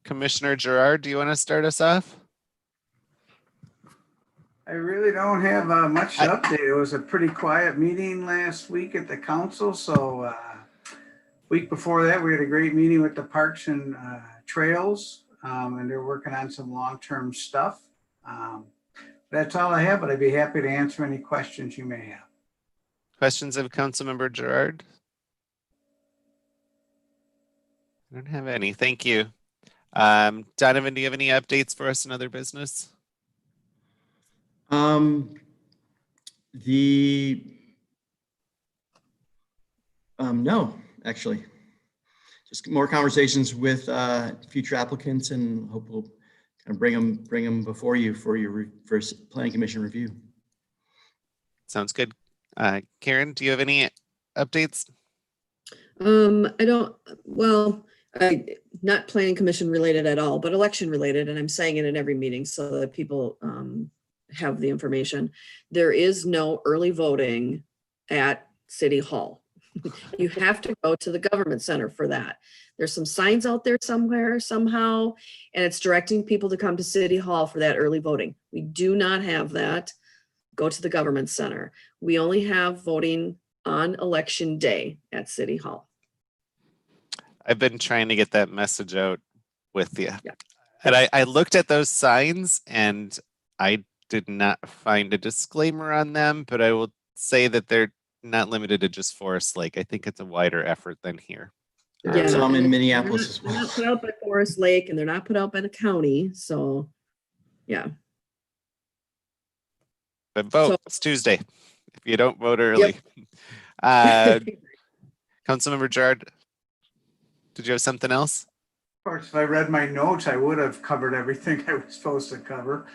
Commissioner Gerard, do you want to start us off? I really don't have much to update. It was a pretty quiet meeting last week at the council. So week before that, we had a great meeting with the Parks and Trails, and they're working on some long-term stuff. That's all I have, but I'd be happy to answer any questions you may have. Questions of Councilmember Gerard? I don't have any. Thank you. Donovan, do you have any updates for us in other business? No, actually, just more conversations with future applicants, and hope we'll kind of bring them before you for your first Planning Commission review. Sounds good. Karen, do you have any updates? I don't, well, not planning commission related at all, but election related, and I'm saying it in every meeting so that people have the information. There is no early voting at City Hall. You have to go to the government center for that. There's some signs out there somewhere, somehow, and it's directing people to come to City Hall for that early voting. We do not have that. Go to the government center. We only have voting on election day at City Hall. I've been trying to get that message out with you. Yeah. And I looked at those signs and I did not find a disclaimer on them, but I will say that they're not limited to just Forest Lake. I think it's a wider effort than here. Yeah. Some in and Minneapolis as they're well. not put out by Forest Lake, and they're not put out by the county. So, yeah. But vote, So- it's Tuesday. If you don't vote early. Councilmember Gerard, did you have something else? Of course, if I read my notes, I would have covered everything I was supposed to cover.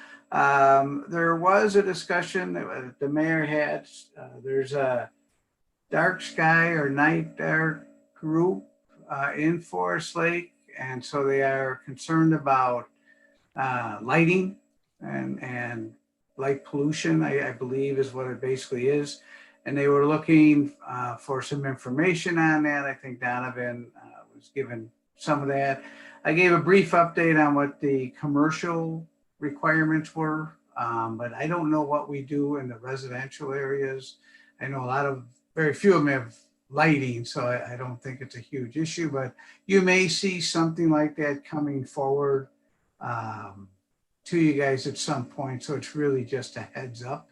There was a discussion that the mayor had. There's a dark sky or night dark group in Forest Lake, and so they are concerned about lighting and light pollution, I believe is what it basically is. And they were looking for some information on that. I think Donovan was given some of that. I gave a brief update on what the commercial requirements were, but I don't know what we do in the residential areas. I know very few of them have lighting, so I don't think it's a huge issue, but you may see something like that coming forward to you guys at some point. So it's really just a heads up.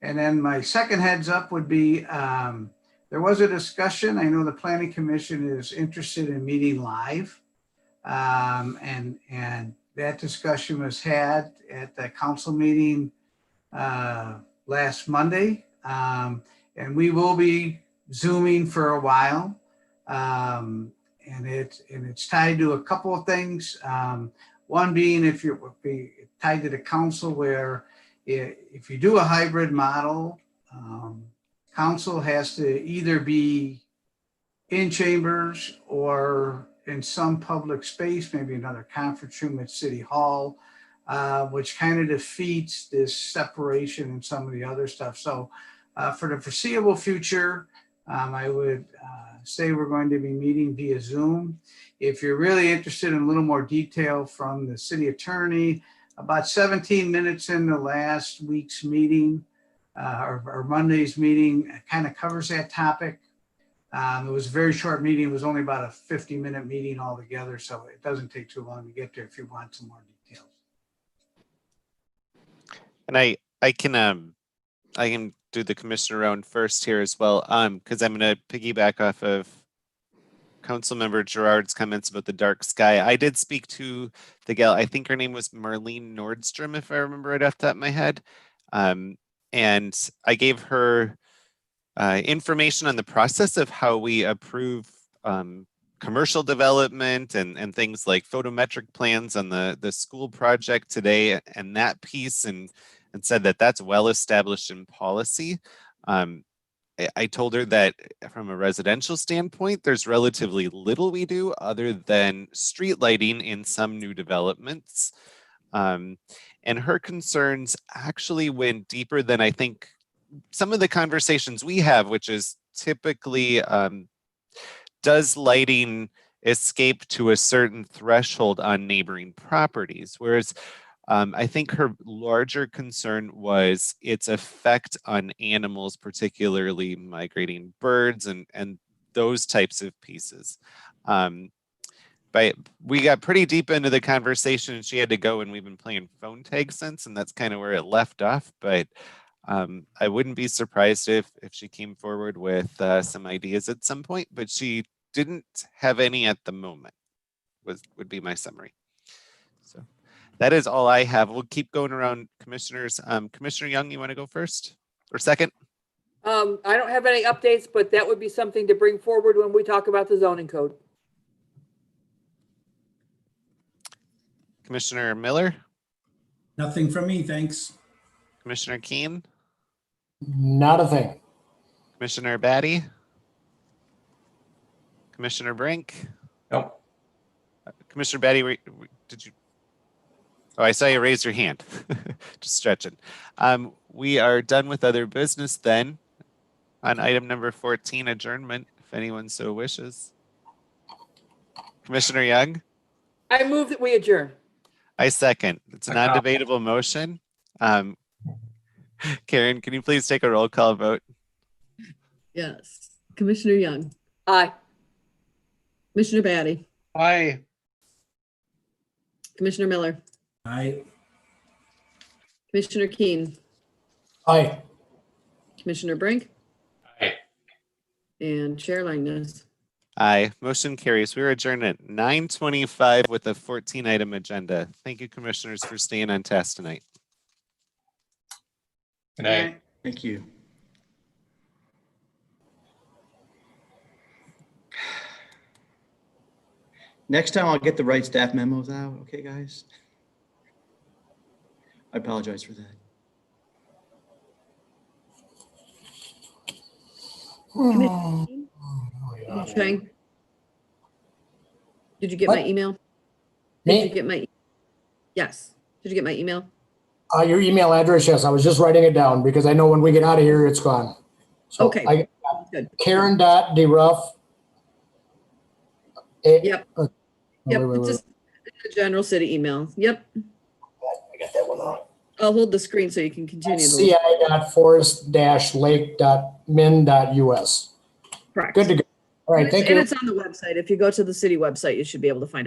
And then my second heads up would be, there was a discussion. I know the Planning Commission is interested in meeting live. And that discussion was had at the council meeting last Monday. And we will be Zooming for a while. And it's tied to a couple of things. One being if you're tied to the council, where if you do a hybrid model, council has to either be in chambers or in some public space, maybe another conference room at City Hall, which kind of defeats this separation and some of the other stuff. So for the foreseeable future, I would say we're going to be meeting via Zoom. If you're really interested in a little more detail from the city attorney, about 17 minutes into last week's meeting, or Monday's meeting, kind of covers that topic. It was a very short meeting. It was only about a 50-minute meeting altogether, so it doesn't take too long to get there if you want some more details. And I can do the commissioner round first here as well, because I'm going to piggyback off of Councilmember Gerard's comments about the dark sky. I did speak to the gal, I think her name was Marlene Nordstrom, if I remember right off the top of my head. And I gave her information on the process of how we approve commercial development and things like photometric plans on the school project today and that piece and said that that's well established in policy. I told her that from a residential standpoint, there's relatively little we do other than street lighting in some new developments. And her concerns actually went deeper than I think some of the conversations we have, which is typically, does lighting escape to a certain threshold on neighboring properties? Whereas I think her larger concern was its effect on animals, particularly migrating birds and those types of pieces. But we got pretty deep into the conversation and she had to go, and we've been playing phone tag since, and that's kind of where it left off. But I wouldn't be surprised if she came forward with some ideas at some point, but she didn't have any at the moment, would be my summary. So that is all I have. We'll keep going around commissioners. Commissioner Young, you want to go first or second? I don't have any updates, but that would be something to bring forward when we talk about the zoning code. Commissioner Miller? Nothing from me, thanks. Commissioner Keen? Not a thing. Commissioner Batty? Commissioner Brink? Nope. Commissioner Batty, did you? Oh, I saw you raise your hand. Just stretching. We are done with other business then. On item number 14, adjournment, if anyone so wishes. Commissioner Young? I move that we adjourn. I second. It's a non-debatable motion. Karen, can you please take a roll call vote? Yes. Commissioner Young, Aye. Commissioner Batty, Aye. Commissioner Miller, I Commissioner Keen, Aye. Commissioner Brink, Aye. and Chair Langness. Aye. Motion carries. We're adjourned at 9:25 with a 14-item agenda. Thank you, commissioners, for staying on task tonight. Good night. Thank you. Next time I'll get the right staff memos out. Okay, guys? I apologize for that. Commissioner Keen? Chang? Did you get my What? email? Me? Did you get my? Yes. Did you get my email? Your email address, yes. I was just writing it down because I know when we get out of here, it's gone. So Okay. I Good. Karen.DeRuff. Yep. Yep. Wait. It's just a general city email. Yep. I got that one wrong. I'll hold the screen so you can continue. ci.forest-min.us. Correct. Good to go. All right, thank you. And it's on the website. If you go to the city website, you should be able to find it.